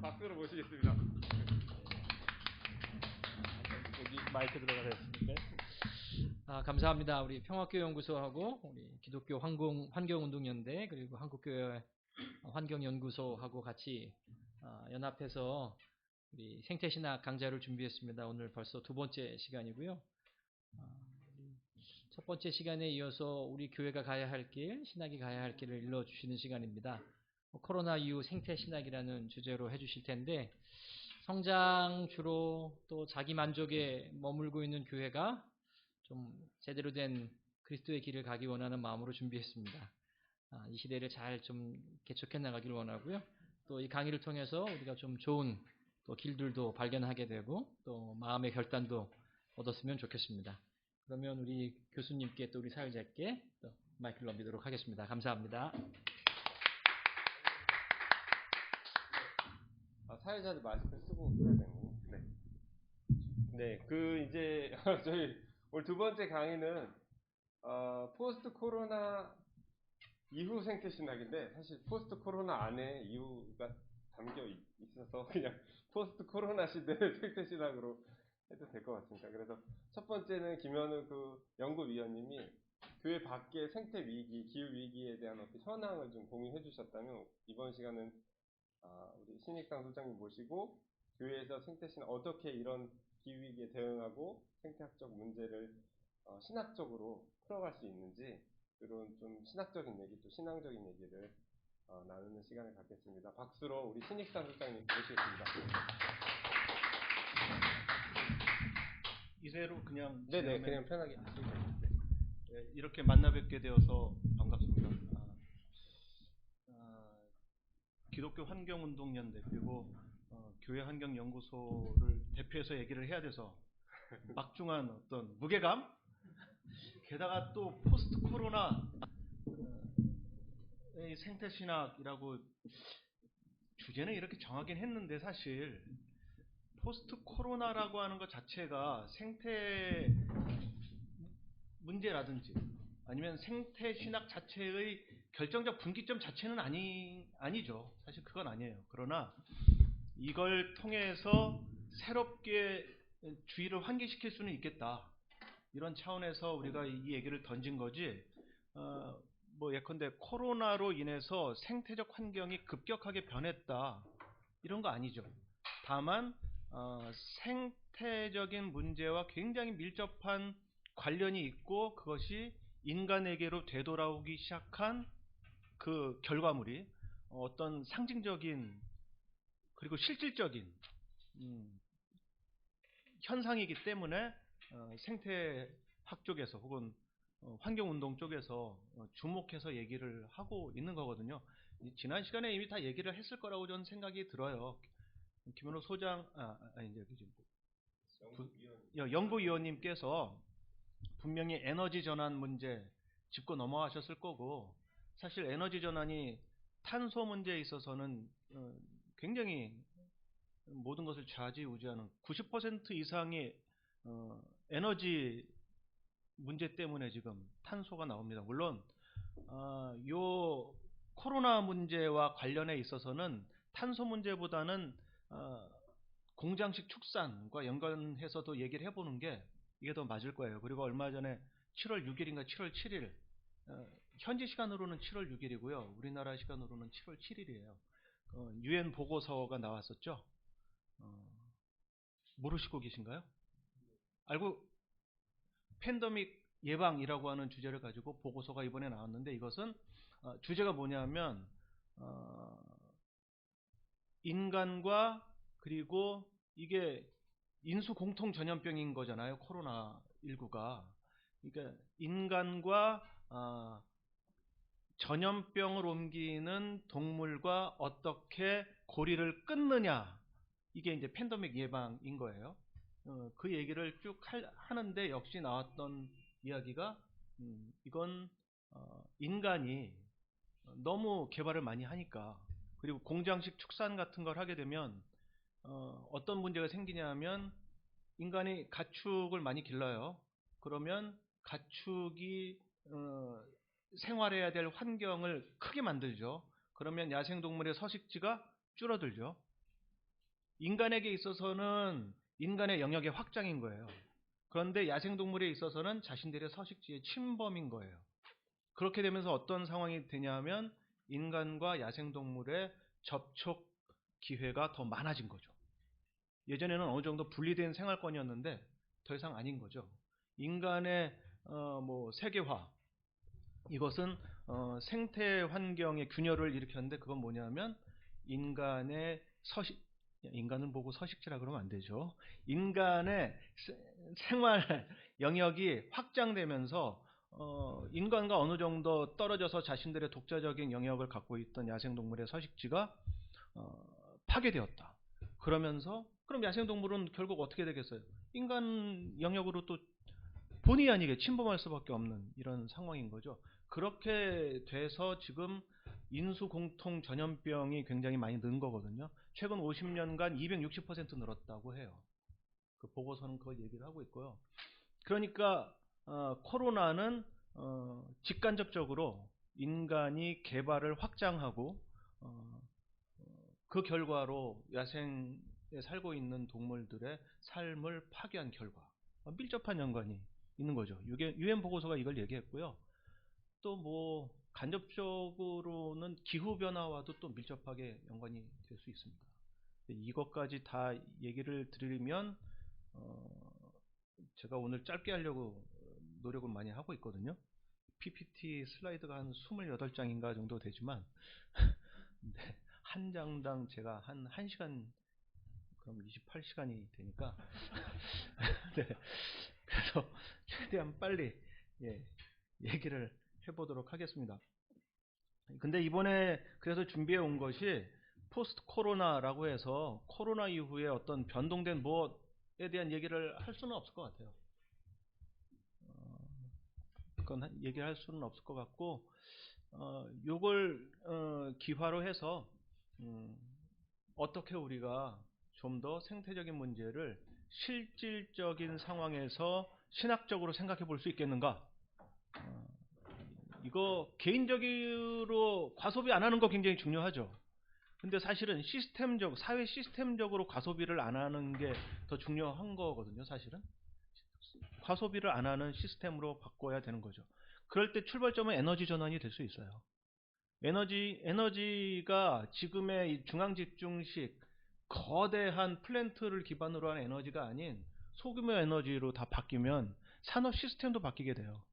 박수로 모시겠습니다. 여기 마이크 들어가셨습니까? 감사합니다. 우리 평화교연구소하고 우리 기독교 환경운동연대 그리고 한국교회 환경연구소하고 같이 연합해서 우리 생태신학 강좌를 준비했습니다. 오늘 벌써 두 번째 시간이고요. 첫 번째 시간에 이어서 우리 교회가 가야 할 길, 신학이 가야 할 길을 일러주시는 시간입니다. 코로나 이후 생태신학이라는 주제로 해주실 텐데 성장 주로 또 자기 만족에 머물고 있는 교회가 좀 제대로 된 그리스도의 길을 가기 원하는 마음으로 준비했습니다. 이 시대를 잘 좀 개척해 나가기를 원하고요. 또 이 강의를 통해서 우리가 좀 좋은 또 길들도 발견하게 되고 또 마음의 결단도 얻었으면 좋겠습니다. 그러면 우리 교수님께 또 우리 사회자께 또 마이크를 넘기도록 하겠습니다. 감사합니다. 사회자들 마스크 쓰고 해야 되는군요. 네. 네, 이제 저희 오늘 두 번째 강의는 포스트 코로나 이후 생태신학인데 사실 포스트 코로나 안에 이후가 담겨 있어서 그냥 포스트 코로나 시대의 생태신학으로 해도 될 것 같습니다. 그래서 첫 번째는 김현우 연구위원님이 교회 밖의 생태 위기, 기후 위기에 대한 어떤 현황을 좀 공유해 주셨다면 이번 시간은 우리 신익상 소장님 모시고 교회에서 생태신학 어떻게 이런 기후 위기에 대응하고 생태학적 문제를 신학적으로 풀어갈 수 있는지 그런 좀 신학적인 얘기 또 신앙적인 얘기를 나누는 시간을 갖겠습니다. 박수로 우리 신익상 소장님 모시겠습니다. 이대로 그냥 네네 그냥 편하게 하시면 됩니다. 네, 이렇게 만나 뵙게 되어서 반갑습니다. 기독교 환경운동연대 그리고 교회 환경연구소를 대표해서 얘기를 해야 돼서 막중한 어떤 무게감, 게다가 또 포스트 코로나 생태신학이라고 주제는 이렇게 정하긴 했는데 사실 포스트 코로나라고 하는 것 자체가 생태 문제라든지 아니면 생태신학 자체의 결정적 분기점 자체는 아니죠. 사실 그건 아니에요. 그러나 이걸 통해서 새롭게 주의를 환기시킬 수는 있겠다. 이런 차원에서 우리가 이 얘기를 던진 거지. 예컨대 코로나로 인해서 생태적 환경이 급격하게 변했다. 이런 거 아니죠. 다만 생태적인 문제와 굉장히 밀접한 관련이 있고 그것이 인간에게로 되돌아오기 시작한 그 결과물이 어떤 상징적인 그리고 실질적인 현상이기 때문에 생태학 쪽에서 혹은 환경운동 쪽에서 주목해서 얘기를 하고 있는 거거든요. 지난 시간에 이미 다 얘기를 했을 거라고 저는 생각이 들어요. 김현우 소장, 연구위원님께서 분명히 에너지 전환 문제 짚고 넘어가셨을 거고 사실 에너지 전환이 탄소 문제에 있어서는 굉장히 모든 것을 좌지우지하는 90% 이상의 에너지 문제 때문에 지금 탄소가 나옵니다. 물론 요 코로나 문제와 관련해 있어서는 탄소 문제보다는 공장식 축산과 연관해서도 얘기를 해보는 게 이게 더 맞을 거예요. 그리고 얼마 전에 7월 6일인가 7월 7일 현지 시간으로는 7월 6일이고요. 우리나라 시간으로는 7월 7일이에요. UN 보고서가 나왔었죠. 모르시고 계신가요? 알고 팬데믹 예방이라고 하는 주제를 가지고 보고서가 이번에 나왔는데 이것은 주제가 뭐냐면 인간과 그리고 이게 인수 공통 전염병인 거잖아요. 코로나19가. 그러니까 인간과 전염병을 옮기는 동물과 어떻게 고리를 끊느냐. 이게 이제 팬데믹 예방인 거예요. 그 얘기를 쭉 하는데 역시 나왔던 이야기가 이건 인간이 너무 개발을 많이 하니까 그리고 공장식 축산 같은 걸 하게 되면 어떤 문제가 생기냐 하면 인간이 가축을 많이 길러요. 그러면 가축이 생활해야 될 환경을 크게 만들죠. 그러면 야생동물의 서식지가 줄어들죠. 인간에게 있어서는 인간의 영역의 확장인 거예요. 그런데 야생동물에 있어서는 자신들의 서식지의 침범인 거예요. 그렇게 되면서 어떤 상황이 되냐면 인간과 야생동물의 접촉 기회가 더 많아진 거죠. 예전에는 어느 정도 분리된 생활권이었는데 더 이상 아닌 거죠. 인간의 세계화, 이것은 생태 환경의 균열을 일으켰는데, 그건 뭐냐면 인간의 인간을 보고 서식지라 그러면 안 되죠. 인간의 생활 영역이 확장되면서 인간과 어느 정도 떨어져서 자신들의 독자적인 영역을 갖고 있던 야생동물의 서식지가 파괴되었다. 그러면서 그럼 야생동물은 결국 어떻게 되겠어요? 인간 영역으로 또 본의 아니게 침범할 수밖에 없는 이런 상황인 거죠. 그렇게 돼서 지금 인수공통 전염병이 굉장히 많이 는 거거든요. 최근 50년간 260% 늘었다고 해요. 그 보고서는 그걸 얘기를 하고 있고요. 그러니까 코로나는 직간접적으로 인간이 개발을 확장하고 그 결과로 야생에 살고 있는 동물들의 삶을 파괴한 결과, 밀접한 연관이 있는 거죠. 유엔 보고서가 이걸 얘기했고요. 또 간접적으로는 기후 변화와도 또 밀접하게 연관이 될 수 있습니다. 이것까지 다 얘기를 드리면 제가 오늘 짧게 하려고 노력을 많이 하고 있거든요. PPT 슬라이드가 한 28장인가 정도 되지만 네, 한 장당 제가 한 1시간, 그럼 28시간이 되니까 네, 그래서 최대한 빨리 얘기를 해보도록 하겠습니다. 근데 이번에 그래서 준비해 온 것이 포스트 코로나라고 해서 코로나 이후에 어떤 변동된 무엇에 대한 얘기를 할 수는 없을 것 같아요. 그건 얘기를 할 수는 없을 것 같고, 요걸 기화로 해서 어떻게 우리가 좀 더 생태적인 문제를 실질적인 상황에서 신학적으로 생각해 볼 수 있겠는가? 이거 개인적으로 과소비 안 하는 거 굉장히 중요하죠. 근데 사실은 사회 시스템적으로 과소비를 안 하는 게 더 중요한 거거든요, 사실은. 과소비를 안 하는 시스템으로 바꿔야 되는 거죠. 그럴 때 출발점은 에너지 전환이 될 수 있어요. 에너지가 지금의 중앙 집중식 거대한 플랜트를 기반으로 한 에너지가 아닌 소규모 에너지로 다 바뀌면 산업 시스템도 바뀌게 돼요.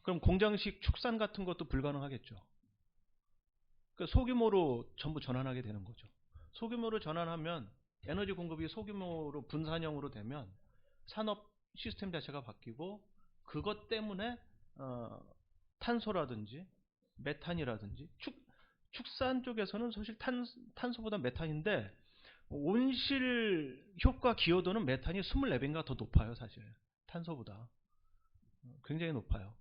그럼 공장식 축산 같은 것도 불가능하겠죠. 그러니까 소규모로 전부 전환하게 되는 거죠. 소규모로 전환하면 에너지 공급이 소규모로 분산형으로 되면 산업 시스템 자체가 바뀌고, 그것 때문에 탄소라든지 메탄이라든지 축산 쪽에서는 사실 탄소보다 메탄인데 온실 효과 기여도는 메탄이 24배인가 더 높아요. 사실 탄소보다 굉장히 높아요.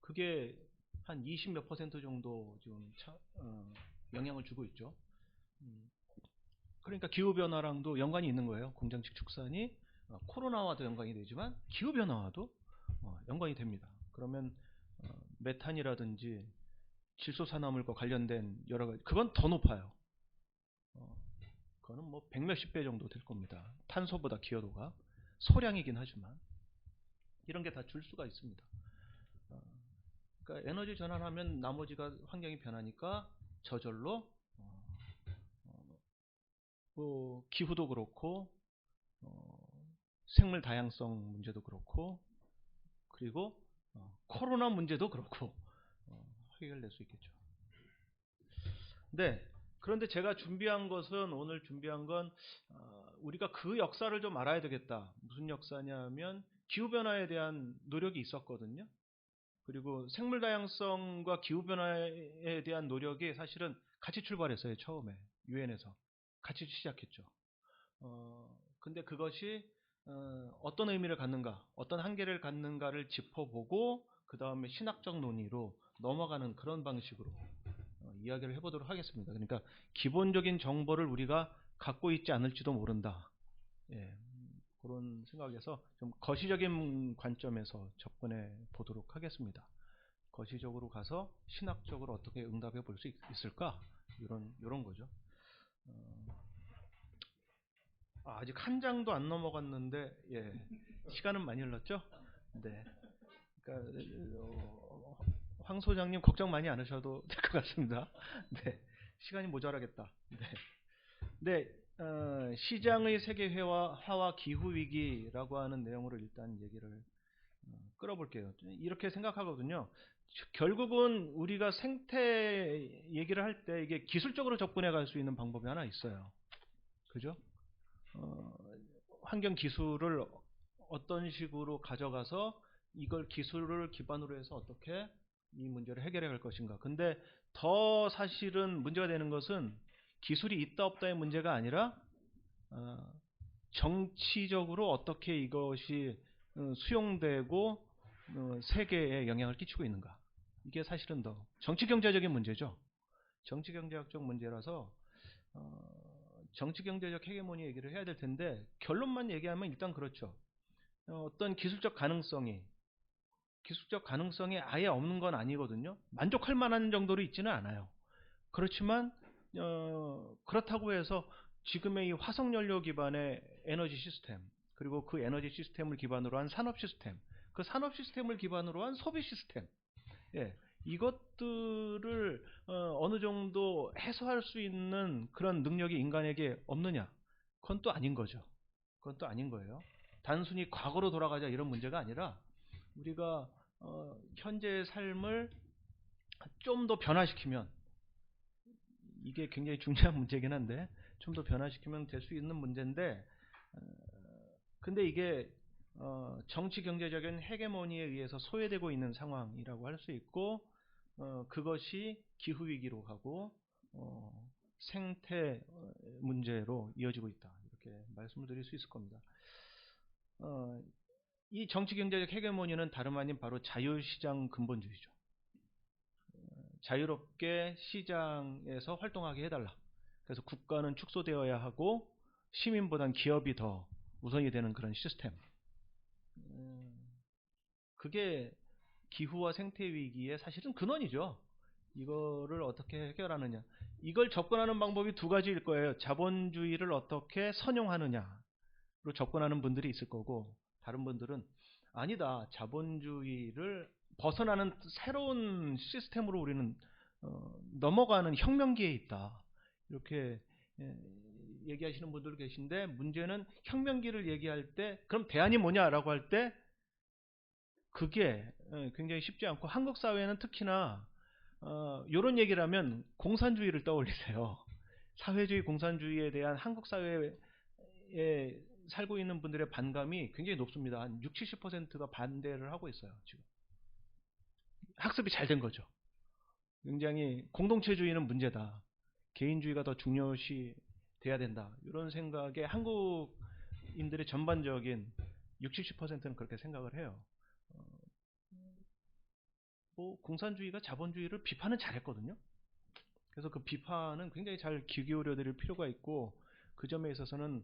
그게 한 20몇 % 정도 지금 영향을 주고 있죠. 그러니까 기후변화랑도 연관이 있는 거예요. 공장식 축산이 코로나와도 연관이 되지만 기후변화와도 연관이 됩니다. 그러면 메탄이라든지 질소산화물과 관련된 여러 가지, 그건 더 높아요. 그거는 백몇십 배 정도 될 겁니다. 탄소보다 기여도가 소량이긴 하지만 이런 게 다 줄 수가 있습니다. 그러니까 에너지 전환하면 나머지가 환경이 변하니까 저절로 기후도 그렇고 생물 다양성 문제도 그렇고, 그리고 코로나 문제도 그렇고 해결될 수 있겠죠. 네. 그런데 제가 오늘 준비한 건 우리가 그 역사를 좀 알아야 되겠다. 무슨 역사냐면 기후변화에 대한 노력이 있었거든요. 그리고 생물 다양성과 기후변화에 대한 노력이 사실은 같이 출발했어요. 처음에 유엔에서 같이 시작했죠. 근데 그것이 어떤 의미를 갖는가, 어떤 한계를 갖는가를 짚어보고 그 다음에 신학적 논의로 넘어가는 그런 방식으로 이야기를 해보도록 하겠습니다. 그러니까 기본적인 정보를 우리가 갖고 있지 않을지도 모른다. 그런 생각에서 좀 거시적인 관점에서 접근해 보도록 하겠습니다. 거시적으로 가서 신학적으로 어떻게 응답해 볼 수 있을까? 이런 거죠. 아직 한 장도 안 넘어갔는데 예, 시간은 많이 흘렀죠? 네. 그러니까 황 소장님 걱정 많이 안 하셔도 될 것 같습니다. 네, 시간이 모자라겠다. 네, 시장의 세계화와 기후 위기라고 하는 내용으로 일단 얘기를 끌어볼게요. 이렇게 생각하거든요. 결국은 우리가 생태 얘기를 할 때 이게 기술적으로 접근해 갈 수 있는 방법이 하나 있어요. 그죠? 환경 기술을 어떤 식으로 가져가서 이걸 기술을 기반으로 해서 어떻게 이 문제를 해결해 갈 것인가. 근데 더 사실은 문제가 되는 것은 기술이 있다 없다의 문제가 아니라 정치적으로 어떻게 이것이 수용되고 세계에 영향을 끼치고 있는가. 이게 사실은 더 정치 경제적인 문제죠. 정치 경제학적 문제라서 정치 경제적 헤게모니 얘기를 해야 될 텐데 결론만 얘기하면 일단 그렇죠. 어떤 기술적 가능성이 아예 없는 건 아니거든요. 만족할 만한 정도로 있지는 않아요. 그렇지만 그렇다고 해서 지금의 이 화석연료 기반의 에너지 시스템, 그리고 그 에너지 시스템을 기반으로 한 산업 시스템, 그 산업 시스템을 기반으로 한 소비 시스템, 예, 이것들을 어느 정도 해소할 수 있는 그런 능력이 인간에게 없느냐? 그건 또 아닌 거죠. 그건 또 아닌 거예요. 단순히 과거로 돌아가자 이런 문제가 아니라 우리가 현재의 삶을 좀 더 변화시키면, 이게 굉장히 중요한 문제긴 한데 좀 더 변화시키면 될 수 있는 문제인데, 근데 이게 정치 경제적인 헤게모니에 의해서 소외되고 있는 상황이라고 할 수 있고, 그것이 기후 위기로 가고 생태 문제로 이어지고 있다, 이렇게 말씀을 드릴 수 있을 겁니다. 이 정치 경제적 헤게모니는 다름 아닌 바로 자유시장 근본주의죠. 자유롭게 시장에서 활동하게 해달라. 그래서 국가는 축소되어야 하고 시민보단 기업이 더 우선이 되는 그런 시스템. 그게 기후와 생태 위기의 사실은 근원이죠. 이거를 어떻게 해결하느냐. 이걸 접근하는 방법이 두 가지일 거예요. 자본주의를 어떻게 선용하느냐로 접근하는 분들이 있을 거고, 다른 분들은 아니다, 자본주의를 벗어나는 새로운 시스템으로 우리는 넘어가는 혁명기에 있다, 이렇게 얘기하시는 분들 계신데, 문제는 혁명기를 얘기할 때 그럼 대안이 뭐냐라고 할 때 그게 굉장히 쉽지 않고, 한국 사회는 특히나 이런 얘기를 하면 공산주의를 떠올리세요. 사회주의 공산주의에 대한 한국 사회에 살고 있는 분들의 반감이 굉장히 높습니다. 한 60, 70%가 반대를 하고 있어요. 지금 학습이 잘 된 거죠. 굉장히 공동체주의는 문제다, 개인주의가 더 중요시 돼야 된다, 이런 생각에 한국인들의 전반적인 60, 70%는 그렇게 생각을 해요. 뭐 공산주의가 자본주의를 비판은 잘했거든요. 그래서 그 비판은 굉장히 잘 귀 기울여 드릴 필요가 있고, 그 점에 있어서는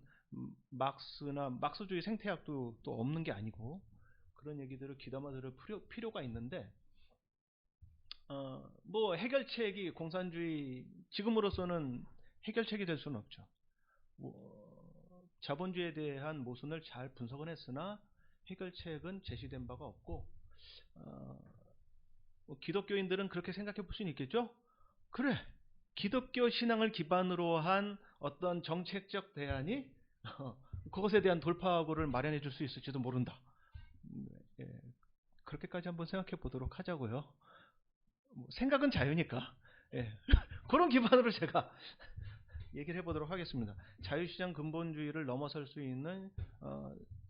막스주의 생태학도 또 없는 게 아니고, 그런 얘기들을 귀담아 들을 필요가 있는데, 뭐 해결책이 공산주의 지금으로서는 해결책이 될 수는 없죠. 자본주의에 대한 모순을 잘 분석은 했으나 해결책은 제시된 바가 없고, 기독교인들은 그렇게 생각해 볼 수는 있겠죠? 그래, 기독교 신앙을 기반으로 한 어떤 정책적 대안이 그것에 대한 돌파구를 마련해 줄 수 있을지도 모른다. 그렇게까지 한번 생각해 보도록 하자고요. 생각은 자유니까. 그런 기반으로 제가 얘기를 해보도록 하겠습니다. 자유시장 근본주의를 넘어설 수 있는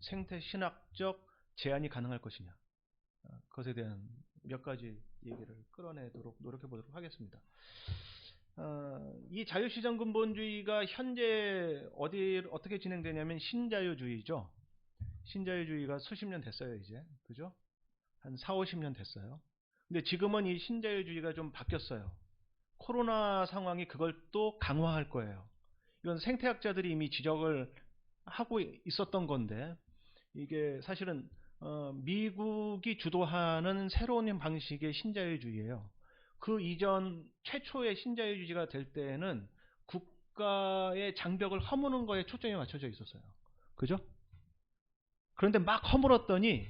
생태신학적 제안이 가능할 것이냐, 그것에 대한 몇 가지 얘기를 끌어내도록 노력해 보도록 하겠습니다. 이 자유시장 근본주의가 현재 어떻게 진행되냐면 신자유주의죠. 신자유주의가 수십 년 됐어요, 이제. 그죠? 한 4, 50년 됐어요. 근데 지금은 이 신자유주의가 좀 바뀌었어요. 코로나 상황이 그걸 또 강화할 거예요. 이건 생태학자들이 이미 지적을 하고 있었던 건데, 이게 사실은 미국이 주도하는 새로운 방식의 신자유주의예요. 그 이전 최초의 신자유주의가 될 때에는 국가의 장벽을 허무는 거에 초점이 맞춰져 있었어요. 그죠? 그런데 막 허물었더니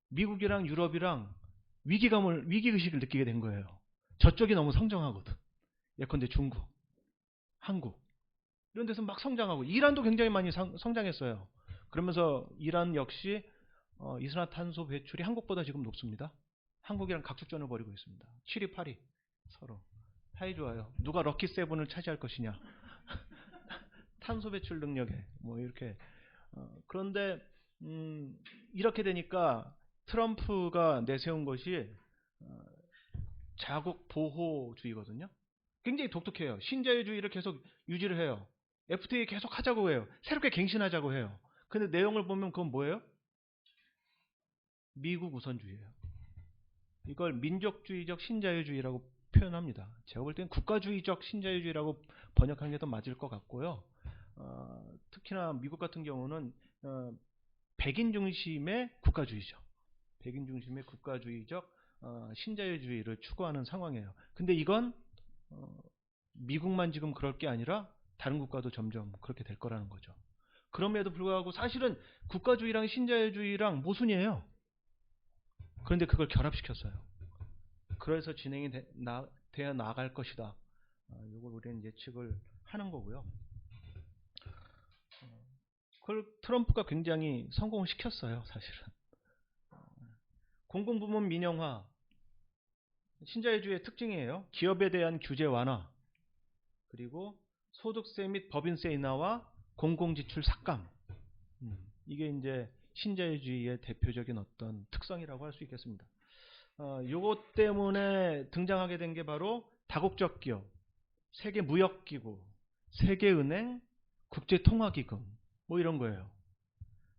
미국이랑 유럽이랑 위기의식을 느끼게 된 거예요. 저쪽이 너무 성장하거든. 예컨대 중국, 한국 이런 데서 막 성장하고 이란도 굉장히 많이 성장했어요. 그러면서 이란 역시 이산화탄소 배출이 한국보다 지금 높습니다. 한국이랑 각축전을 벌이고 있습니다. 7위, 8위 서로 사이 좋아요. 누가 럭키 세븐을 차지할 것이냐. 탄소 배출 능력에 뭐 이렇게 그런데 이렇게 되니까 트럼프가 내세운 것이 자국 보호주의거든요. 굉장히 독특해요. 신자유주의를 계속 유지를 해요. FTA 계속 하자고 해요. 새롭게 갱신하자고 해요. 근데 내용을 보면 그건 뭐예요? 미국 우선주의예요. 이걸 민족주의적 신자유주의라고 표현합니다. 제가 볼 때는 국가주의적 신자유주의라고 번역한 게 더 맞을 것 같고요. 특히나 미국 같은 경우는 백인 중심의 국가주의죠. 백인 중심의 국가주의적 신자유주의를 추구하는 상황이에요. 근데 이건 미국만 지금 그럴 게 아니라 다른 국가도 점점 그렇게 될 거라는 거죠. 그럼에도 불구하고 사실은 국가주의랑 신자유주의랑 모순이에요. 그런데 그걸 결합시켰어요. 그래서 진행이 되어 나갈 것이다. 이걸 우리는 예측을 하는 거고요. 그걸 트럼프가 굉장히 성공을 시켰어요. 사실은. 공공부문 민영화, 신자유주의의 특징이에요. 기업에 대한 규제 완화, 그리고 소득세 및 법인세 인하와 공공지출 삭감. 이게 이제 신자유주의의 대표적인 어떤 특성이라고 할 수 있겠습니다. 요것 때문에 등장하게 된 게 바로 다국적 기업, 세계무역기구, 세계은행, 국제통화기금 뭐 이런 거예요.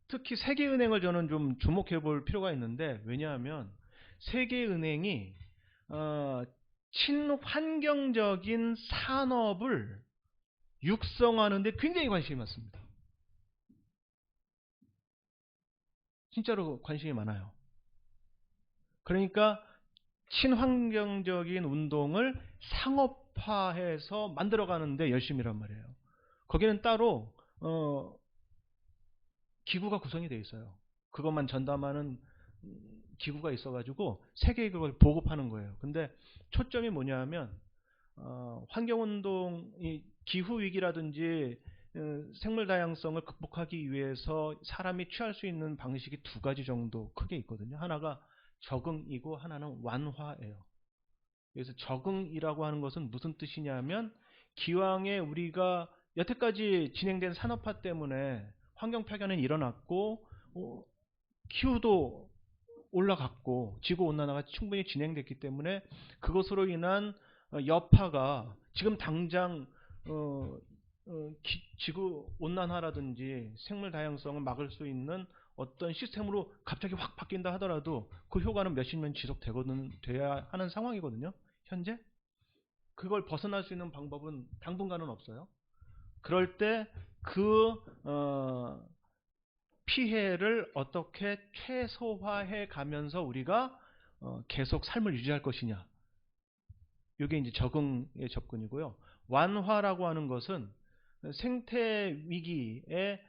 특히 세계은행을 저는 좀 주목해 볼 필요가 있는데 왜냐하면 세계은행이 친환경적인 산업을 육성하는 데 굉장히 관심이 많습니다. 진짜로 관심이 많아요. 그러니까 친환경적인 운동을 상업화해서 만들어가는데 열심히란 말이에요. 거기는 따로 기구가 구성이 되어 있어요. 그것만 전담하는 기구가 있어가지고 세계에 그걸 보급하는 거예요. 근데 초점이 뭐냐면 환경운동이 기후위기라든지 생물 다양성을 극복하기 위해서 사람이 취할 수 있는 방식이 두 가지 정도 크게 있거든요. 하나가 적응이고 하나는 완화예요. 그래서 적응이라고 하는 것은 무슨 뜻이냐면 기왕에 우리가 여태까지 진행된 산업화 때문에 환경 파견은 일어났고 기후도 올라갔고 지구온난화가 충분히 진행됐기 때문에 그것으로 인한 여파가 지금 당장 지구온난화라든지 생물 다양성을 막을 수 있는 어떤 시스템으로 갑자기 확 바뀐다 하더라도 그 효과는 몇십 년 지속돼야 하는 상황이거든요. 현재 그걸 벗어날 수 있는 방법은 당분간은 없어요. 그럴 때 그 피해를 어떻게 최소화해 가면서 우리가 계속 삶을 유지할 것이냐. 이게 이제 적응의 접근이고요. 완화라고 하는 것은 생태 위기의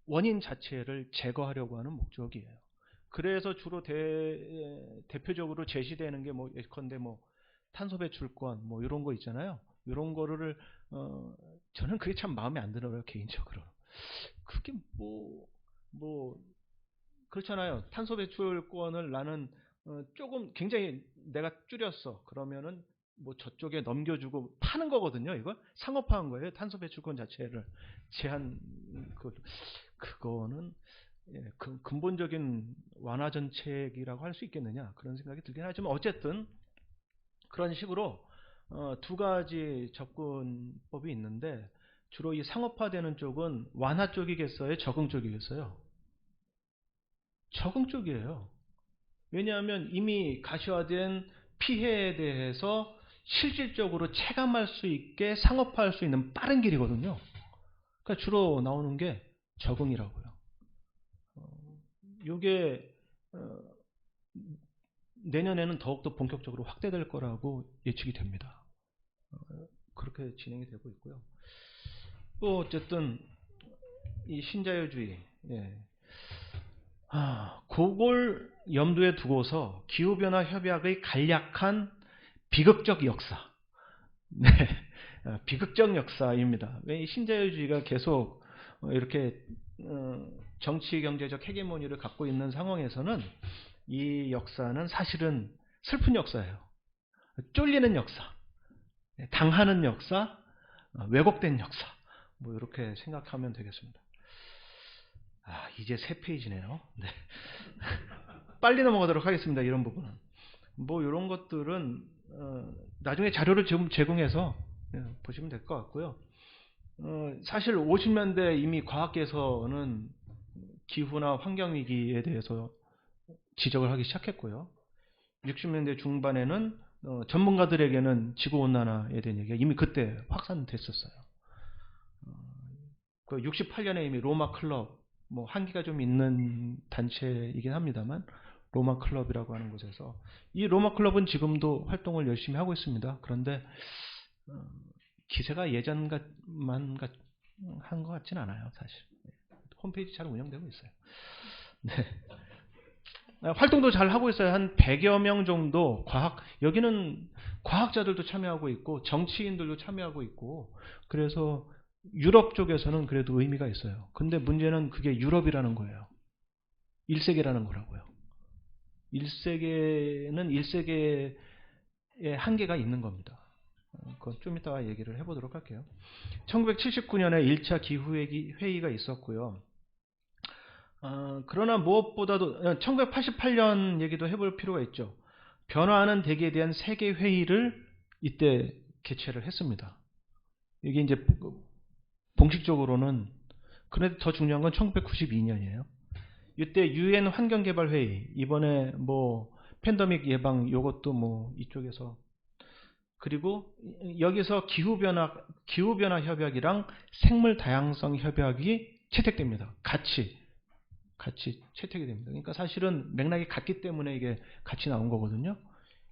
원인 자체를 제거하려고 하는 목적이에요. 그래서 주로 대표적으로 제시되는 게 뭐 예컨대 뭐 탄소 배출권 뭐 이런 거 있잖아요. 이런 거를 저는 그게 참 마음에 안 들어요, 개인적으로. 그게 뭐 그렇잖아요. 탄소 배출권을 나는 조금 굉장히 내가 줄였어. 그러면은 뭐 저쪽에 넘겨주고 파는 거거든요. 이걸 상업화한 거예요. 탄소 배출권 자체를 그거는 근본적인 완화 정책이라고 할 수 있겠느냐 그런 생각이 들긴 하지만 어쨌든 그런 식으로 두 가지 접근법이 있는데 주로 이 상업화되는 쪽은 완화 쪽이겠어요? 적응 쪽이겠어요? 적응 쪽이에요. 왜냐하면 이미 가시화된 피해에 대해서 실질적으로 체감할 수 있게 상업화할 수 있는 빠른 길이거든요. 그러니까 주로 나오는 게 적응이라고요. 이게 내년에는 더욱더 본격적으로 확대될 거라고 예측이 됩니다. 그렇게 진행이 되고 있고요. 또 어쨌든 이 신자유주의, 그걸 염두에 두고서 기후변화 협약의 간략한 비극적 역사, 비극적 역사입니다. 왜 이 신자유주의가 계속 이렇게 정치 경제적 헤게모니를 갖고 있는 상황에서는 이 역사는 사실은 슬픈 역사예요. 쫄리는 역사, 당하는 역사, 왜곡된 역사, 뭐 이렇게 생각하면 되겠습니다. 이제 3페이지네요. 네. 빨리 넘어가도록 하겠습니다. 이런 부분은. 뭐 이런 것들은 나중에 자료를 제공해서 보시면 될 것 같고요. 사실 50년대 이미 과학계에서는 기후나 환경위기에 대해서 지적을 하기 시작했고요. 60년대 중반에는 전문가들에게는 지구온난화에 대한 얘기가 이미 그때 확산됐었어요. 그 68년에 이미 로마 클럽, 뭐 한계가 좀 있는 단체이긴 합니다만 로마 클럽이라고 하는 곳에서 이 로마 클럽은 지금도 활동을 열심히 하고 있습니다. 그런데 기세가 예전만 한 것 같진 않아요, 사실. 홈페이지 잘 운영되고 있어요. 네. 활동도 잘 하고 있어요. 한 100여 명 정도 여기는 과학자들도 참여하고 있고 정치인들도 참여하고 있고 그래서 유럽 쪽에서는 그래도 의미가 있어요. 근데 문제는 그게 유럽이라는 거예요. 1세계라는 거라고요. 1세계는 1세계의 한계가 있는 겁니다. 그건 좀 이따가 얘기를 해보도록 할게요. 1979년에 1차 기후회의가 있었고요. 그러나 무엇보다도 1988년 얘기도 해볼 필요가 있죠. 변화하는 대기에 대한 세계회의를 이때 개최를 했습니다. 이게 이제 공식적으로는 그런데 더 중요한 건 1992년이에요. 이때 UN 환경개발회의, 이번에 뭐 팬데믹 예방 요것도 뭐 이쪽에서 그리고 여기서 기후변화 협약이랑 생물 다양성 협약이 채택됩니다. 같이 채택이 됩니다. 그러니까 사실은 맥락이 같기 때문에 이게 같이 나온 거거든요.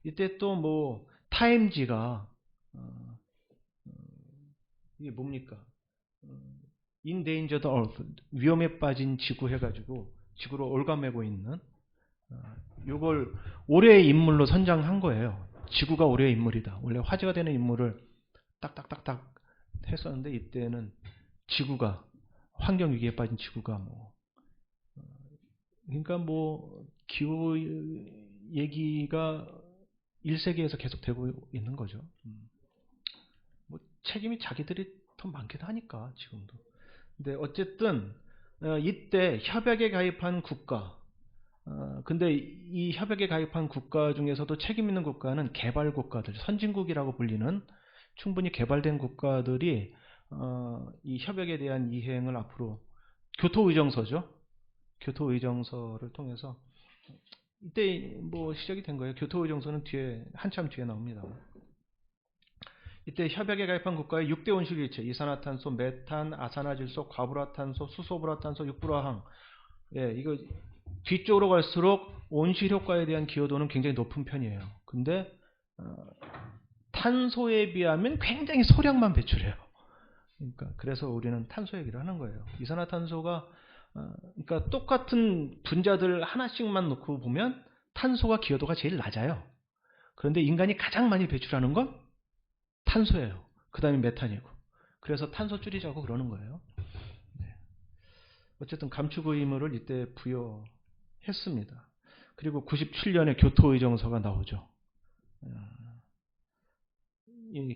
이때 또 뭐 타임지가 이게 뭡니까? Endangered Earth, 위험에 빠진 지구 해가지고 지구로 올가매고 있는 이걸 올해의 인물로 선정한 거예요. 지구가 올해의 인물이다. 원래 화제가 되는 인물을 딱딱딱딱 했었는데 이때는 지구가 환경위기에 빠진 지구가 그러니까 뭐 기후 얘기가 1세기에서 계속 되고 있는 거죠. 뭐 책임이 자기들이 더 많기도 하니까 지금도. 근데 어쨌든 이때 협약에 가입한 국가, 근데 이 협약에 가입한 국가 중에서도 책임 있는 국가는 개발 국가들, 선진국이라고 불리는 충분히 개발된 국가들이 이 협약에 대한 이행을 앞으로 교토의정서죠. 교토의정서를 통해서 이때 뭐 시작이 된 거예요. 교토의정서는 한참 뒤에 나옵니다. 이때 협약에 가입한 국가의 6대 온실일체, 이산화탄소, 메탄, 아산화질소, 과불화탄소, 수소불화탄소, 육불화황. 이거 뒤쪽으로 갈수록 온실 효과에 대한 기여도는 굉장히 높은 편이에요. 근데 탄소에 비하면 굉장히 소량만 배출해요. 그러니까 그래서 우리는 탄소 얘기를 하는 거예요. 이산화탄소가 그러니까 똑같은 분자들 하나씩만 놓고 보면 탄소가 기여도가 제일 낮아요. 그런데 인간이 가장 많이 배출하는 건 탄소예요. 그 다음에 메탄이고. 그래서 탄소 줄이자고 그러는 거예요. 어쨌든 감축 의무를 이때 부여했습니다. 그리고 97년에 교토의정서가 나오죠.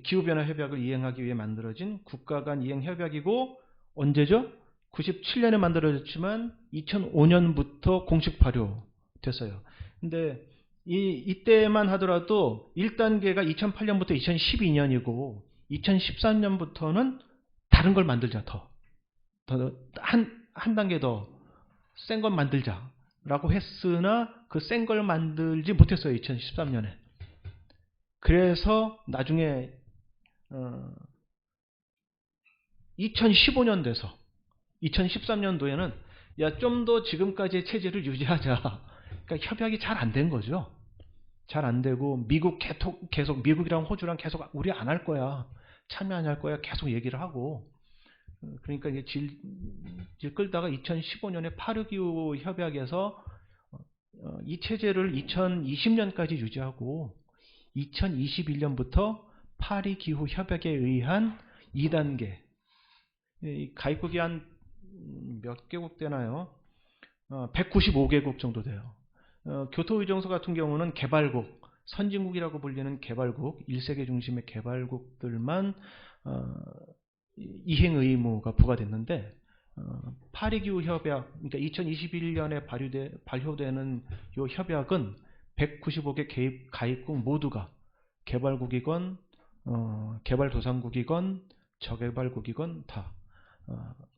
기후변화 협약을 이행하기 위해 만들어진 국가 간 이행 협약이고 언제죠? 97년에 만들어졌지만 2005년부터 공식 발효됐어요. 근데 이때만 하더라도 1단계가 2008년부터 2012년이고 2013년부터는 다른 걸 만들자. 한 단계 더 센 걸 만들자라고 했으나 그 센 걸 만들지 못했어요. 2013년에. 그래서 나중에 2015년 돼서 2013년도에는 좀 더 지금까지의 체제를 유지하자. 그러니까 협약이 잘 안 된 거죠. 잘 안 되고 미국이랑 호주랑 계속 우리 안 할 거야. 참여 안 할 거야 계속 얘기를 하고 그러니까 이제 질 끌다가 2015년에 파리기후 협약에서 이 체제를 2020년까지 유지하고 2021년부터 파리기후 협약에 의한 2단계 가입국이 한 몇 개국 되나요? 195개국 정도 돼요. 교토의정서 같은 경우는 개발국, 선진국이라고 불리는 개발국, 1세계 중심의 개발국들만 이행 의무가 부과됐는데 파리기후 협약, 그러니까 2021년에 발효되는 이 협약은 195개 가입국 모두가 개발국이건 개발도상국이건 저개발국이건 다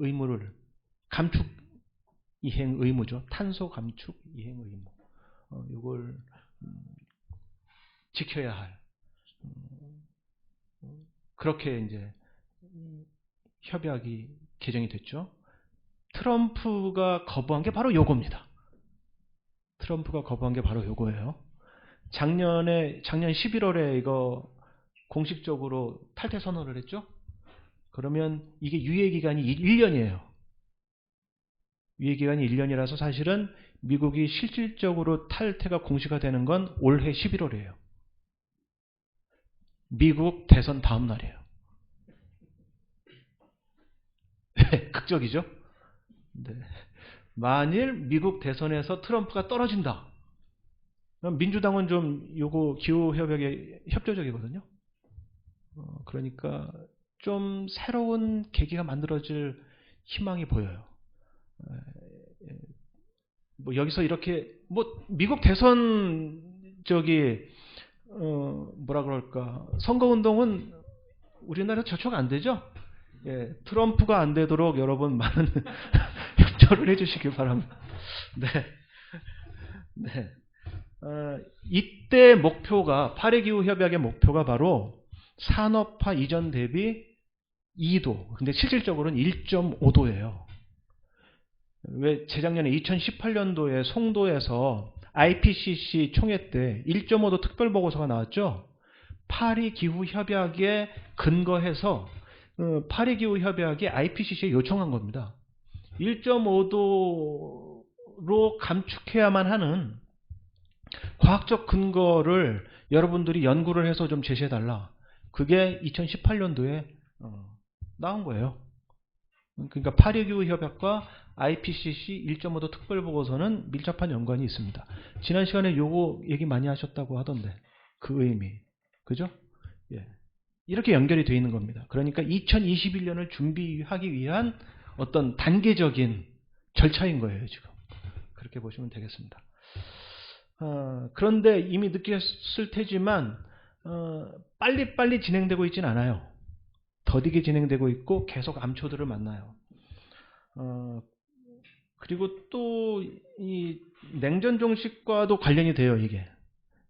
의무를 감축 이행 의무죠. 탄소 감축 이행 의무. 이걸 지켜야 할 그렇게 이제 협약이 개정이 됐죠. 트럼프가 거부한 게 바로 요겁니다. 트럼프가 거부한 게 바로 요거예요. 작년 11월에 이거 공식적으로 탈퇴 선언을 했죠. 그러면 이게 유예기간이 1년이에요. 유예기간이 1년이라서 사실은 미국이 실질적으로 탈퇴가 공시가 되는 건 올해 11월이에요. 미국 대선 다음 날이에요. 극적이죠? 네. 만일 미국 대선에서 트럼프가 떨어진다. 그럼 민주당은 좀 요거 기후협약에 협조적이거든요. 그러니까 좀 새로운 계기가 만들어질 희망이 보여요. 뭐 여기서 이렇게 뭐 미국 대선 뭐라 그럴까 선거운동은 우리나라 저촉 안 되죠? 예, 트럼프가 안 되도록 여러분 많은 협조를 해주시기 바랍니다. 네, 네. 이때 목표가 파리기후 협약의 목표가 바로 산업화 이전 대비 2도. 근데 실질적으로는 1.5도예요. 왜 재작년에 2018년도에 송도에서 IPCC 총회 때 1.5도 특별보고서가 나왔죠. 파리기후협약에 근거해서 파리기후협약이 IPCC에 요청한 겁니다. 1.5도로 감축해야만 하는 과학적 근거를 여러분들이 연구를 해서 좀 제시해달라. 그게 2018년도에 나온 거예요. 그러니까 파리기후협약과 IPCC 1.5도 특별보고서는 밀접한 연관이 있습니다. 지난 시간에 요거 얘기 많이 하셨다고 하던데 그 의미. 그죠? 예. 이렇게 연결이 되어 있는 겁니다. 그러니까 2021년을 준비하기 위한 어떤 단계적인 절차인 거예요. 지금. 그렇게 보시면 되겠습니다. 그런데 이미 느꼈을 테지만 빨리빨리 진행되고 있진 않아요. 더디게 진행되고 있고 계속 암초들을 만나요. 그리고 또 이 냉전 종식과도 관련이 돼요. 이게.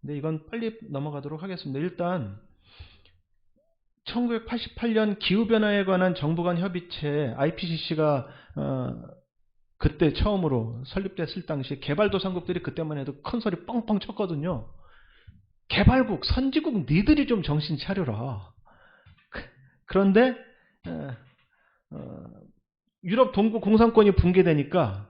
근데 이건 빨리 넘어가도록 하겠습니다. 일단 1988년 기후변화에 관한 정부 간 협의체 IPCC가 그때 처음으로 설립됐을 당시 개발도상국들이 그때만 해도 큰 소리 뻥뻥 쳤거든요. 개발국, 선진국 니들이 좀 정신 차려라. 그런데 유럽 동부 공산권이 붕괴되니까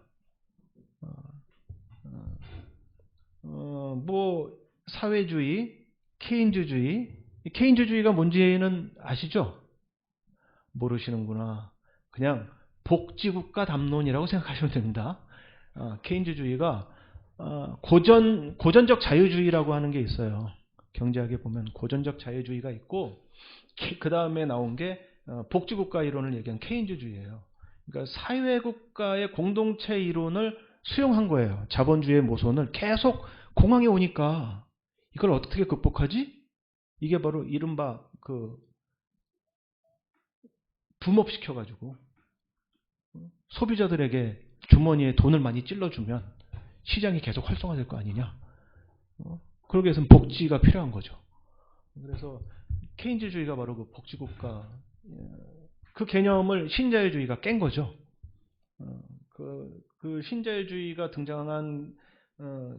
뭐 사회주의, 케인즈주의가 뭔지는 아시죠? 모르시는구나. 그냥 복지국가 담론이라고 생각하시면 됩니다. 케인즈주의가 고전적 자유주의라고 하는 게 있어요. 경제학에 보면 고전적 자유주의가 있고 그 다음에 나온 게 복지국가 이론을 얘기한 케인즈주의예요. 그러니까 사회국가의 공동체 이론을 수용한 거예요. 자본주의의 모선을 계속 공황에 오니까 이걸 어떻게 극복하지? 이게 바로 이른바 붐업시켜가지고 소비자들에게 주머니에 돈을 많이 찔러주면 시장이 계속 활성화될 거 아니냐. 그러기 위해서는 복지가 필요한 거죠. 그래서 케인즈주의가 바로 그 복지국가 그 개념을 신자유주의가 깬 거죠. 그 신자유주의가 등장한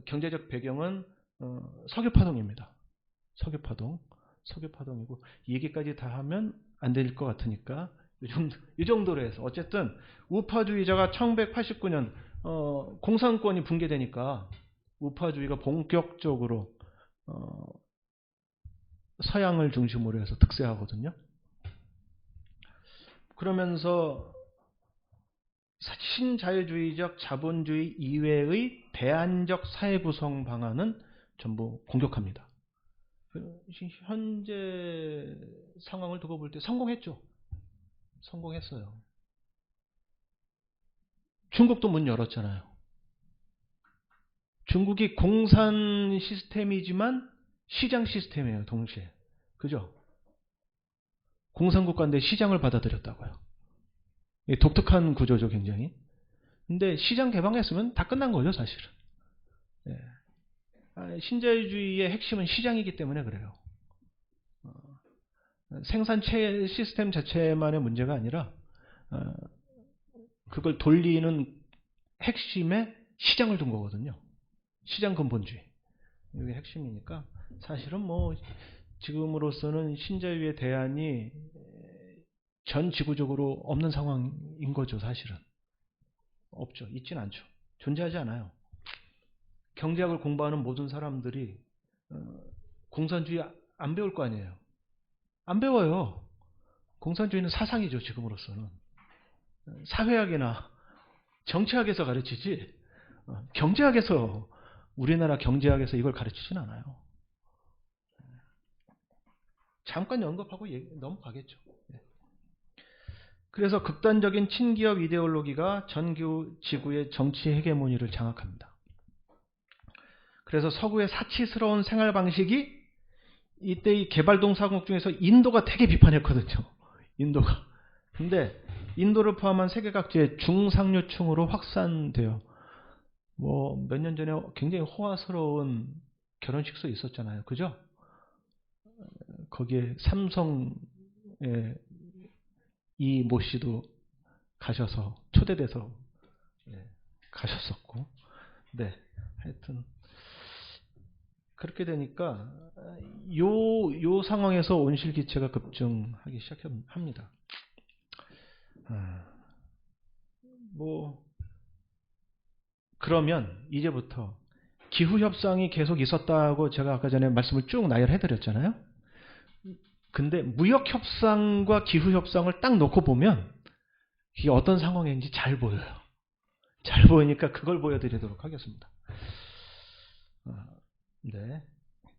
경제적 배경은 석유파동입니다. 석유파동이고 이 얘기까지 다 하면 안 될 것 같으니까 이 정도로 해서 어쨌든 우파주의자가 1989년 공산권이 붕괴되니까 우파주의가 본격적으로 서양을 중심으로 해서 득세하거든요. 그러면서 신자유주의적 자본주의 이외의 대안적 사회 구성 방안은 전부 공격합니다. 현재 상황을 두고 볼 때 성공했죠. 성공했어요. 중국도 문 열었잖아요. 중국이 공산 시스템이지만 시장 시스템이에요. 동시에. 그죠? 공산국가인데 시장을 받아들였다고요. 독특한 구조죠. 굉장히. 근데 시장 개방했으면 다 끝난 거죠. 사실은. 신자유주의의 핵심은 시장이기 때문에 그래요. 생산 시스템 자체만의 문제가 아니라 그걸 돌리는 핵심에 시장을 둔 거거든요. 시장 근본주의. 이게 핵심이니까 사실은 뭐 지금으로서는 신자유의 대안이 전 지구적으로 없는 상황인 거죠. 사실은. 없죠. 있진 않죠. 존재하지 않아요. 경제학을 공부하는 모든 사람들이 공산주의 안 배울 거 아니에요. 안 배워요. 공산주의는 사상이죠. 지금으로서는. 사회학이나 정치학에서 가르치지 경제학에서 우리나라 경제학에서 이걸 가르치진 않아요. 잠깐 언급하고 넘어가겠죠. 그래서 극단적인 친기업 이데올로기가 전 지구의 정치 헤게모니를 장악합니다. 그래서 서구의 사치스러운 생활 방식이 이때 이 개발동사국 중에서 인도가 되게 비판했거든요. 인도가. 근데 인도를 포함한 세계 각지의 중상류층으로 확산돼요. 뭐 몇 년 전에 굉장히 호화스러운 결혼식소 있었잖아요. 그죠? 거기에 삼성의 이 모 씨도 가셔서 초대돼서 가셨었고, 네, 하여튼 그렇게 되니까 요 상황에서 온실기체가 급증하기 시작합니다. 뭐 그러면 이제부터 기후협상이 계속 있었다고 제가 아까 전에 말씀을 쭉 나열해드렸잖아요. 근데 무역협상과 기후협상을 딱 놓고 보면 이게 어떤 상황인지 잘 보여요. 잘 보이니까 그걸 보여드리도록 하겠습니다. 네,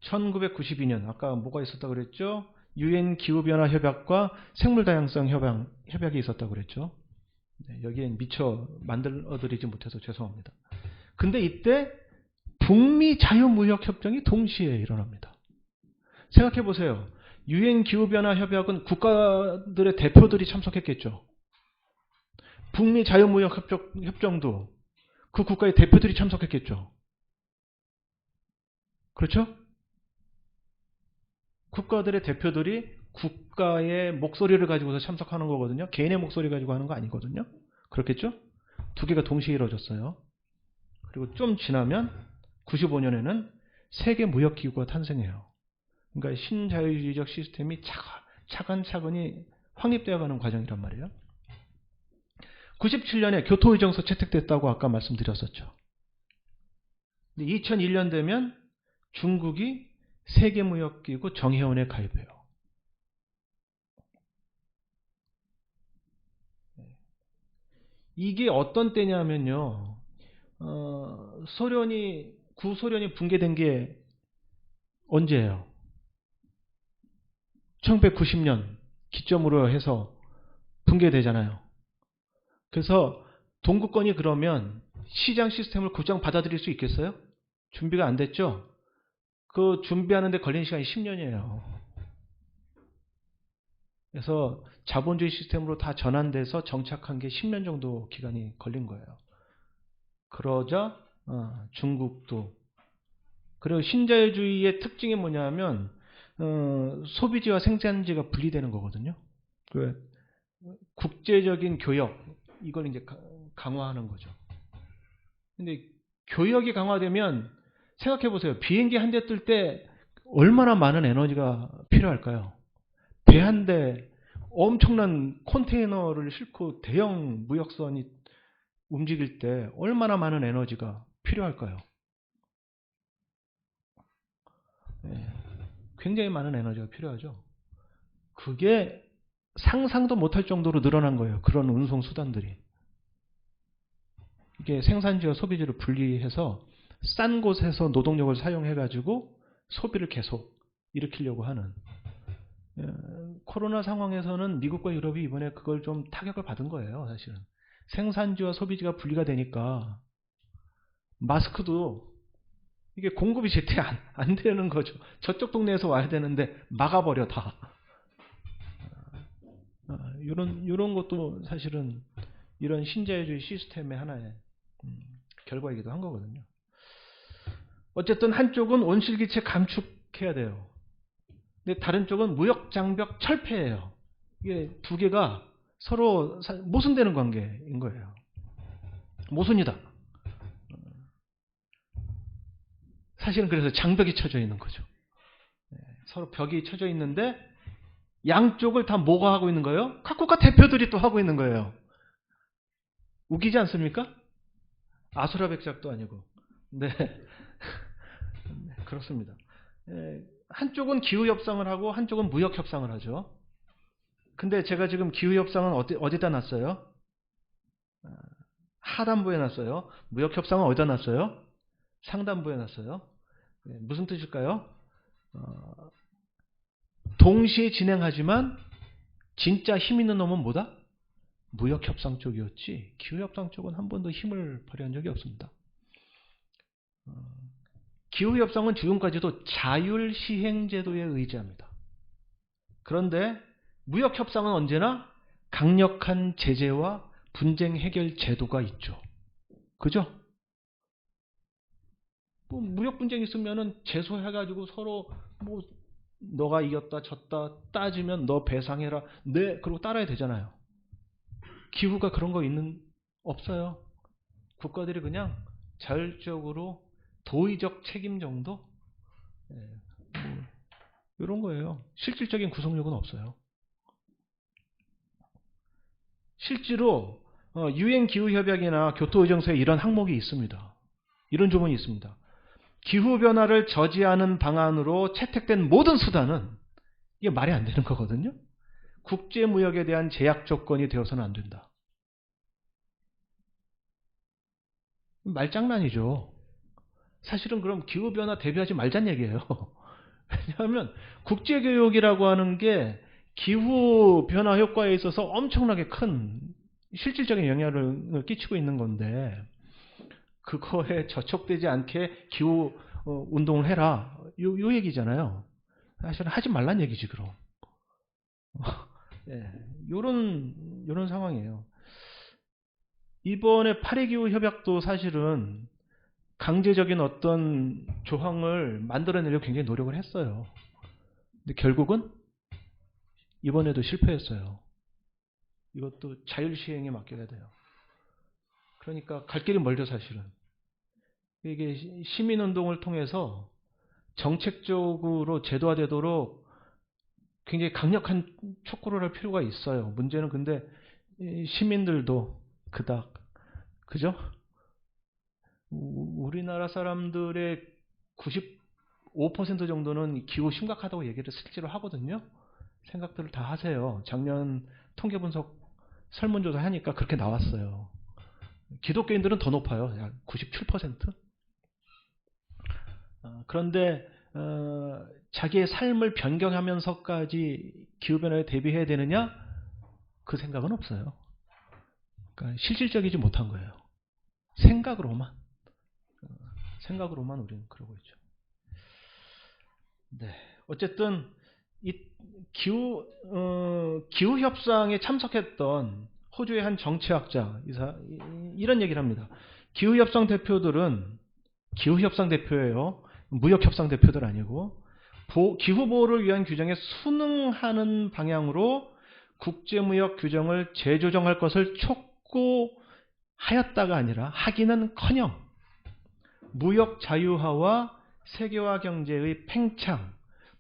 1992년 아까 뭐가 있었다고 그랬죠? UN 기후변화 협약과 생물다양성 협약이 있었다고 그랬죠. 네, 여기엔 미처 만들어드리지 못해서 죄송합니다. 근데 이때 북미 자유무역협정이 동시에 일어납니다. 생각해 보세요. UN 기후변화 협약은 국가들의 대표들이 참석했겠죠. 북미 자유무역협정도 그 국가의 대표들이 참석했겠죠. 그렇죠? 국가들의 대표들이 국가의 목소리를 가지고서 참석하는 거거든요. 개인의 목소리 가지고 하는 거 아니거든요. 그렇겠죠? 두 개가 동시에 이루어졌어요. 그리고 좀 지나면 95년에는 세계무역기구가 탄생해요. 그러니까 신자유주의적 시스템이 차근차근히 확립되어 가는 과정이란 말이에요. 97년에 교토의정서 채택됐다고 아까 말씀드렸었죠. 2001년 되면 중국이 세계무역기구 정회원에 가입해요. 이게 어떤 때냐면요. 구소련이 붕괴된 게 언제예요? 1990년 기점으로 해서 붕괴되잖아요. 그래서 동구권이 그러면 시장 시스템을 곧장 받아들일 수 있겠어요? 준비가 안 됐죠? 그 준비하는데 걸린 시간이 10년이에요. 그래서 자본주의 시스템으로 다 전환돼서 정착한 게 10년 정도 기간이 걸린 거예요. 그러자 중국도. 그리고 신자유주의의 특징이 뭐냐면 소비지와 생산지가 분리되는 거거든요. 국제적인 교역 이걸 이제 강화하는 거죠. 근데 교역이 강화되면 생각해 보세요. 비행기 한 대 뜰 때 얼마나 많은 에너지가 필요할까요? 배 한 대 엄청난 컨테이너를 싣고 대형 무역선이 움직일 때 얼마나 많은 에너지가 필요할까요? 굉장히 많은 에너지가 필요하죠. 그게 상상도 못할 정도로 늘어난 거예요. 그런 운송 수단들이. 이게 생산지와 소비지를 분리해서 싼 곳에서 노동력을 사용해가지고 소비를 계속 일으키려고 하는. 코로나 상황에서는 미국과 유럽이 이번에 그걸 좀 타격을 받은 거예요. 사실은. 생산지와 소비지가 분리가 되니까 마스크도 이게 공급이 제때 안 되는 거죠. 저쪽 동네에서 와야 되는데 막아버려 다. 이런 것도 사실은 이런 신자유주의 시스템의 하나의 결과이기도 한 거거든요. 어쨌든 한쪽은 온실기체 감축해야 돼요. 근데 다른 쪽은 무역장벽 철폐예요. 이게 두 개가 서로 모순되는 관계인 거예요. 모순이다. 사실은 그래서 장벽이 쳐져 있는 거죠. 서로 벽이 쳐져 있는데 양쪽을 다 뭐가 하고 있는 거예요? 각 국가 대표들이 또 하고 있는 거예요. 웃기지 않습니까? 아수라백작도 아니고. 네. 그렇습니다. 한쪽은 기후협상을 하고 한쪽은 무역협상을 하죠. 근데 제가 지금 기후협상은 어디다 놨어요? 하단부에 놨어요. 무역협상은 어디다 놨어요? 상단부에 놨어요. 무슨 뜻일까요? 동시에 진행하지만 진짜 힘 있는 놈은 뭐다? 무역협상 쪽이었지 기후협상 쪽은 한 번도 힘을 발휘한 적이 없습니다. 기후협상은 지금까지도 자율시행제도에 의지합니다. 그런데 무역협상은 언제나 강력한 제재와 분쟁 해결 제도가 있죠. 그죠? 뭐 무역 분쟁 있으면은 제소해가지고 서로 뭐 너가 이겼다 졌다 따지면 너 배상해라. 네, 그러고 따라야 되잖아요. 기후가 그런 거 없어요. 국가들이 그냥 자율적으로 도의적 책임 정도? 뭐 이런 거예요. 실질적인 구속력은 없어요. 실제로 유엔 기후협약이나 교토의정서에 이런 항목이 있습니다. 이런 조문이 있습니다. 기후변화를 저지하는 방안으로 채택된 모든 수단은 이게 말이 안 되는 거거든요. 국제무역에 대한 제약 조건이 되어서는 안 된다. 말장난이죠. 사실은 그럼 기후변화 대비하지 말자는 얘기예요. 왜냐하면 국제교역이라고 하는 게 기후변화 효과에 있어서 엄청나게 큰 실질적인 영향을 끼치고 있는 건데 그거에 저촉되지 않게 기후 운동을 해라. 요 얘기잖아요. 사실은 하지 말란 얘기지 그럼. 예, 요런 상황이에요. 이번에 파리기후 협약도 사실은 강제적인 어떤 조항을 만들어내려고 굉장히 노력을 했어요. 근데 결국은 이번에도 실패했어요. 이것도 자율시행에 맡겨야 돼요. 그러니까 갈 길이 멀죠 사실은. 이게 시민운동을 통해서 정책적으로 제도화되도록 굉장히 강력한 촉구를 할 필요가 있어요. 문제는 근데 시민들도 그닥 그죠? 우리나라 사람들의 95% 정도는 기후 심각하다고 얘기를 실제로 하거든요. 생각들을 다 하세요. 작년 통계분석 설문조사 하니까 그렇게 나왔어요. 기독교인들은 더 높아요. 약 97%. 그런데 자기의 삶을 변경하면서까지 기후변화에 대비해야 되느냐? 그 생각은 없어요. 그러니까 실질적이지 못한 거예요. 생각으로만 우리는 그러고 있죠. 네, 어쨌든 이 기후 협상에 참석했던 호주의 한 정치학자 이런 얘기를 합니다. 기후 협상 대표들은 기후 협상 대표예요. 무역 협상 대표들 아니고 기후 보호를 위한 규정에 순응하는 방향으로 국제무역 규정을 재조정할 것을 촉구하였다가 아니라 하기는커녕 무역 자유화와 세계화 경제의 팽창,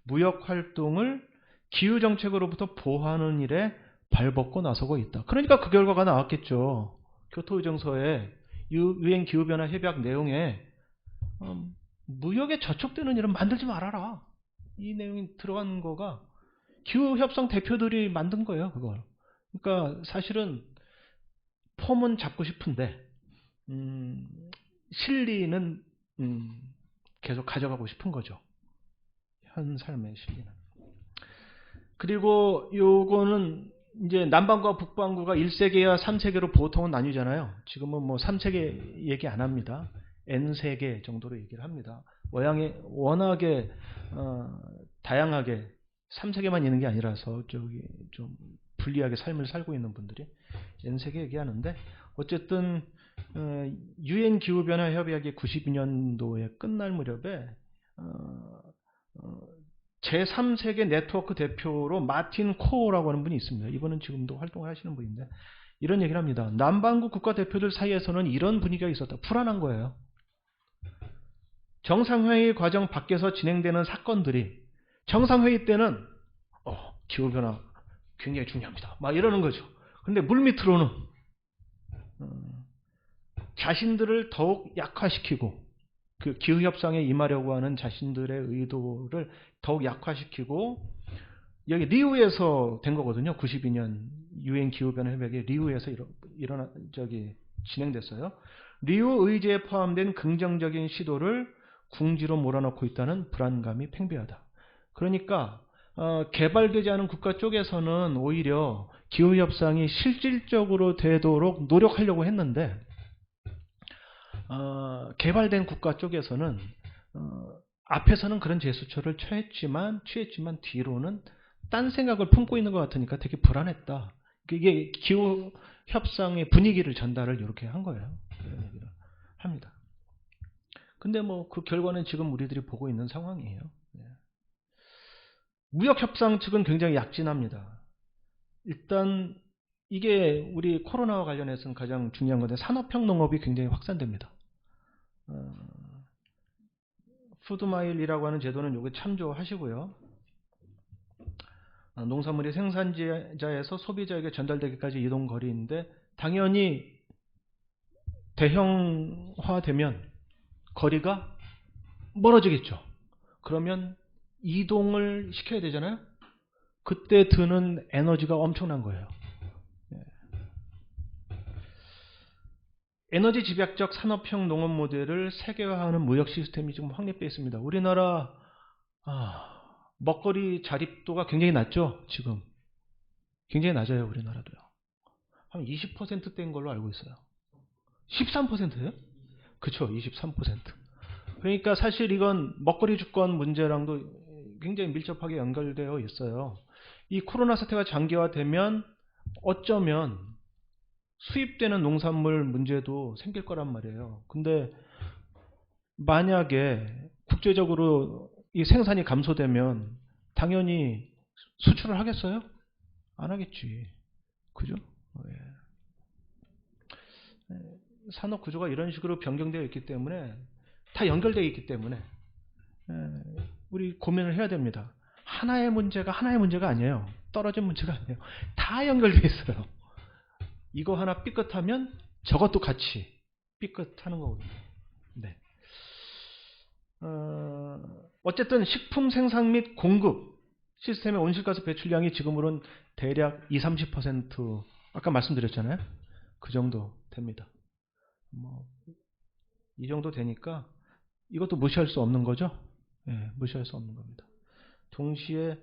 무역 활동을 기후 정책으로부터 보호하는 일에 발벗고 나서고 있다. 그러니까 그 결과가 나왔겠죠. 교토의정서에 유엔 기후변화 협약 내용에 무역에 저촉되는 일은 만들지 말아라. 이 내용이 들어간 거가 기후협상 대표들이 만든 거예요. 그걸. 그러니까 사실은 폼은 잡고 싶은데 실리는 계속 가져가고 싶은 거죠. 현 삶의 실리는. 그리고 요거는 이제 남반구와 북반구가 1세계와 3세계로 보통은 나뉘잖아요. 지금은 뭐 3세계 얘기 안 합니다. N세계 정도로 얘기를 합니다. 워낙에 다양하게 3세계만 있는 게 아니라서 저기 좀 불리하게 삶을 살고 있는 분들이 N세계 얘기하는데 어쨌든 유엔 기후변화 협약이 92년도에 끝날 무렵에 제3세계 네트워크 대표로 마틴 코어라고 하는 분이 있습니다. 이분은 지금도 활동을 하시는 분인데 이런 얘기를 합니다. 남반구 국가 대표들 사이에서는 이런 분위기가 있었다. 불안한 거예요. 정상회의 과정 밖에서 진행되는 사건들이 정상회의 때는 기후변화 굉장히 중요합니다. 막 이러는 거죠. 근데 물밑으로는 자신들을 더욱 약화시키고 그 기후협상에 임하려고 하는 자신들의 의도를 더욱 약화시키고 여기 리우에서 된 거거든요. 92년 유엔 기후변화 협약이 리우에서 진행됐어요. 리우 의제에 포함된 긍정적인 시도를 궁지로 몰아넣고 있다는 불안감이 팽배하다. 그러니까 개발되지 않은 국가 쪽에서는 오히려 기후협상이 실질적으로 되도록 노력하려고 했는데 개발된 국가 쪽에서는 앞에서는 그런 제스처를 취했지만 뒤로는 딴 생각을 품고 있는 것 같으니까 되게 불안했다. 이게 기후 협상의 분위기를 전달을 이렇게 한 거예요. 이런 얘기를 합니다. 근데 뭐 그 결과는 지금 우리들이 보고 있는 상황이에요. 무역 협상 측은 굉장히 약진합니다. 일단 이게 우리 코로나와 관련해서는 가장 중요한 건데 산업형 농업이 굉장히 확산됩니다. 푸드마일이라고 하는 제도는 요거 참조하시고요. 농산물이 생산자에서 소비자에게 전달되기까지 이동 거리인데 당연히 대형화되면 거리가 멀어지겠죠. 그러면 이동을 시켜야 되잖아요. 그때 드는 에너지가 엄청난 거예요. 에너지 집약적 산업형 농업 모델을 세계화하는 무역 시스템이 지금 확립되어 있습니다. 우리나라 먹거리 자립도가 굉장히 낮죠. 지금 굉장히 낮아요. 우리나라도요. 한 20%대인 걸로 알고 있어요. 13%예요? 그쵸. 23%. 그러니까 사실 이건 먹거리 주권 문제랑도 굉장히 밀접하게 연결되어 있어요. 이 코로나 사태가 장기화되면 어쩌면 수입되는 농산물 문제도 생길 거란 말이에요. 근데 만약에 국제적으로 이 생산이 감소되면 당연히 수출을 하겠어요? 안 하겠지. 그죠? 산업 구조가 이런 식으로 변경되어 있기 때문에 다 연결되어 있기 때문에 우리 고민을 해야 됩니다. 하나의 문제가 아니에요. 떨어진 문제가 아니에요. 다 연결되어 있어요. 이거 하나 삐끗하면 저것도 같이 삐끗하는 거거든요. 네. 어쨌든 식품 생산 및 공급 시스템의 온실가스 배출량이 지금으로는 대략 20-30% 아까 말씀드렸잖아요. 그 정도 됩니다. 이 정도 되니까 이것도 무시할 수 없는 거죠. 네, 무시할 수 없는 겁니다. 동시에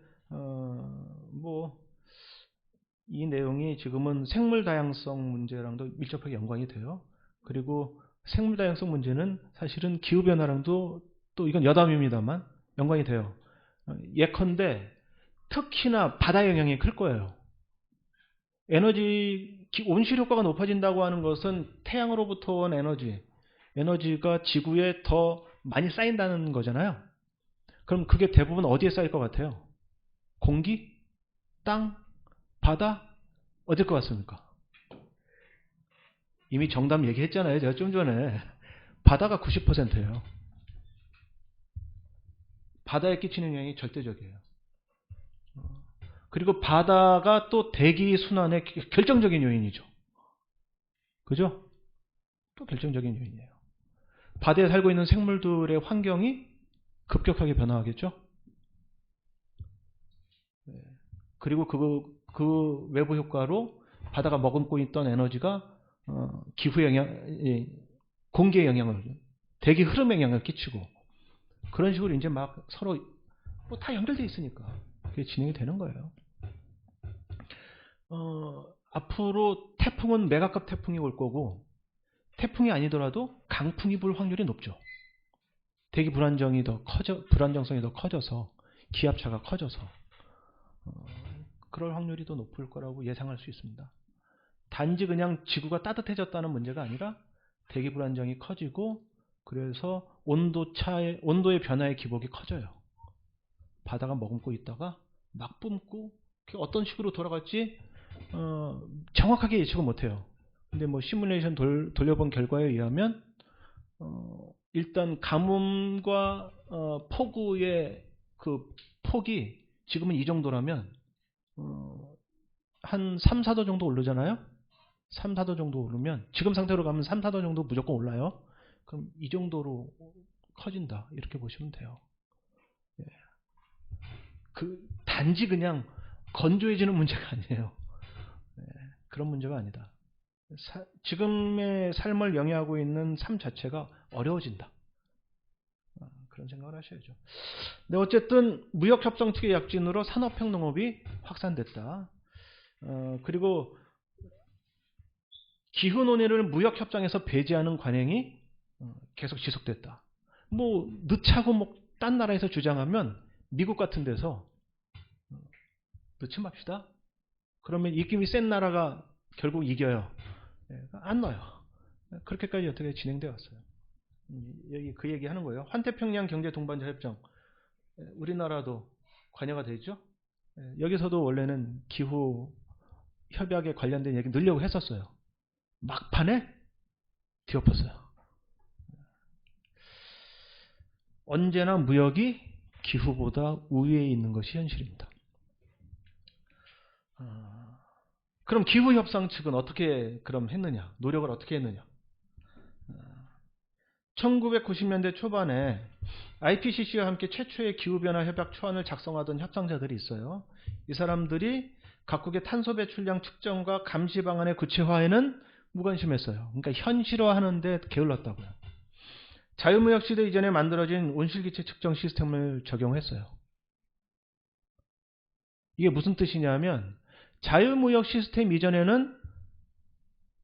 이 내용이 지금은 생물 다양성 문제랑도 밀접하게 연관이 돼요. 그리고 생물 다양성 문제는 사실은 기후 변화랑도 또 이건 여담입니다만 연관이 돼요. 예컨대 특히나 바다 영향이 클 거예요. 온실 효과가 높아진다고 하는 것은 태양으로부터 온 에너지가 지구에 더 많이 쌓인다는 거잖아요. 그럼 그게 대부분 어디에 쌓일 것 같아요? 공기? 땅? 바다? 어딜 것 같습니까? 이미 정답 얘기했잖아요. 제가 좀 전에. 바다가 90%예요. 바다에 끼치는 영향이 절대적이에요. 그리고 바다가 또 대기 순환의 결정적인 요인이죠. 그죠? 또 결정적인 요인이에요. 바다에 살고 있는 생물들의 환경이 급격하게 변화하겠죠? 그리고 그 외부 효과로 바다가 머금고 있던 에너지가 기후 영향, 공기의 영향을, 대기 흐름에 영향을 끼치고 그런 식으로 이제 막 서로 뭐 다 연결되어 있으니까 그게 진행이 되는 거예요. 앞으로 태풍은 메가급 태풍이 올 거고 태풍이 아니더라도 강풍이 불 확률이 높죠. 대기 불안정성이 더 커져서 기압차가 커져서 그럴 확률이 더 높을 거라고 예상할 수 있습니다. 단지 그냥 지구가 따뜻해졌다는 문제가 아니라 대기 불안정이 커지고 그래서 온도의 변화의 기복이 커져요. 바다가 머금고 있다가 막 뿜고 어떤 식으로 돌아갈지 정확하게 예측은 못해요. 근데 뭐 시뮬레이션 돌려본 결과에 의하면 일단 가뭄과 폭우의 그 폭이 지금은 이 정도라면 한 3, 4도 정도 오르잖아요. 3, 4도 정도 오르면 지금 상태로 가면 3, 4도 정도 무조건 올라요. 그럼 이 정도로 커진다 이렇게 보시면 돼요. 예. 단지 그냥 건조해지는 문제가 아니에요. 예. 그런 문제가 아니다. 지금의 삶을 영위하고 있는 삶 자체가 어려워진다. 그런 생각을 하셔야죠. 네, 어쨌든 무역협상 측의 약진으로 산업혁농업이 확산됐다. 그리고 기후 논의를 무역협정에서 배제하는 관행이 계속 지속됐다. 뭐 늦자고 뭐 딴 나라에서 주장하면 미국 같은 데서 넣지 맙시다. 그러면 입김이 센 나라가 결국 이겨요. 안 넣어요. 그렇게까지 어떻게 진행되어 왔어요. 여기 그 얘기 하는 거예요. 환태평양 경제동반자 협정. 우리나라도 관여가 되죠. 여기서도 원래는 기후 협약에 관련된 얘기 넣으려고 했었어요. 막판에 뒤엎었어요. 언제나 무역이 기후보다 우위에 있는 것이 현실입니다. 그럼 기후협상 측은 어떻게 그럼 했느냐? 노력을 어떻게 했느냐? 1990년대 초반에 IPCC와 함께 최초의 기후변화 협약 초안을 작성하던 협상자들이 있어요. 이 사람들이 각국의 탄소 배출량 측정과 감시 방안의 구체화에는 무관심했어요. 그러니까 현실화하는데 게을렀다고요. 자유무역 시대 이전에 만들어진 온실기체 측정 시스템을 적용했어요. 이게 무슨 뜻이냐면 자유무역 시스템 이전에는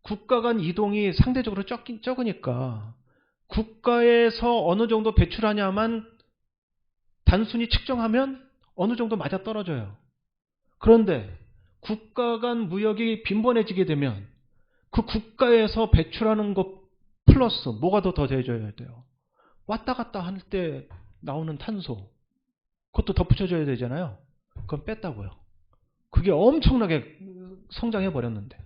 국가 간 이동이 상대적으로 적으니까 국가에서 어느 정도 배출하냐만 단순히 측정하면 어느 정도 맞아떨어져요. 그런데 국가 간 무역이 빈번해지게 되면 그 국가에서 배출하는 것 플러스 뭐가 더 더해져야 돼요. 왔다 갔다 할 때 나오는 탄소 그것도 덧붙여줘야 되잖아요. 그건 뺐다고요. 그게 엄청나게 성장해 버렸는데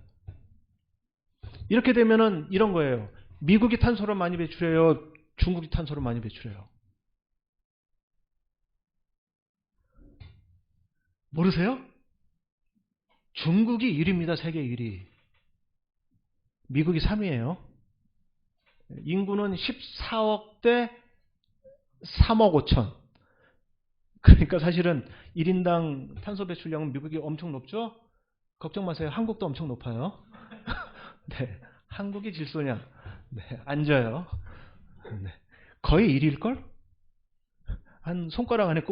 이렇게 되면은 이런 거예요. 미국이 탄소를 많이 배출해요. 중국이 탄소를 많이 배출해요. 모르세요? 중국이 1위입니다. 세계 1위. 미국이 3위예요. 인구는 14억 대 3억 5천. 그러니까 사실은 1인당 탄소 배출량은 미국이 엄청 높죠? 걱정 마세요. 한국도 엄청 높아요. 네, 한국이 질소냐? 네, 앉아요. 네, 거의 1위일걸? 한 손가락 안에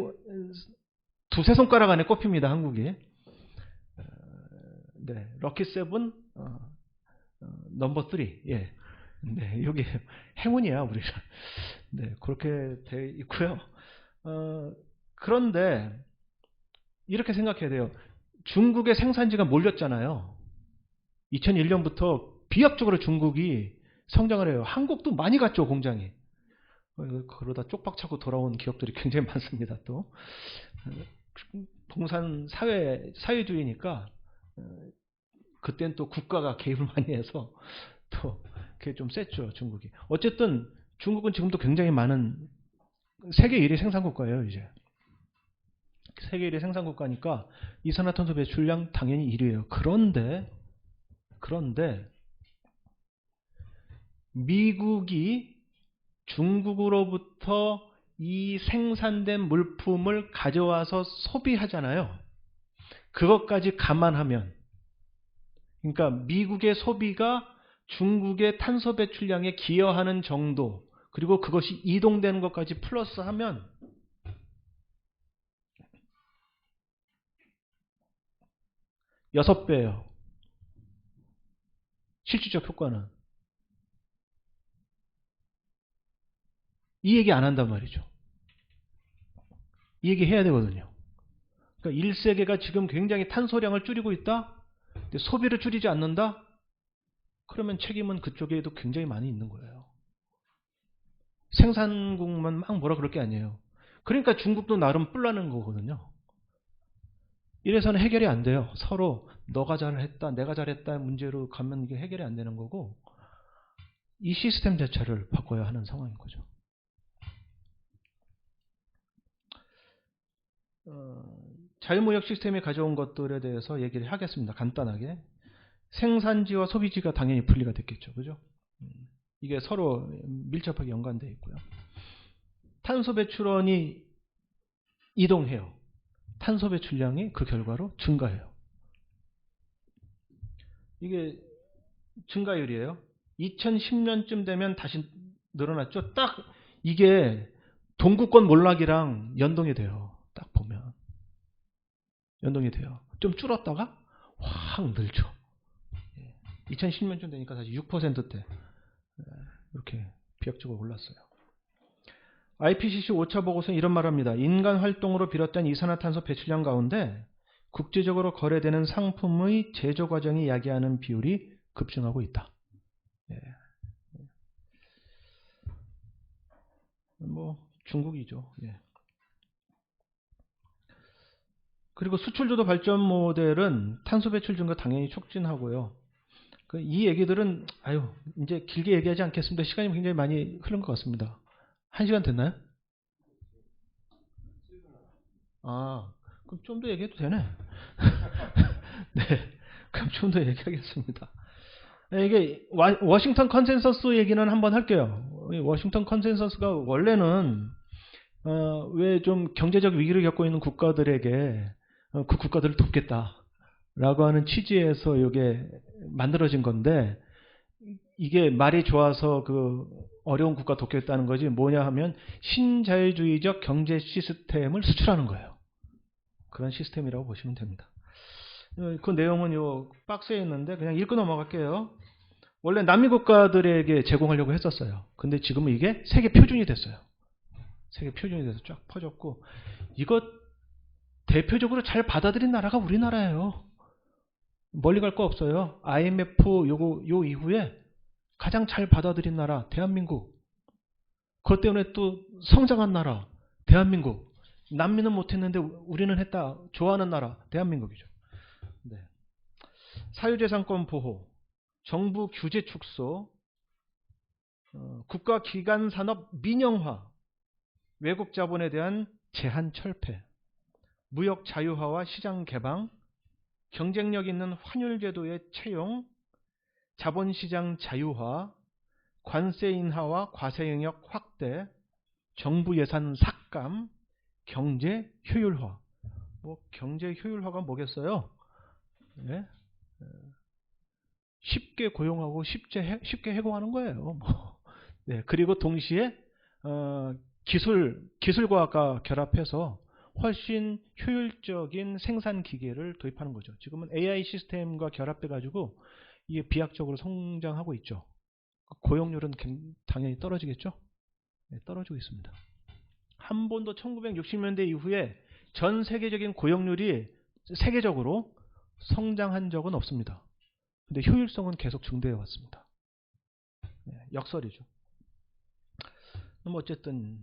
두세 손가락 안에 꼽힙니다. 한국이. 네, 럭키 세븐 넘버 3. 예. 네, 여기 행운이야, 우리가. 네, 그렇게 돼 있고요. 그런데 이렇게 생각해야 돼요. 중국의 생산지가 몰렸잖아요. 2001년부터 비약적으로 중국이 성장을 해요. 한국도 많이 갔죠, 공장이. 그러다 쪽박차고 돌아온 기업들이 굉장히 많습니다. 또 공산 사회주의니까 그땐 또 국가가 개입을 많이 해서 또 그게 좀 셌죠, 중국이. 어쨌든 중국은 지금도 굉장히 많은 세계 1위 생산국가예요, 이제. 세계 1위 생산 국가니까 이산화탄소 배출량 당연히 1위예요. 그런데 미국이 중국으로부터 이 생산된 물품을 가져와서 소비하잖아요. 그것까지 감안하면, 그러니까 미국의 소비가 중국의 탄소 배출량에 기여하는 정도, 그리고 그것이 이동되는 것까지 플러스하면 여섯 배예요. 실질적 효과는. 이 얘기 안 한단 말이죠. 이 얘기 해야 되거든요. 그러니까 1세계가 지금 굉장히 탄소량을 줄이고 있다? 근데 소비를 줄이지 않는다? 그러면 책임은 그쪽에도 굉장히 많이 있는 거예요. 생산국만 막 뭐라 그럴 게 아니에요. 그러니까 중국도 나름 뿔나는 거거든요. 이래서는 해결이 안 돼요. 서로 너가 잘했다, 내가 잘했다 문제로 가면 이게 해결이 안 되는 거고, 이 시스템 자체를 바꿔야 하는 상황인 거죠. 자유무역 시스템이 가져온 것들에 대해서 얘기를 하겠습니다. 간단하게. 생산지와 소비지가 당연히 분리가 됐겠죠. 그죠? 이게 서로 밀접하게 연관되어 있고요. 탄소 배출원이 이동해요. 탄소 배출량이 그 결과로 증가해요. 이게 증가율이에요. 2010년쯤 되면 다시 늘어났죠. 딱 이게 동구권 몰락이랑 연동이 돼요. 딱 보면 연동이 돼요. 좀 줄었다가 확 늘죠. 2010년쯤 되니까 다시 6%대 이렇게 비약적으로 올랐어요. IPCC 5차 보고서는 이런 말합니다. 인간 활동으로 비롯된 이산화탄소 배출량 가운데 국제적으로 거래되는 상품의 제조 과정이 야기하는 비율이 급증하고 있다. 뭐 중국이죠. 그리고 수출주도 발전 모델은 탄소 배출 증가 당연히 촉진하고요. 이 얘기들은 이제 길게 얘기하지 않겠습니다. 시간이 굉장히 많이 흐른 것 같습니다. 1시간 됐나요? 그럼 좀 더 얘기해도 되네. 네, 그럼 좀 더 얘기하겠습니다. 이게 워싱턴 컨센서스 얘기는 한번 할게요. 워싱턴 컨센서스가 원래는 왜 좀 경제적 위기를 겪고 있는 국가들에게 그 국가들을 돕겠다라고 하는 취지에서 이게 만들어진 건데, 이게 말이 좋아서 그 어려운 국가 돕겠다는 거지 뭐냐 하면 신자유주의적 경제 시스템을 수출하는 거예요. 그런 시스템이라고 보시면 됩니다. 그 내용은 요 박스에 있는데 그냥 읽고 넘어갈게요. 원래 남미 국가들에게 제공하려고 했었어요. 근데 지금은 이게 세계 표준이 됐어요. 세계 표준이 돼서 쫙 퍼졌고, 이거 대표적으로 잘 받아들인 나라가 우리나라예요. 멀리 갈 거 없어요. IMF 요 이후에 가장 잘 받아들인 나라 대한민국. 그것 때문에 또 성장한 나라 대한민국. 남미는 못했는데 우리는 했다. 좋아하는 나라 대한민국이죠. 네. 사유재산권 보호, 정부 규제 축소, 국가기관 산업 민영화, 외국 자본에 대한 제한 철폐, 무역 자유화와 시장 개방, 경쟁력 있는 환율 제도의 채용, 자본시장 자유화, 관세 인하와 과세 영역 확대, 정부 예산 삭감, 경제 효율화. 경제 효율화가 뭐겠어요? 네? 쉽게 고용하고 쉽게 해고하는 거예요. 네, 그리고 동시에 기술과학과 결합해서 훨씬 효율적인 생산 기계를 도입하는 거죠. 지금은 AI 시스템과 결합해 가지고 이게 비약적으로 성장하고 있죠. 고용률은 당연히 떨어지겠죠. 네, 떨어지고 있습니다. 한 번도 1960년대 이후에 전 세계적인 고용률이 세계적으로 성장한 적은 없습니다. 근데 효율성은 계속 증대해 왔습니다. 네, 역설이죠. 어쨌든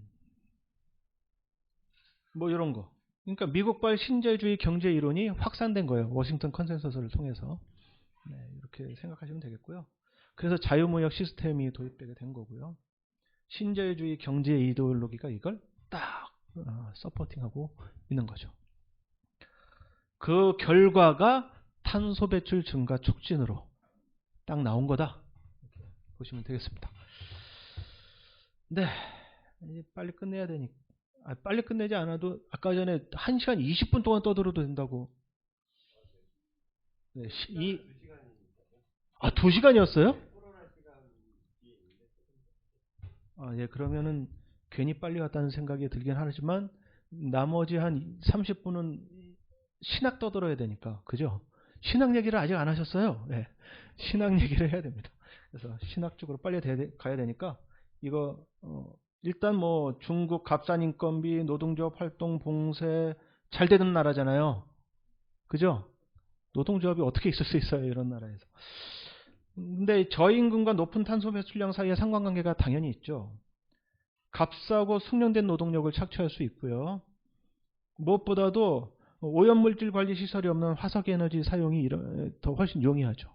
이런 거. 그러니까 미국발 신자유주의 경제 이론이 확산된 거예요. 워싱턴 컨센서스를 통해서. 네, 이렇게 생각하시면 되겠고요. 그래서 자유무역 시스템이 도입되게 된 거고요. 신자유주의 경제 이데올로기가 이걸 딱 서포팅하고 있는 거죠. 그 결과가 탄소 배출 증가 촉진으로 딱 나온 거다. 이렇게 보시면 되겠습니다. 네, 이제 빨리 끝내야 되니까. 빨리 끝내지 않아도 아까 전에 1시간 20분 동안 떠들어도 된다고. 네, 2시간이었어요? 예, 그러면은 괜히 빨리 갔다는 생각이 들긴 하지만 나머지 한 30분은 신학 떠들어야 되니까, 그죠? 신학 얘기를 아직 안 하셨어요. 네, 신학 얘기를 해야 됩니다. 그래서 신학 쪽으로 빨리 가야 되니까 이거 일단 뭐 중국 값싼 인건비, 노동조합 활동, 봉쇄 잘 되는 나라잖아요. 그죠? 노동조합이 어떻게 있을 수 있어요, 이런 나라에서. 근데 저임금과 높은 탄소 배출량 사이에 상관관계가 당연히 있죠. 값싸고 숙련된 노동력을 착취할 수 있고요. 무엇보다도 오염물질 관리 시설이 없는 화석에너지 사용이 더 훨씬 용이하죠.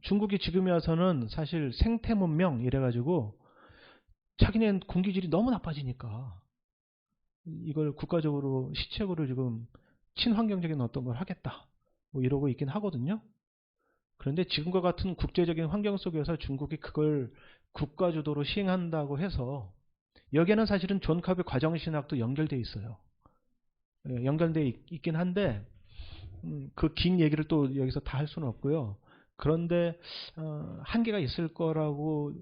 중국이 지금에 와서는 사실 생태문명 이래가지고 자기네 공기질이 너무 나빠지니까 이걸 국가적으로 시책으로 지금 친환경적인 어떤 걸 하겠다 뭐 이러고 있긴 하거든요. 그런데 지금과 같은 국제적인 환경 속에서 중국이 그걸 국가 주도로 시행한다고 해서 여기에는 사실은 존 카비 과정신학도 연결되어 있어요. 연결되어 있긴 한데 그 긴 얘기를 또 여기서 다 할 수는 없고요. 그런데 한계가 있을 거라고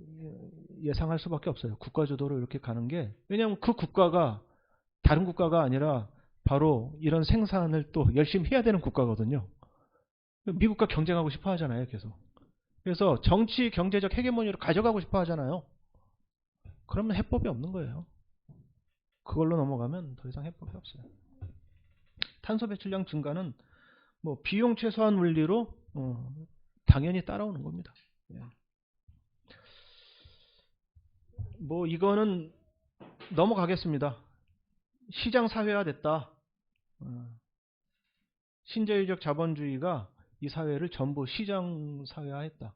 예상할 수밖에 없어요. 국가 주도로 이렇게 가는 게. 왜냐하면 그 국가가 다른 국가가 아니라 바로 이런 생산을 또 열심히 해야 되는 국가거든요. 미국과 경쟁하고 싶어 하잖아요, 계속. 그래서 정치, 경제적 헤게모니를 가져가고 싶어 하잖아요. 그러면 해법이 없는 거예요. 그걸로 넘어가면 더 이상 해법이 없어요. 탄소 배출량 증가는 뭐 비용 최소한 원리로 당연히 따라오는 겁니다. 예. 뭐 이거는 넘어가겠습니다. 시장 사회화 됐다. 신자유적 자본주의가 이 사회를 전부 시장 사회화했다.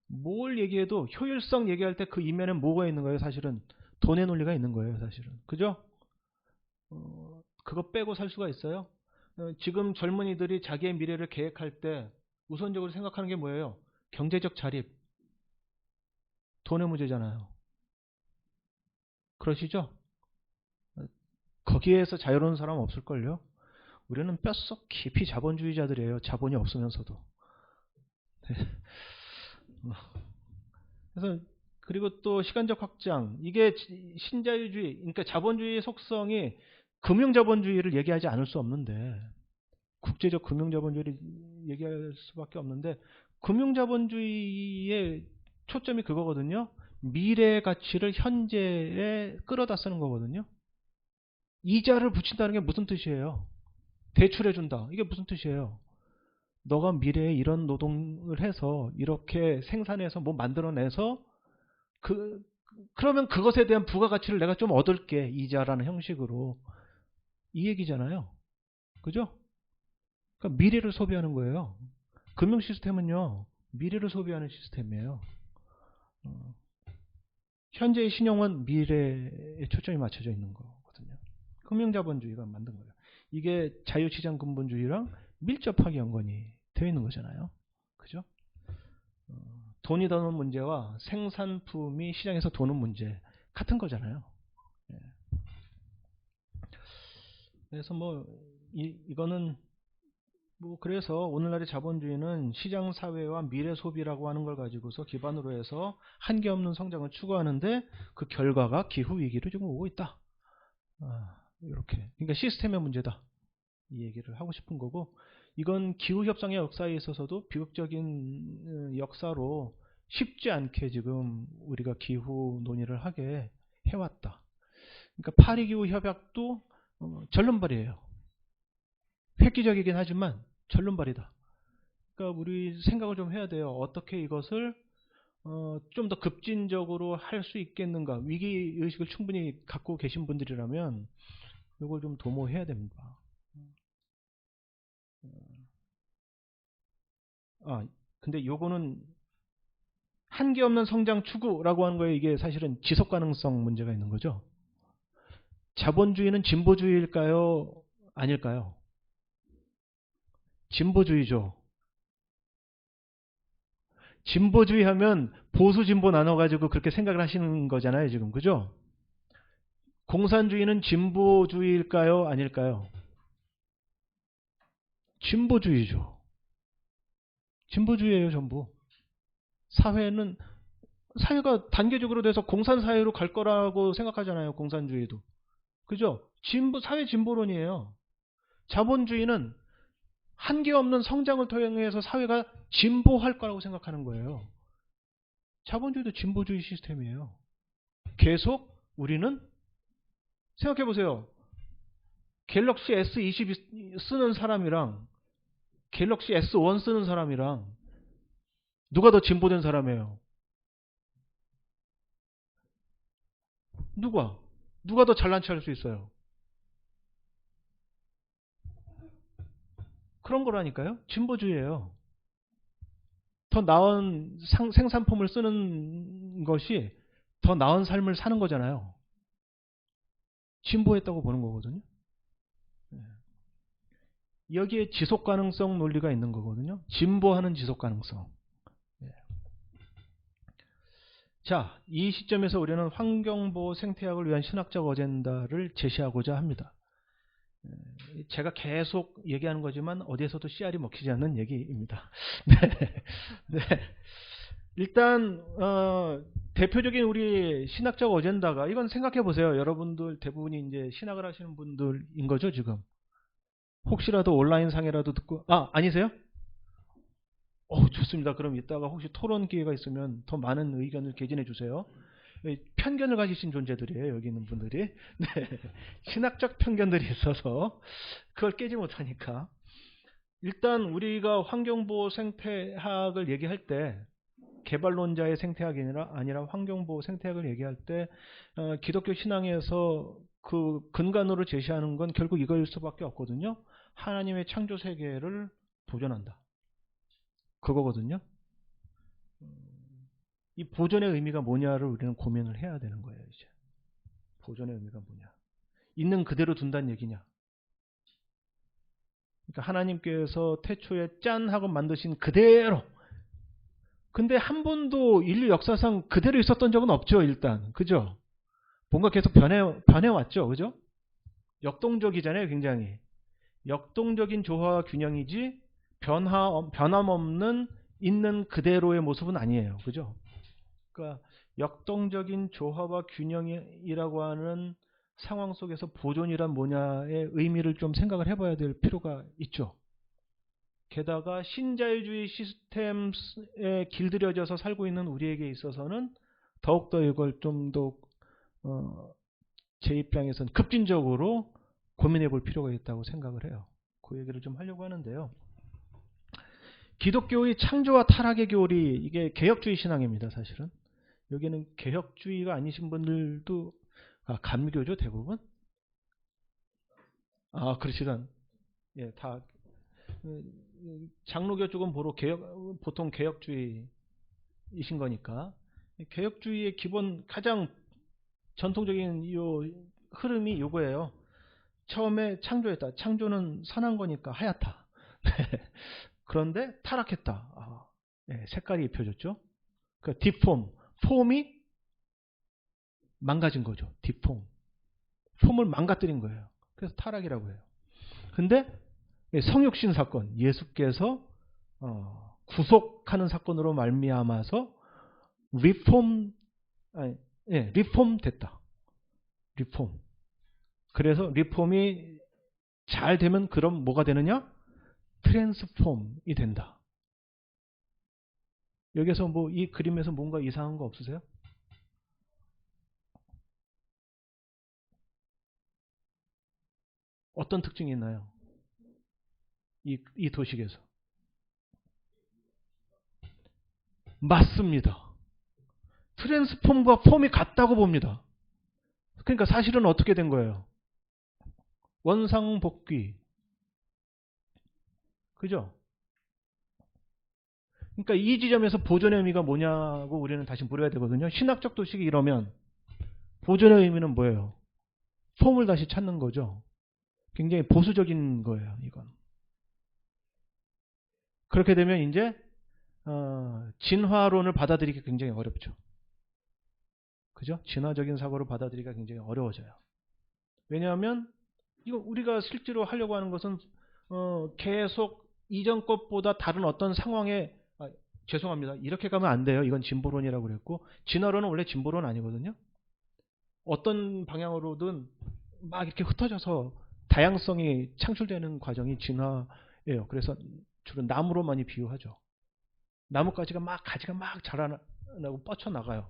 뭘 얘기해도 효율성 얘기할 때 그 이면에 뭐가 있는 거예요? 사실은 돈의 논리가 있는 거예요. 사실은. 그죠? 그거 빼고 살 수가 있어요? 지금 젊은이들이 자기의 미래를 계획할 때 우선적으로 생각하는 게 뭐예요? 경제적 자립. 돈의 문제잖아요. 그러시죠? 거기에서 자유로운 사람 없을걸요? 우리는 뼛속 깊이 자본주의자들이에요. 자본이 없으면서도. 네. 그래서 그리고 또 시간적 확장. 이게 신자유주의, 그러니까 자본주의의 속성이 금융자본주의를 얘기하지 않을 수 없는데 국제적 금융자본주의를 얘기할 수밖에 없는데 금융자본주의의 초점이 그거거든요. 미래의 가치를 현재에 끌어다 쓰는 거거든요. 이자를 붙인다는 게 무슨 뜻이에요? 대출해준다. 이게 무슨 뜻이에요? 너가 미래에 이런 노동을 해서 이렇게 생산해서 뭐 만들어내서 그러면 그것에 대한 부가가치를 내가 좀 얻을게. 이자라는 형식으로. 이 얘기잖아요. 그죠? 그러니까 미래를 소비하는 거예요. 금융 시스템은요. 미래를 소비하는 시스템이에요. 현재의 신용은 미래에 초점이 맞춰져 있는 거거든요. 금융자본주의가 만든 거예요. 이게 자유시장 근본주의랑 밀접하게 연관이 되어 있는 거잖아요. 그죠? 돈이 드는 문제와 생산품이 시장에서 도는 문제 같은 거잖아요. 예. 그래서 뭐 이거는 뭐 그래서 오늘날의 자본주의는 시장 사회와 미래 소비라고 하는 걸 가지고서 기반으로 해서 한계 없는 성장을 추구하는데 그 결과가 기후 위기로 지금 오고 있다. 이렇게. 그러니까 시스템의 문제다. 이 얘기를 하고 싶은 거고, 이건 기후 협상의 역사에 있어서도 비극적인 역사로 쉽지 않게 지금 우리가 기후 논의를 하게 해왔다. 그러니까 파리 기후 협약도 절름발이에요. 획기적이긴 하지만 절름발이다. 그러니까 우리 생각을 좀 해야 돼요. 어떻게 이것을 좀 더 급진적으로 할 수 있겠는가. 위기의식을 충분히 갖고 계신 분들이라면 이걸 좀 도모해야 됩니다. 근데 요거는 한계 없는 성장 추구라고 하는 거에 이게 사실은 지속 가능성 문제가 있는 거죠. 자본주의는 진보주의일까요? 아닐까요? 진보주의죠. 진보주의 하면 보수 진보 나눠가지고 그렇게 생각을 하시는 거잖아요, 지금. 그죠? 공산주의는 진보주의일까요? 아닐까요? 진보주의죠. 진보주의예요, 전부. 사회가 단계적으로 돼서 공산사회로 갈 거라고 생각하잖아요, 공산주의도. 그죠? 사회 진보론이에요. 자본주의는 한계 없는 성장을 통해서 사회가 진보할 거라고 생각하는 거예요. 자본주의도 진보주의 시스템이에요. 계속 우리는 생각해 보세요. 갤럭시 S22 쓰는 사람이랑 갤럭시 S1 쓰는 사람이랑 누가 더 진보된 사람이에요? 누가 더 잘난 체 할 수 있어요? 그런 거라니까요. 진보주의예요. 더 나은 생산품을 쓰는 것이 더 나은 삶을 사는 거잖아요. 진보했다고 보는 거거든요. 여기에 지속가능성 논리가 있는 거거든요. 진보하는 지속가능성. 자, 이 시점에서 우리는 환경보호 생태학을 위한 신학적 어젠다를 제시하고자 합니다. 제가 계속 얘기하는 거지만 어디에서도 씨알이 먹히지 않는 얘기입니다. 네. 일단 대표적인 우리 신학적 어젠다가, 이건 생각해 보세요. 여러분들 대부분이 이제 신학을 하시는 분들인 거죠, 지금. 혹시라도 온라인 상에라도 듣고, 아니세요? 좋습니다. 그럼 이따가 혹시 토론 기회가 있으면 더 많은 의견을 개진해 주세요. 편견을 가지신 존재들이에요, 여기 있는 분들이. 네. 신학적 편견들이 있어서 그걸 깨지 못하니까. 일단 우리가 환경보호 생태학을 얘기할 때 개발론자의 생태학이 아니라 환경보호 생태학을 얘기할 때 기독교 신앙에서 그 근간으로 제시하는 건 결국 이거일 수밖에 없거든요. 하나님의 창조 세계를 보존한다. 그거거든요. 이 보존의 의미가 뭐냐를 우리는 고민을 해야 되는 거예요, 이제. 보존의 의미가 뭐냐. 있는 그대로 둔다는 얘기냐. 그러니까 하나님께서 태초에 짠 하고 만드신 그대로. 근데 한 번도 인류 역사상 그대로 있었던 적은 없죠, 일단. 그죠? 뭔가 계속 변해왔죠, 그죠? 역동적이잖아요, 굉장히. 역동적인 조화와 균형이지 변함없는 있는 그대로의 모습은 아니에요, 그죠? 그러니까 역동적인 조화와 균형이라고 하는 상황 속에서 보존이란 뭐냐의 의미를 좀 생각을 해봐야 될 필요가 있죠. 게다가 신자유주의 시스템에 길들여져서 살고 있는 우리에게 있어서는 더욱더 이걸 좀 더 제 입장에서는 급진적으로 고민해 볼 필요가 있다고 생각을 해요. 그 얘기를 좀 하려고 하는데요. 기독교의 창조와 타락의 교리, 이게 개혁주의 신앙입니다, 사실은. 여기는 개혁주의가 아니신 분들도 감교죠, 대부분. 그렇지단. 예, 다 장로교 쪽은 보통 개혁주의이신 거니까. 개혁주의의 기본 가장 전통적인 요 흐름이 요거예요. 처음에 창조했다. 창조는 선한 거니까 하얗다. 그런데 타락했다. 색깔이 입혀졌죠. 그러니까 디폼, 폼이 망가진 거죠. 디폼. 폼을 망가뜨린 거예요. 그래서 타락이라고 해요. 근데 성육신 사건, 예수께서 구속하는 사건으로 말미암아서 리폼 됐다. 리폼. 그래서 리폼이 잘 되면 그럼 뭐가 되느냐? 트랜스폼이 된다. 여기서 이 그림에서 뭔가 이상한 거 없으세요? 어떤 특징이 있나요? 이 도식에서. 맞습니다. 트랜스폼과 폼이 같다고 봅니다. 그러니까 사실은 어떻게 된 거예요? 원상복귀. 그죠? 그러니까 이 지점에서 보존의 의미가 뭐냐고 우리는 다시 물어야 되거든요. 신학적 도식이 이러면 보존의 의미는 뭐예요? 폼을 다시 찾는 거죠. 굉장히 보수적인 거예요, 이건. 그렇게 되면 이제 진화론을 받아들이기 굉장히 어렵죠. 그죠? 진화적인 사고를 받아들이기가 굉장히 어려워져요. 왜냐하면 이거 우리가 실제로 하려고 하는 것은 계속 이전 것보다 다른 어떤 상황에 죄송합니다. 이렇게 가면 안 돼요. 이건 진보론이라고 그랬고 진화론은 원래 진보론 아니거든요. 어떤 방향으로든 막 이렇게 흩어져서 다양성이 창출되는 과정이 진화예요. 그래서 주로 나무로 많이 비유하죠. 나뭇가지가 가지가 막 자라나고 뻗쳐나가요.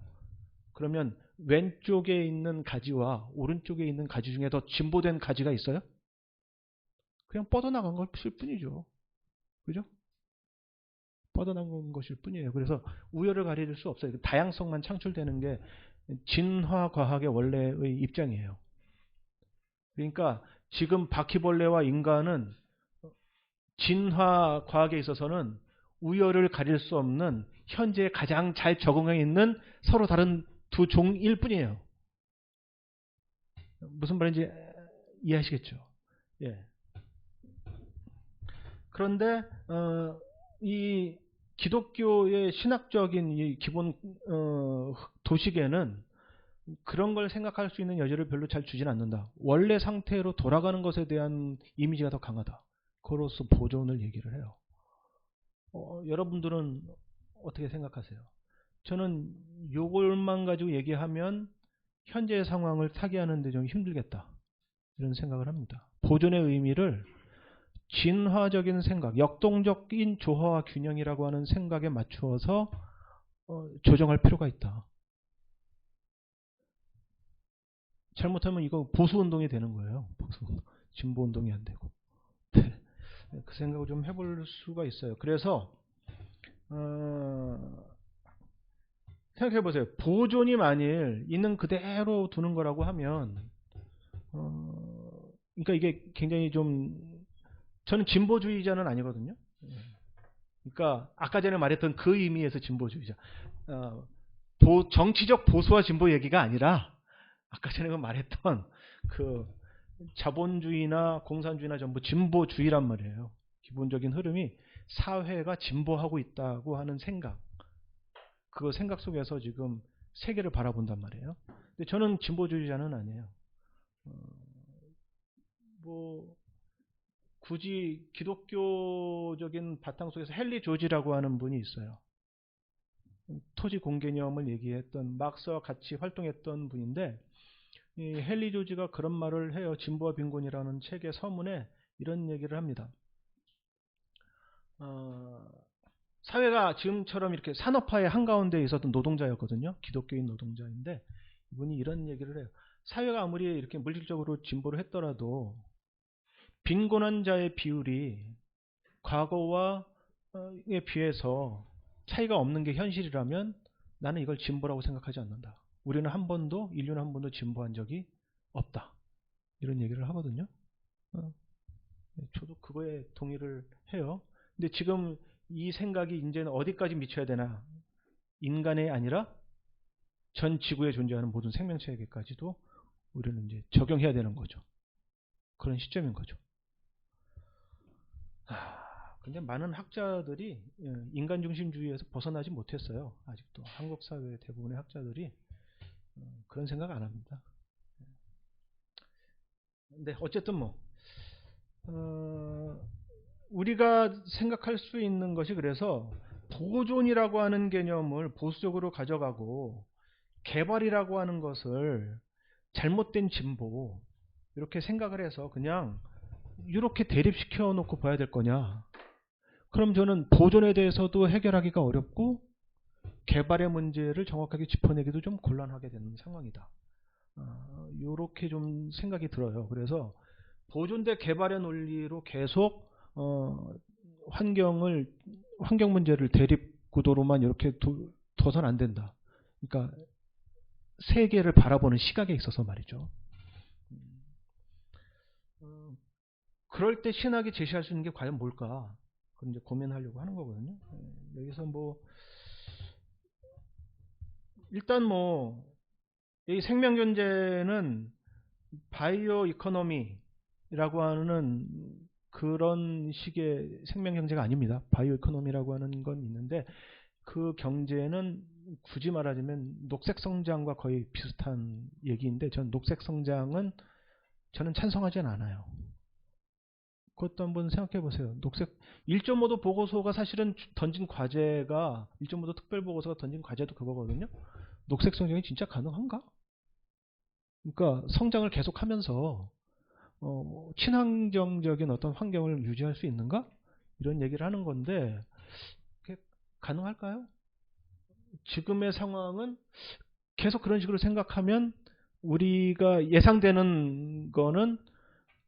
그러면 왼쪽에 있는 가지와 오른쪽에 있는 가지 중에 더 진보된 가지가 있어요? 그냥 뻗어나간 것일 뿐이죠. 그죠? 뻗어나간 것일 뿐이에요. 그래서 우열을 가릴 수 없어요. 다양성만 창출되는 게 진화과학의 원래의 입장이에요. 그러니까 지금 바퀴벌레와 인간은 진화과학에 있어서는 우열을 가릴 수 없는 현재 가장 잘 적응해 있는 서로 다른 두 종일 뿐이에요. 무슨 말인지 이해하시겠죠? 예. 그런데 이 기독교의 신학적인 이 기본 도식에는 그런 걸 생각할 수 있는 여지를 별로 잘 주진 않는다. 원래 상태로 돌아가는 것에 대한 이미지가 더 강하다. 그로서 보존을 얘기를 해요. 여러분들은 어떻게 생각하세요? 저는 요걸만 가지고 얘기하면 현재의 상황을 타개하는데 좀 힘들겠다. 이런 생각을 합니다. 보존의 의미를 진화적인 생각, 역동적인 조화와 균형이라고 하는 생각에 맞추어서 조정할 필요가 있다. 잘못하면 이거 보수운동이 되는 거예요. 진보운동이 안 되고. 그 생각을 좀 해볼 수가 있어요. 그래서 생각해 보세요. 보존이 만일 있는 그대로 두는 거라고 하면 그러니까 이게 굉장히 좀 저는 진보주의자는 아니거든요. 그러니까 아까 전에 말했던 그 의미에서 진보주의자. 정치적 보수와 진보 얘기가 아니라 아까 전에 말했던 그 자본주의나 공산주의나 전부 진보주의란 말이에요. 기본적인 흐름이 사회가 진보하고 있다고 하는 생각. 그 생각 속에서 지금 세계를 바라본단 말이에요. 근데 저는 진보주의자는 아니에요. 굳이 기독교적인 바탕 속에서 헨리 조지라고 하는 분이 있어요. 토지 공개념을 얘기했던 막스와 같이 활동했던 분인데 이 헨리 조지가 그런 말을 해요. 진보와 빈곤이라는 책의 서문에 이런 얘기를 합니다. 사회가 지금처럼 이렇게 산업화의 한가운데 있었던 노동자였거든요. 기독교인 노동자인데 이분이 이런 얘기를 해요. 사회가 아무리 이렇게 물질적으로 진보를 했더라도 빈곤한 자의 비율이 과거와에 비해서 차이가 없는 게 현실이라면 나는 이걸 진보라고 생각하지 않는다. 우리는 인류는 한 번도 진보한 적이 없다. 이런 얘기를 하거든요. 저도 그거에 동의를 해요. 근데 지금 이 생각이 이제는 어디까지 미쳐야 되나? 인간이 아니라 전 지구에 존재하는 모든 생명체에게까지도 우리는 이제 적용해야 되는 거죠. 그런 시점인 거죠. 근데 많은 학자들이 인간 중심주의에서 벗어나지 못했어요. 아직도 한국 사회 대부분의 학자들이 그런 생각 안 합니다. 근데 어쨌든 우리가 생각할 수 있는 것이 그래서 보존이라고 하는 개념을 보수적으로 가져가고 개발이라고 하는 것을 잘못된 진보 이렇게 생각을 해서 그냥 이렇게 대립시켜 놓고 봐야 될 거냐. 그럼 저는 보존에 대해서도 해결하기가 어렵고 개발의 문제를 정확하게 짚어내기도 좀 곤란하게 되는 상황이다. 이렇게 좀 생각이 들어요. 그래서 보존 대 개발의 논리로 계속 환경 문제를 대립 구도로만 이렇게 둬선 안 된다. 그러니까 세계를 바라보는 시각에 있어서 말이죠. 그럴 때 신학이 제시할 수 있는 게 과연 뭘까? 그걸 이제 고민하려고 하는 거거든요. 여기서 일단 이 생명 존재는 바이오 이코노미라고 하는 그런 식의 생명 경제가 아닙니다. 바이오 이코노미라고 하는 건 있는데 그 경제는 굳이 말하자면 녹색 성장과 거의 비슷한 얘기인데 전 녹색 성장은 저는 찬성하지는 않아요. 그것도 한번 생각해 보세요. 녹색 1.5도 보고서가 사실은 던진 과제가 1.5도 특별 보고서가 던진 과제도 그거거든요. 녹색 성장이 진짜 가능한가? 그러니까 성장을 계속하면서 친환경적인 어떤 환경을 유지할 수 있는가? 이런 얘기를 하는 건데 그게 가능할까요? 지금의 상황은 계속 그런 식으로 생각하면 우리가 예상되는 거는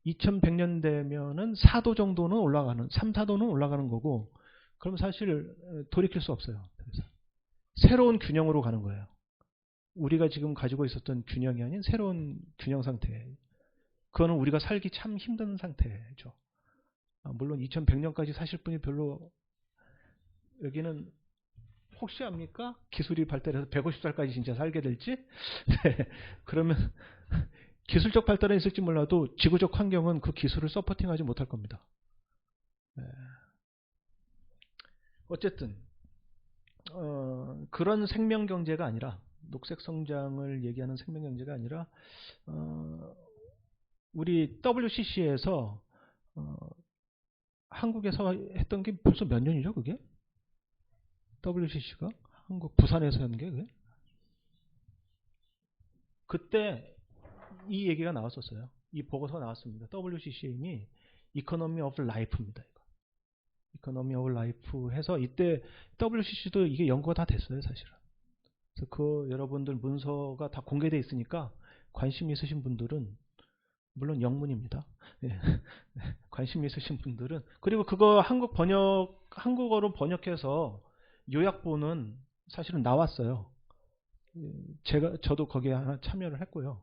2100년 되면은 4도 정도는 올라가는, 3, 4도는 올라가는 거고, 그럼 사실 돌이킬 수 없어요. 그래서 새로운 균형으로 가는 거예요. 우리가 지금 가지고 있었던 균형이 아닌 새로운 균형 상태. 그거는 우리가 살기 참 힘든 상태죠. 물론 2100년까지 사실 분이 별로 여기는 혹시 압니까? 기술이 발달해서 150살까지 진짜 살게 될지? 네, 그러면 기술적 발달은 있을지 몰라도 지구적 환경은 그 기술을 서포팅하지 못할 겁니다. 네. 어쨌든 그런 생명 경제가 아니라 녹색 성장을 얘기하는 생명 경제가 아니라 우리 WCC에서 한국에서 했던 게 벌써 몇 년이죠, 그게? WCC가 한국 부산에서 한 게 그게? 그때 이 얘기가 나왔었어요. 이 보고서가 나왔습니다. WCCM이 이코노미 오브 라이프입니다. 이코노미 오브 라이프 해서 이때 WCC도 이게 연구가 다 됐어요, 사실은. 그래서 그 여러분들 문서가 다 공개되어 있으니까 관심 있으신 분들은 물론 영문입니다. 예. 관심 있으신 분들은 그리고 그거 한국어로 번역해서 요약본은 사실은 나왔어요. 저도 거기에 하나 참여를 했고요.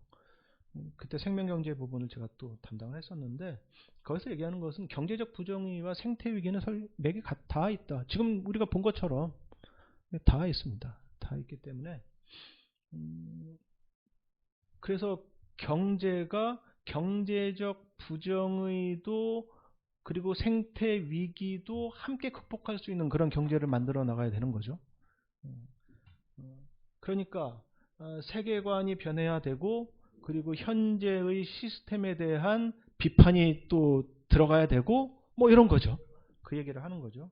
그때 생명경제 부분을 제가 또 담당을 했었는데 거기서 얘기하는 것은 경제적 부정의와 생태 위기는 맥이 다 있다. 지금 우리가 본 것처럼 다 있습니다. 다 있기 때문에 그래서 경제가 경제적 부정의도 그리고 생태 위기도 함께 극복할 수 있는 그런 경제를 만들어 나가야 되는 거죠. 그러니까 세계관이 변해야 되고 그리고 현재의 시스템에 대한 비판이 또 들어가야 되고 뭐 이런 거죠. 그 얘기를 하는 거죠.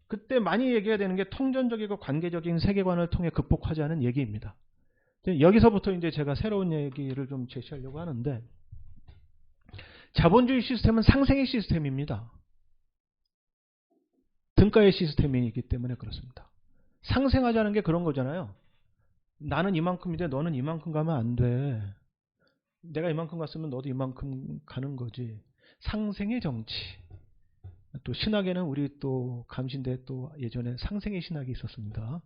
그때 많이 얘기가 되는 게 통전적이고 관계적인 세계관을 통해 극복하자는 얘기입니다. 여기서부터 이제 제가 새로운 얘기를 좀 제시하려고 하는데 자본주의 시스템은 상생의 시스템입니다. 등가의 시스템이기 때문에 그렇습니다. 상생하자는 게 그런 거잖아요. 나는 이만큼인데 너는 이만큼 가면 안 돼. 내가 이만큼 갔으면 너도 이만큼 가는 거지. 상생의 정치. 또 신학에는 우리 또 감신대 또 예전에 상생의 신학이 있었습니다.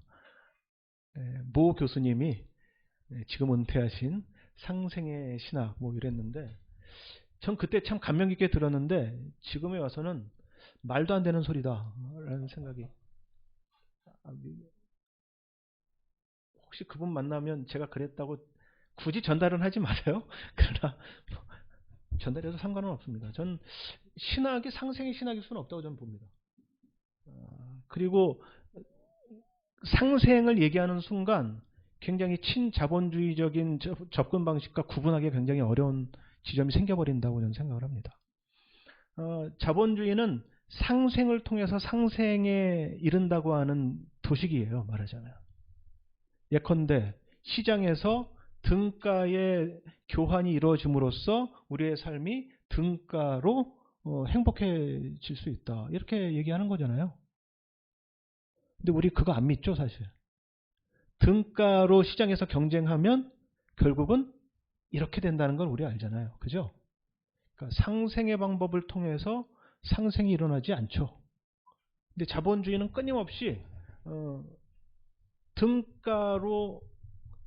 모 교수님이 지금 은퇴하신 상생의 신학 뭐 이랬는데 전 그때 참 감명 깊게 들었는데 지금에 와서는 말도 안 되는 소리다 라는 생각이 혹시 그분 만나면 제가 그랬다고 굳이 전달은 하지 마세요. 그러나 전달해도 상관은 없습니다. 전 신학이 상생의 신학일 수는 없다고 저는 봅니다. 그리고 상생을 얘기하는 순간 굉장히 친자본주의적인 접근 방식과 구분하기 굉장히 어려운 지점이 생겨버린다고 저는 생각을 합니다. 자본주의는 상생을 통해서 상생에 이른다고 하는 도식이에요. 말하자면. 예컨대 시장에서 등가의 교환이 이루어짐으로써 우리의 삶이 등가로 행복해질 수 있다. 이렇게 얘기하는 거잖아요. 근데 우리 그거 안 믿죠, 사실. 등가로 시장에서 경쟁하면 결국은 이렇게 된다는 걸 우리 알잖아요. 그죠? 그러니까 상생의 방법을 통해서 상생이 일어나지 않죠. 근데 자본주의는 끊임없이 등가로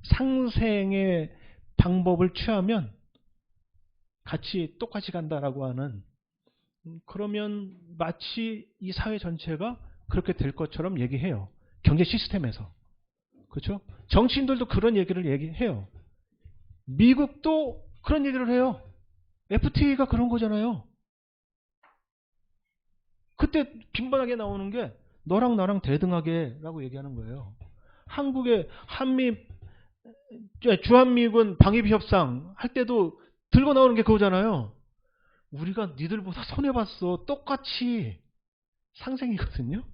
상생의 방법을 취하면 같이 똑같이 간다라고 하는 그러면 마치 이 사회 전체가 그렇게 될 것처럼 얘기해요. 경제 시스템에서. 그렇죠? 정치인들도 그런 얘기를 얘기해요. 미국도 그런 얘기를 해요. FTA가 그런 거잖아요. 그때 빈번하게 나오는 게 너랑 나랑 대등하게라고 얘기하는 거예요. 한국의 주한미군 방위비협상 할 때도 들고 나오는 게 그거잖아요. 우리가 니들보다 손해봤어. 똑같이 상생이거든요.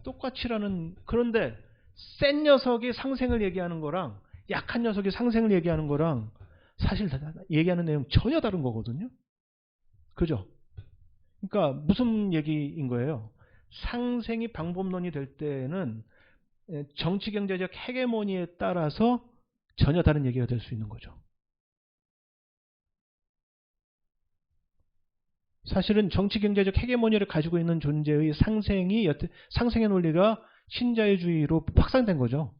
똑같이라는. 그런데 센 녀석이 상생을 얘기하는 거랑 약한 녀석이 상생을 얘기하는 거랑 사실 얘기하는 내용 전혀 다른 거거든요. 그죠? 그러니까 무슨 얘기인 거예요? 상생이 방법론이 될 때는 정치경제적 헤게모니에 따라서 전혀 다른 얘기가 될 수 있는 거죠. 사실은 정치경제적 헤게모니를 가지고 있는 존재의 상생의 논리가 신자유주의로 확산된 거죠.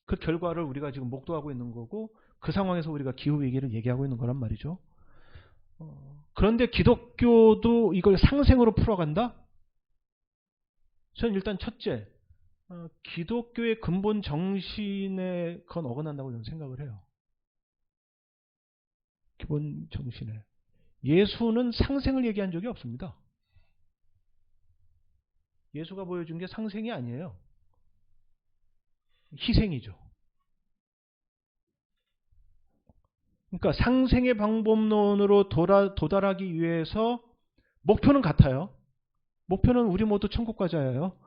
그 결과를 우리가 지금 목도하고 있는 거고 그 상황에서 우리가 기후위기를 얘기하고 있는 거란 말이죠. 그런데 기독교도 이걸 상생으로 풀어간다? 저는 일단 첫째, 기독교의 근본 정신에 그건 어긋난다고 저는 생각을 해요. 기본 정신에. 예수는 상생을 얘기한 적이 없습니다. 예수가 보여준 게 상생이 아니에요. 희생이죠. 그러니까 상생의 방법론으로 도달하기 위해서 목표는 같아요. 목표는 우리 모두 천국 가자예요.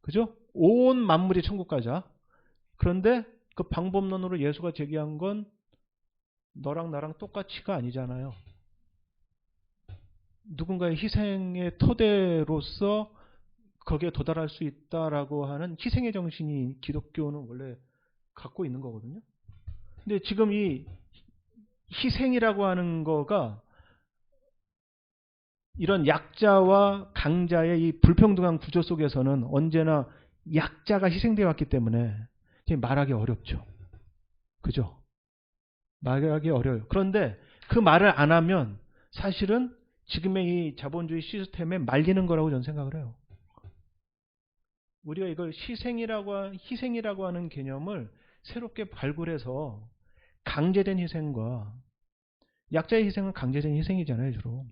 그죠? 온 만물이 천국 가자. 그런데 그 방법론으로 예수가 제기한 건 너랑 나랑 똑같이가 아니잖아요. 누군가의 희생의 토대로서 거기에 도달할 수 있다라고 하는 희생의 정신이 기독교는 원래 갖고 있는 거거든요. 근데 지금 이 희생이라고 하는 거가 이런 약자와 강자의 이 불평등한 구조 속에서는 언제나 약자가 희생되어 왔기 때문에 말하기 어렵죠. 그죠? 말하기 어려워요. 그런데 그 말을 안 하면 사실은 지금의 이 자본주의 시스템에 말리는 거라고 저는 생각을 해요. 우리가 이걸 희생이라고 하는 개념을 새롭게 발굴해서 강제된 희생과 약자의 희생은 강제된 희생이잖아요, 주로.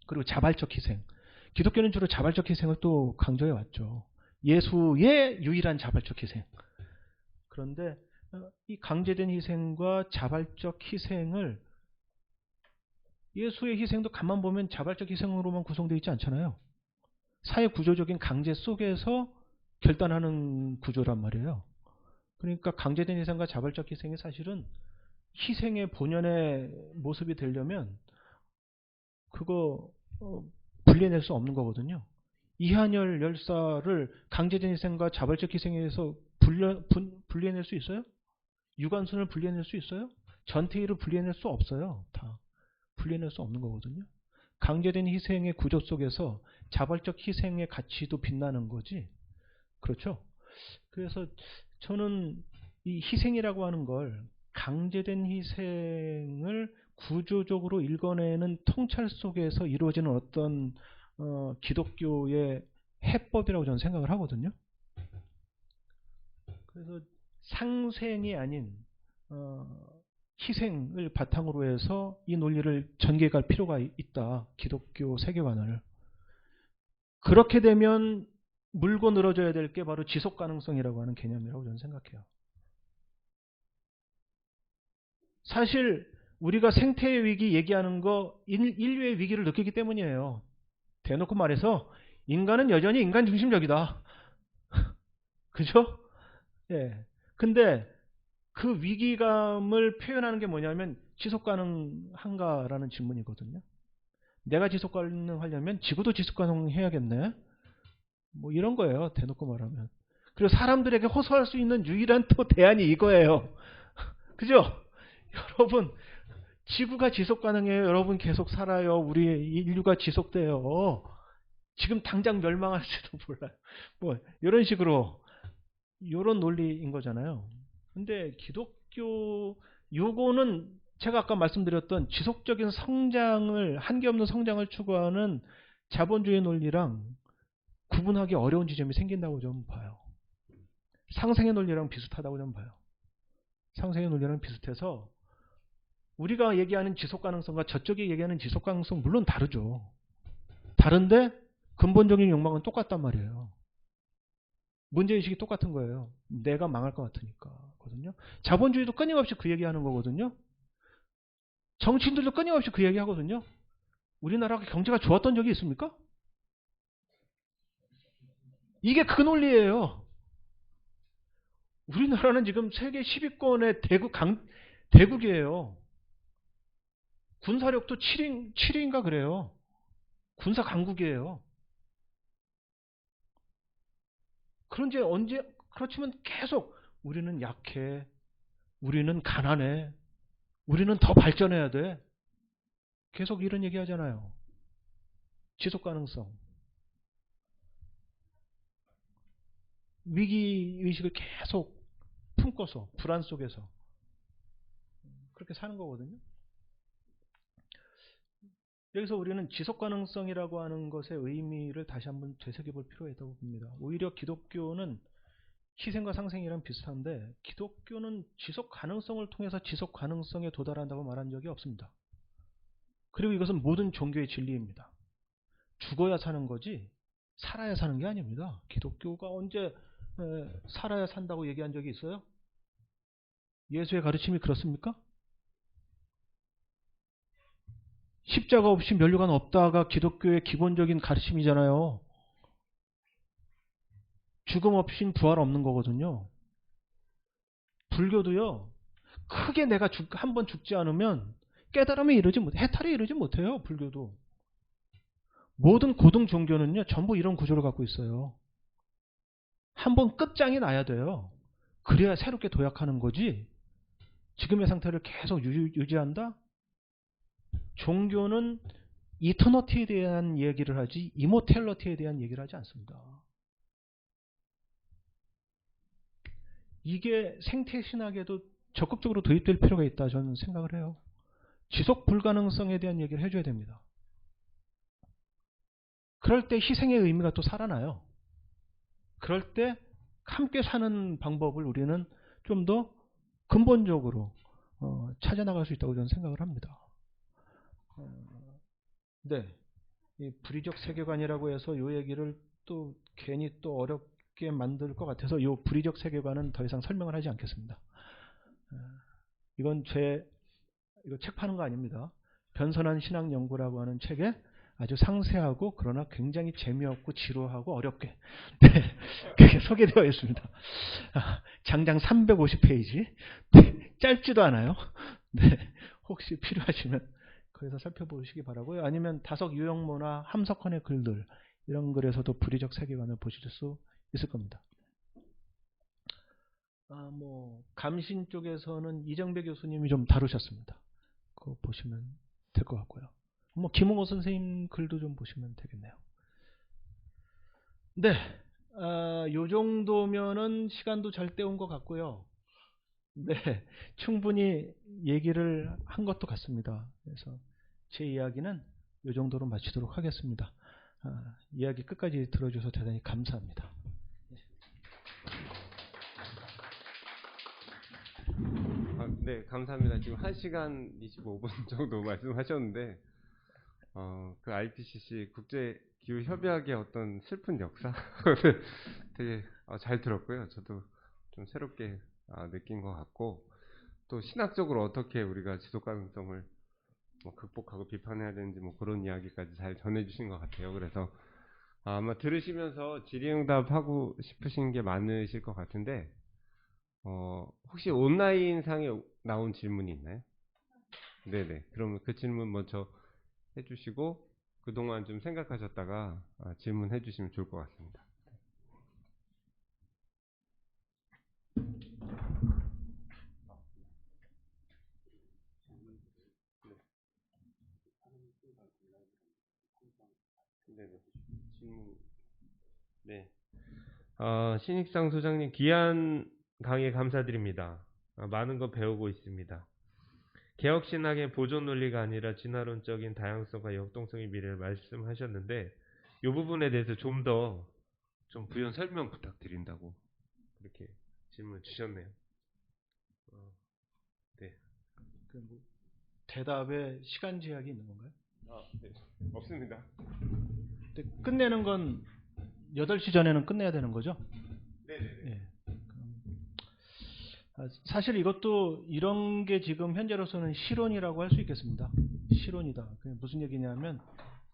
그리고 자발적 희생. 기독교는 주로 자발적 희생을 또 강조해 왔죠. 예수의 유일한 자발적 희생. 그런데 이 강제된 희생과 자발적 희생을 예수의 희생도 가만 보면 자발적 희생으로만 구성되어 있지 않잖아요. 사회 구조적인 강제 속에서 결단하는 구조란 말이에요. 그러니까 강제된 희생과 자발적 희생이 사실은 희생의 본연의 모습이 되려면 그거 분리해낼 수 없는 거거든요. 이한열 열사를 강제된 희생과 자발적 희생에서 분리해낼 수 있어요? 유관순을 분리해낼 수 있어요? 전태일을 분리해낼 수 없어요. 다 분리해낼 수 없는 거거든요. 강제된 희생의 구조 속에서 자발적 희생의 가치도 빛나는 거지. 그렇죠? 그래서 저는 이 희생이라고 하는 걸 강제된 희생을 구조적으로 읽어내는 통찰 속에서 이루어지는 어떤 기독교의 해법이라고 저는 생각을 하거든요. 그래서 상생이 아닌 희생을 바탕으로 해서 이 논리를 전개해 갈 필요가 있다. 기독교 세계관을. 그렇게 되면 물고 늘어져야 될 게 바로 지속 가능성이라고 하는 개념이라고 저는 생각해요. 사실 우리가 생태의 위기 얘기하는 거 인류의 위기를 느끼기 때문이에요. 대놓고 말해서 인간은 여전히 인간 중심적이다. 그죠? 예. 근데 그 위기감을 표현하는 게 뭐냐면 지속 가능한가라는 질문이거든요. 내가 지속 가능하려면 지구도 지속 가능해야겠네. 뭐 이런 거예요. 대놓고 말하면. 그리고 사람들에게 호소할 수 있는 유일한 또 대안이 이거예요. 그죠? 여러분, 지구가 지속 가능해요. 여러분 계속 살아요. 우리 인류가 지속돼요. 지금 당장 멸망할지도 몰라요. 뭐 이런 식으로 이런 논리인 거잖아요. 근데 기독교 요거는 제가 아까 말씀드렸던 지속적인 성장을 한계 없는 성장을 추구하는 자본주의 논리랑 구분하기 어려운 지점이 생긴다고 좀 봐요. 상생의 논리랑 비슷하다고 좀 봐요. 상생의 논리랑 비슷해서 우리가 얘기하는 지속 가능성과 저쪽이 얘기하는 지속 가능성 물론 다르죠. 다른데 근본적인 욕망은 똑같단 말이에요. 문제의식이 똑같은 거예요. 내가 망할 것 같으니까. 거든요. 자본주의도 끊임없이 그 얘기하는 거거든요. 정치인들도 끊임없이 그 얘기하거든요. 우리나라가 경제가 좋았던 적이 있습니까? 이게 그 논리예요. 우리나라는 지금 세계 10위권의 대국이에요. 군사력도 7위인가 그래요. 군사 강국이에요. 그런데 그렇지만 계속 우리는 약해, 우리는 가난해, 우리는 더 발전해야 돼. 계속 이런 얘기 하잖아요. 지속 가능성. 위기의식을 계속 품고서 불안 속에서 그렇게 사는 거거든요. 여기서 우리는 지속 가능성이라고 하는 것의 의미를 다시 한번 되새겨볼 필요가 있다고 봅니다. 오히려 기독교는 희생과 상생이랑 비슷한데 기독교는 지속 가능성을 통해서 지속 가능성에 도달한다고 말한 적이 없습니다. 그리고 이것은 모든 종교의 진리입니다. 죽어야 사는 거지 살아야 사는 게 아닙니다. 기독교가 언제 살아야 산다고 얘기한 적이 있어요? 예수의 가르침이 그렇습니까? 십자가 없이 면류관 없다가 기독교의 기본적인 가르침이잖아요. 죽음 없인 부활 없는 거거든요. 불교도요. 크게 내가 한 번 죽지 않으면 깨달음에 이르지 못해. 해탈에 이르지 못해요. 불교도. 모든 고등 종교는요. 전부 이런 구조를 갖고 있어요. 한 번 끝장이 나야 돼요. 그래야 새롭게 도약하는 거지. 지금의 상태를 계속 유지한다? 종교는 이터너티에 대한 얘기를 하지 이모텔러티에 대한 얘기를 하지 않습니다. 이게 생태신학에도 적극적으로 도입될 필요가 있다 저는 생각을 해요. 지속 불가능성에 대한 얘기를 해줘야 됩니다. 그럴 때 희생의 의미가 또 살아나요. 그럴 때 함께 사는 방법을 우리는 좀 더 근본적으로 찾아나갈 수 있다고 저는 생각을 합니다. 네, 이 불의적 세계관이라고 해서 이 얘기를 또 괜히 또 어렵게 만들 것 같아서 이 불의적 세계관은 더 이상 설명을 하지 않겠습니다. 이건 이거 책 파는 거 아닙니다. 변선한 신학 연구라고 하는 책에 아주 상세하고 그러나 굉장히 재미없고 지루하고 어렵게 네, 그게 소개되어 있습니다. 장장 350페이지 짧지도 않아요. 네, 혹시 필요하시면 거기서 살펴보시기 바라고요. 아니면 다석 유영모나 함석헌의 글들 이런 글에서도 불의적 세계관을 보실 수 있을 겁니다. 감신 쪽에서는 이정배 교수님이 좀 다루셨습니다. 그거 보시면 될 것 같고요. 김홍호 선생님 글도 좀 보시면 되겠네요. 네, 요 정도면은 시간도 잘 때운 것 같고요. 네, 충분히 얘기를 한 것도 같습니다. 그래서 제 이야기는 요 정도로 마치도록 하겠습니다. 이야기 끝까지 들어주셔서 대단히 감사합니다. 네, 감사합니다. 지금 1시간 25분 정도 말씀하셨는데 그 IPCC 국제기후협약의 어떤 슬픈 역사 되게 잘 들었고요. 저도 좀 새롭게 느낀 것 같고 또 신학적으로 어떻게 우리가 지속가능성을 극복하고 비판해야 되는지 그런 이야기까지 잘 전해주신 것 같아요. 그래서 아마 들으시면서 질의응답하고 싶으신 게 많으실 것 같은데 혹시 온라인상에 나온 질문이 있나요? 네네. 그러면 그 질문 먼저 해주시고 그동안 좀 생각하셨다가 질문해 주시면 좋을 것 같습니다. 네네. 질문. 네. 신익상 소장님 귀한 강의 감사드립니다. 많은 거 배우고 있습니다. 개혁신학의 보존 논리가 아니라 진화론적인 다양성과 역동성의 미래를 말씀하셨는데 이 부분에 대해서 좀 더 부연 설명 부탁드린다고 그렇게 질문 주셨네요. 네. 대답에 시간 제약이 있는 건가요? 네. 없습니다. 근데 끝내는 건 8시 전에는 끝내야 되는 거죠? 네네네. 예. 사실 이것도 이런 게 지금 현재로서는 실언이라고 할 수 있겠습니다. 실언이다. 그게 무슨 얘기냐면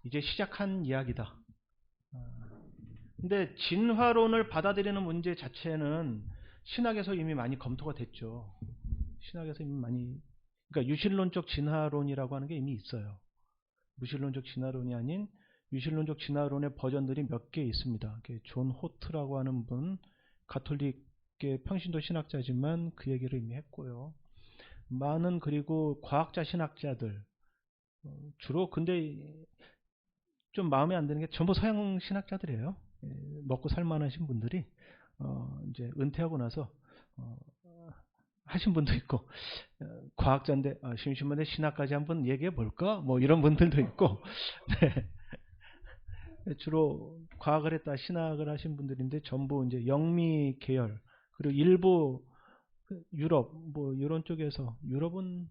이제 시작한 이야기다. 근데 진화론을 받아들이는 문제 자체는 신학에서 이미 많이 검토가 됐죠. 신학에서 이미 많이, 그러니까 유실론적 진화론이라고 하는 게 이미 있어요. 무실론적 진화론이 아닌 유실론적 진화론의 버전들이 몇 개 있습니다. 존 호트라고 하는 분, 가톨릭의 평신도 신학자지만 그 얘기를 이미 했고요. 많은 그리고 과학자 신학자들, 주로 근데 좀 마음에 안 드는 게 전부 서양 신학자들이에요. 먹고 살만하신 분들이 이제 은퇴하고 나서 하신 분도 있고, 과학자인데 심심한데 신학까지 한번 얘기해 볼까? 뭐 이런 분들도 있고. 네. 주로 과학을 했다 신학을 하신 분들인데 전부 이제 영미 계열, 그리고 일부 유럽 뭐 이런 쪽에서, 유럽은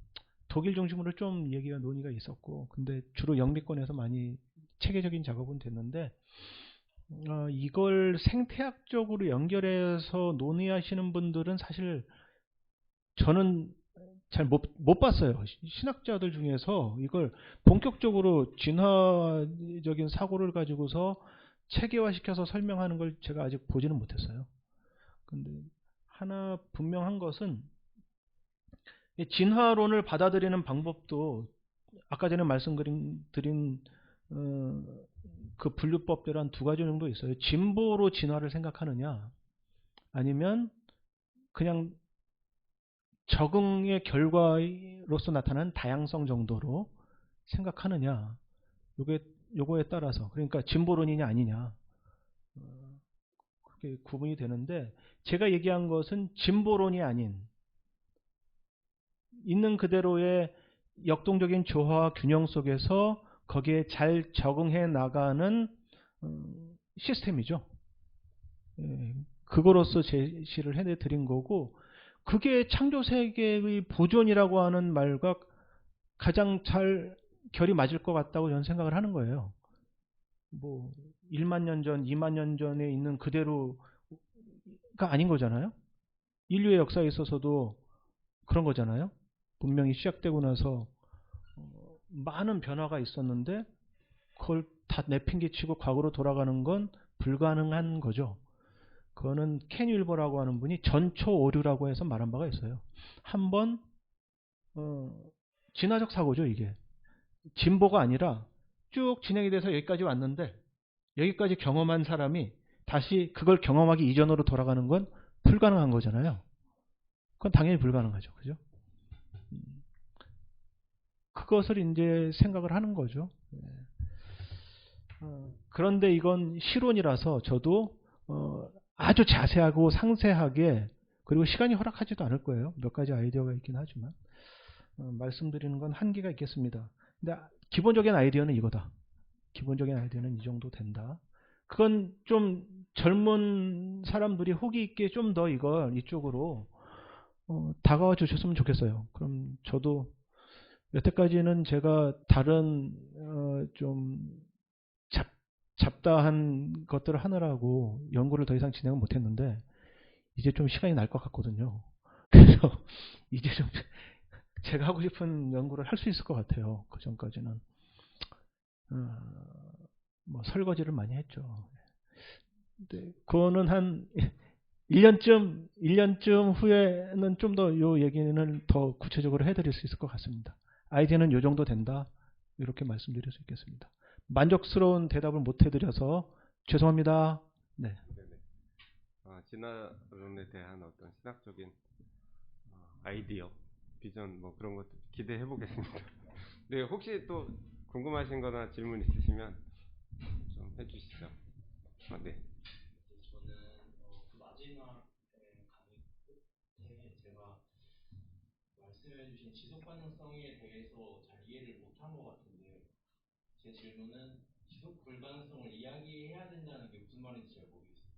독일 중심으로 좀 얘기가 논의가 있었고, 근데 주로 영미권에서 많이 체계적인 작업은 됐는데, 이걸 생태학적으로 연결해서 논의하시는 분들은 사실 저는 잘 못 봤어요. 신학자들 중에서 이걸 본격적으로 진화적인 사고를 가지고서 체계화시켜서 설명하는 걸 제가 아직 보지는 못했어요. 근데 하나 분명한 것은 이 진화론을 받아들이는 방법도 아까 전에 말씀드린 그 분류법대로 한 두 가지 정도 있어요. 진보로 진화를 생각하느냐, 아니면 그냥 적응의 결과로서 나타나는 다양성 정도로 생각하느냐, 요거에 따라서, 그러니까 진보론이냐 아니냐, 그게 구분이 되는데, 제가 얘기한 것은 진보론이 아닌 있는 그대로의 역동적인 조화와 균형 속에서 거기에 잘 적응해 나가는 시스템이죠. 그거로서 제시를 해드린 거고, 그게 창조세계의 보존이라고 하는 말과 가장 잘 결이 맞을 것 같다고 저는 생각을 하는 거예요. 뭐 1만 년 전, 2만 년 전에 있는 그대로가 아닌 거잖아요. 인류의 역사에 있어서도 그런 거잖아요. 분명히 시작되고 나서 많은 변화가 있었는데 그걸 다 내팽개치고 과거로 돌아가는 건 불가능한 거죠. 그거는 켄 윌버라고 하는 분이 전초 오류라고 해서 말한 바가 있어요. 한번 진화적 사고죠. 이게 진보가 아니라 쭉 진행이 돼서 여기까지 왔는데, 여기까지 경험한 사람이 다시 그걸 경험하기 이전으로 돌아가는 건 불가능한 거잖아요. 그건 당연히 불가능하죠. 그죠? 그것을 이제 생각을 하는 거죠. 그런데 이건 실론이라서 저도 아주 자세하고 상세하게, 그리고 시간이 허락하지도 않을 거예요. 몇 가지 아이디어가 있긴 하지만 말씀드리는 건 한계가 있겠습니다. 근데 기본적인 아이디어는 이거다. 기본적인 아이디어는 이 정도 된다. 그건 좀 젊은 사람들이 호기 있게 좀 더 이쪽으로 다가와 주셨으면 좋겠어요. 그럼 저도 여태까지는 제가 다른 좀 잡다한 것들을 하느라고 연구를 더 이상 진행을 못했는데, 이제 좀 시간이 날 것 같거든요. 그래서 이제 좀 제가 하고 싶은 연구를 할 수 있을 것 같아요. 그 전까지는 뭐 설거지를 많이 했죠. 근데 그거는 한 1년쯤 후에는 좀 더 요 얘기는 더 구체적으로 해드릴 수 있을 것 같습니다. 아이디어는 요 정도 된다. 이렇게 말씀드릴 수 있겠습니다. 만족스러운 대답을 못 해드려서 죄송합니다. 네. 네네. 진화론에 대한 어떤 신학적인 아이디어, 비전 뭐 그런 것도 기대해 보겠습니다. 네, 혹시 또 궁금하신 거나 질문 있으시면 좀 해주시죠. 네. 저는 그 마지막 강의 끝에 제가 말씀해주신 지속 가능성에 대해서 잘 이해를 못한 것 같은데, 제 질문은 지속 불가능성을 이야기해야 된다는 게 무슨 말인지 잘 모르겠어요.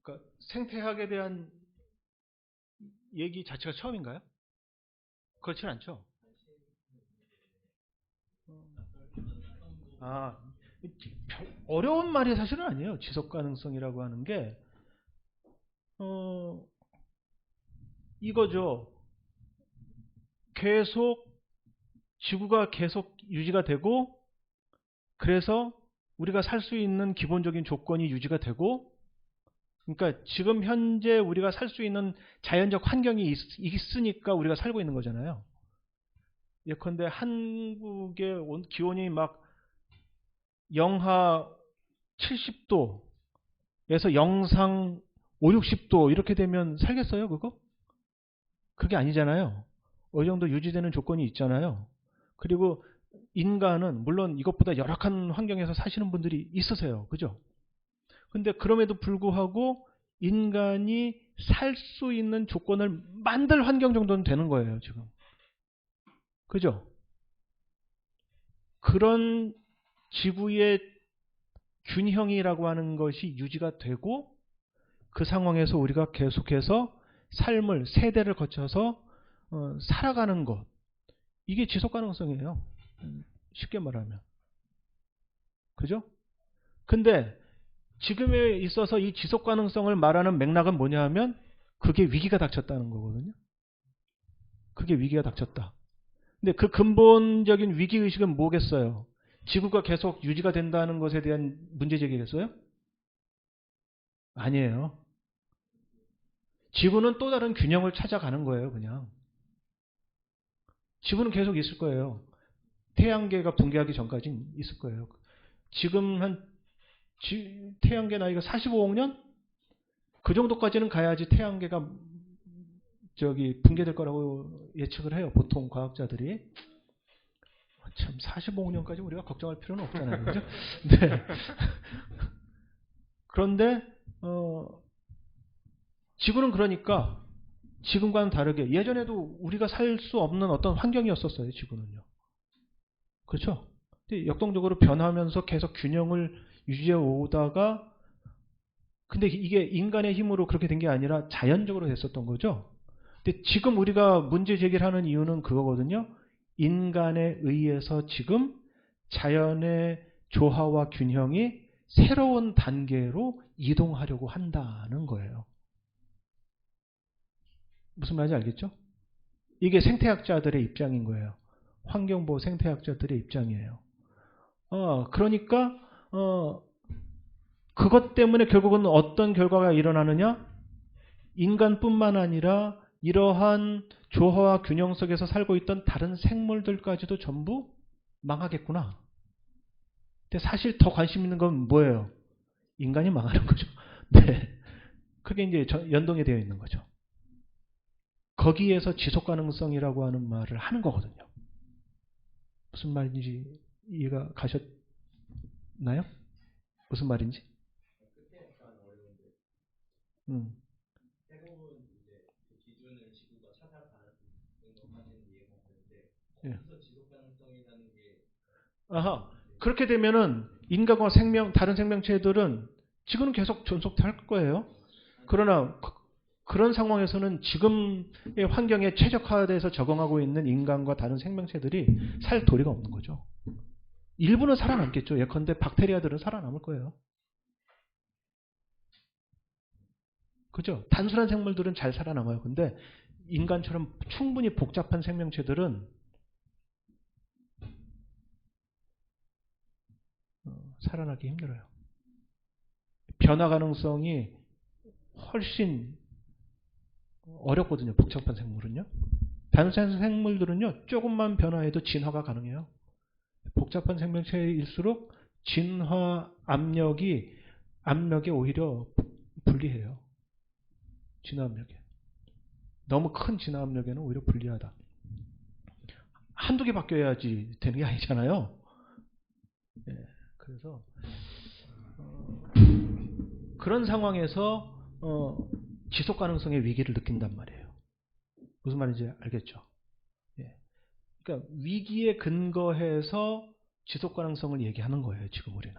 그러니까 생태학에 대한 얘기 자체가 처음인가요? 그렇진 않죠. 아, 어려운 말이 사실은 아니에요. 지속 가능성이라고 하는 게 이거죠. 계속 지구가 계속 유지가 되고 그래서 우리가 살 수 있는 기본적인 조건이 유지가 되고 그러니까 지금 현재 우리가 살 수 있는 자연적 환경이 있으니까 우리가 살고 있는 거잖아요. 예컨대 한국의 기온이 막 영하 70도에서 영상 5, 60도 이렇게 되면 살겠어요, 그거? 그게 아니잖아요. 어느 정도 유지되는 조건이 있잖아요. 그리고 인간은 물론 이것보다 열악한 환경에서 사시는 분들이 있으세요. 그죠? 근데 그럼에도 불구하고 인간이 살 수 있는 조건을 만들 환경 정도는 되는 거예요, 지금. 그죠? 그런 지구의 균형이라고 하는 것이 유지가 되고 그 상황에서 우리가 계속해서 삶을 세대를 거쳐서 살아가는 것. 이게 지속 가능성이에요. 쉽게 말하면. 그죠? 근데 지금에 있어서 이 지속 가능성을 말하는 맥락은 뭐냐 하면 그게 위기가 닥쳤다는 거거든요. 그게 위기가 닥쳤다. 근데 그 근본적인 위기의식은 뭐겠어요? 지구가 계속 유지가 된다는 것에 대한 문제제기겠어요? 아니에요. 지구는 또 다른 균형을 찾아가는 거예요, 그냥. 지구는 계속 있을 거예요. 태양계가 붕괴하기 전까지는 있을 거예요. 지금 태양계 나이가 45억 년? 그 정도까지는 가야지 태양계가 붕괴될 거라고 예측을 해요. 보통 과학자들이. 참 45억 년까지 우리가 걱정할 필요는 없잖아요. 그죠? 네. 그런데 지구는 그러니까 지금과는 다르게 예전에도 우리가 살 수 없는 어떤 환경이었었어요. 지구는요. 그렇죠? 근데 역동적으로 변하면서 계속 균형을 유지해 오다가 근데 이게 인간의 힘으로 그렇게 된 게 아니라 자연적으로 됐었던 거죠. 근데 지금 우리가 문제 제기를 하는 이유는 그거거든요. 인간에 의해서 지금 자연의 조화와 균형이 새로운 단계로 이동하려고 한다는 거예요. 무슨 말인지 알겠죠? 이게 생태학자들의 입장인 거예요. 환경보호 생태학자들의 입장이에요. 그러니까 그것 때문에 결국은 어떤 결과가 일어나느냐? 인간뿐만 아니라 이러한 조화와 균형 속에서 살고 있던 다른 생물들까지도 전부 망하겠구나. 근데 사실 더 관심 있는 건 뭐예요? 인간이 망하는 거죠. 네. 그게 이제 연동이 되어 있는 거죠. 거기에서 지속 가능성이라고 하는 말을 하는 거거든요. 무슨 말인지 이해가 가셨나요? 무슨 말인지? 새로운 이제 그 기준을 지구가 찾아가는 것까지는 이해가 되는데 예. 거기서 지속 가능성이라는 게 그렇게 되면은 인간과 다른 생명체들은 지구는 계속 존속할 거예요. 그러나 그런 상황에서는 지금의 환경에 최적화돼서 적응하고 있는 인간과 다른 생명체들이 살 도리가 없는 거죠. 일부는 살아남겠죠. 예컨대 박테리아들은 살아남을 거예요. 그죠? 단순한 생물들은 잘 살아남아요. 근데 인간처럼 충분히 복잡한 생명체들은 살아나기 힘들어요. 변화 가능성이 훨씬 어렵거든요. 복잡한 생물은요. 단순한 생물들은요. 조금만 변화해도 진화가 가능해요. 복잡한 생명체일수록 진화 압력에 오히려 불리해요. 진화 압력에. 너무 큰 진화 압력에는 오히려 불리하다. 한두 개 바뀌어야지 되는 게 아니잖아요. 네, 그래서 그런 상황에서 지속 가능성의 위기를 느낀단 말이에요. 무슨 말인지 알겠죠? 예. 그러니까 위기에 근거해서 지속 가능성을 얘기하는 거예요. 지금 우리는.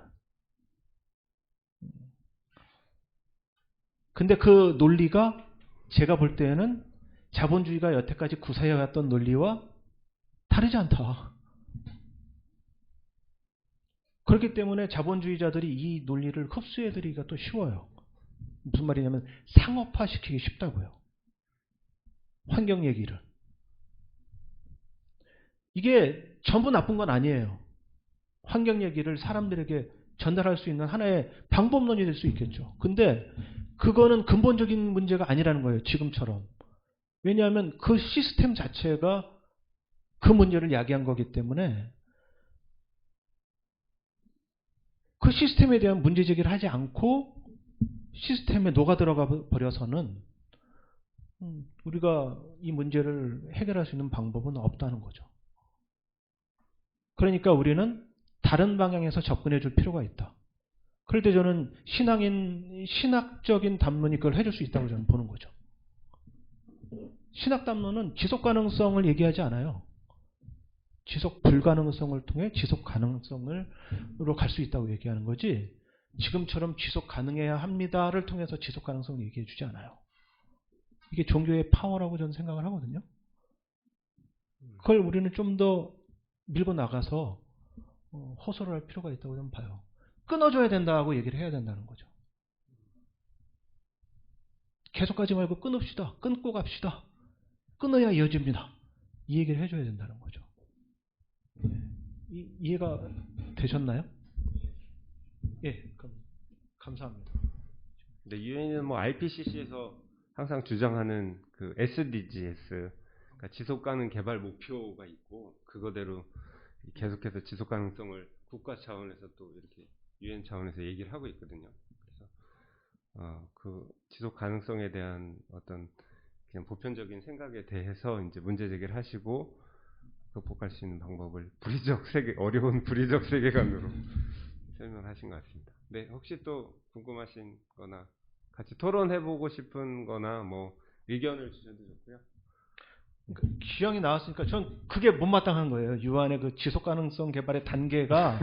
근데 그 논리가 제가 볼 때는 자본주의가 여태까지 구사해왔던 논리와 다르지 않다. 그렇기 때문에 자본주의자들이 이 논리를 흡수해드리기가 또 쉬워요. 무슨 말이냐면 상업화시키기 쉽다고요. 환경 얘기를. 이게 전부 나쁜 건 아니에요. 환경 얘기를 사람들에게 전달할 수 있는 하나의 방법론이 될 수 있겠죠. 근데 그거는 근본적인 문제가 아니라는 거예요. 지금처럼. 왜냐하면 그 시스템 자체가 그 문제를 야기한 거기 때문에 그 시스템에 대한 문제 제기를 하지 않고 시스템에 녹아들어가 버려서는 우리가 이 문제를 해결할 수 있는 방법은 없다는 거죠. 그러니까 우리는 다른 방향에서 접근해 줄 필요가 있다. 그럴 때 저는 신학적인 담론이 그걸 해줄 수 있다고 저는 보는 거죠. 신학 담론은 지속 가능성을 얘기하지 않아요. 지속 불가능성을 통해 지속 가능성으로 갈 수 있다고 얘기하는 거지, 지금처럼 지속 가능해야 합니다를 통해서 지속 가능성을 얘기해 주지 않아요. 이게 종교의 파워라고 저는 생각을 하거든요. 그걸 우리는 좀 더 밀고 나가서 호소를 할 필요가 있다고 저는 봐요. 끊어줘야 된다고 얘기를 해야 된다는 거죠. 계속 가지 말고 끊읍시다. 끊고 갑시다. 끊어야 이어집니다. 이 얘기를 해줘야 된다는 거죠. 이해가 되셨나요? 예, 그럼 감사합니다. 네, 유엔은 뭐 IPCC에서 항상 주장하는 그 SDGs, 그러니까 지속 가능 개발 목표가 있고, 그거대로 계속해서 지속 가능성을 국가 차원에서 또 이렇게 유엔 차원에서 얘기를 하고 있거든요. 그래서 그 지속 가능성에 대한 어떤 그냥 보편적인 생각에 대해서 이제 문제 제기를 하시고 극복할 수 있는 방법을 어려운 불의적 세계관으로 설명하신 것 같습니다. 네, 혹시 또 궁금하신 거나 같이 토론해보고 싶은 거나 뭐 의견을 주셔도 좋고요. 기왕이 나왔으니까 전 그게 못마땅한 거예요. 유한의 그 지속가능성 개발의 단계가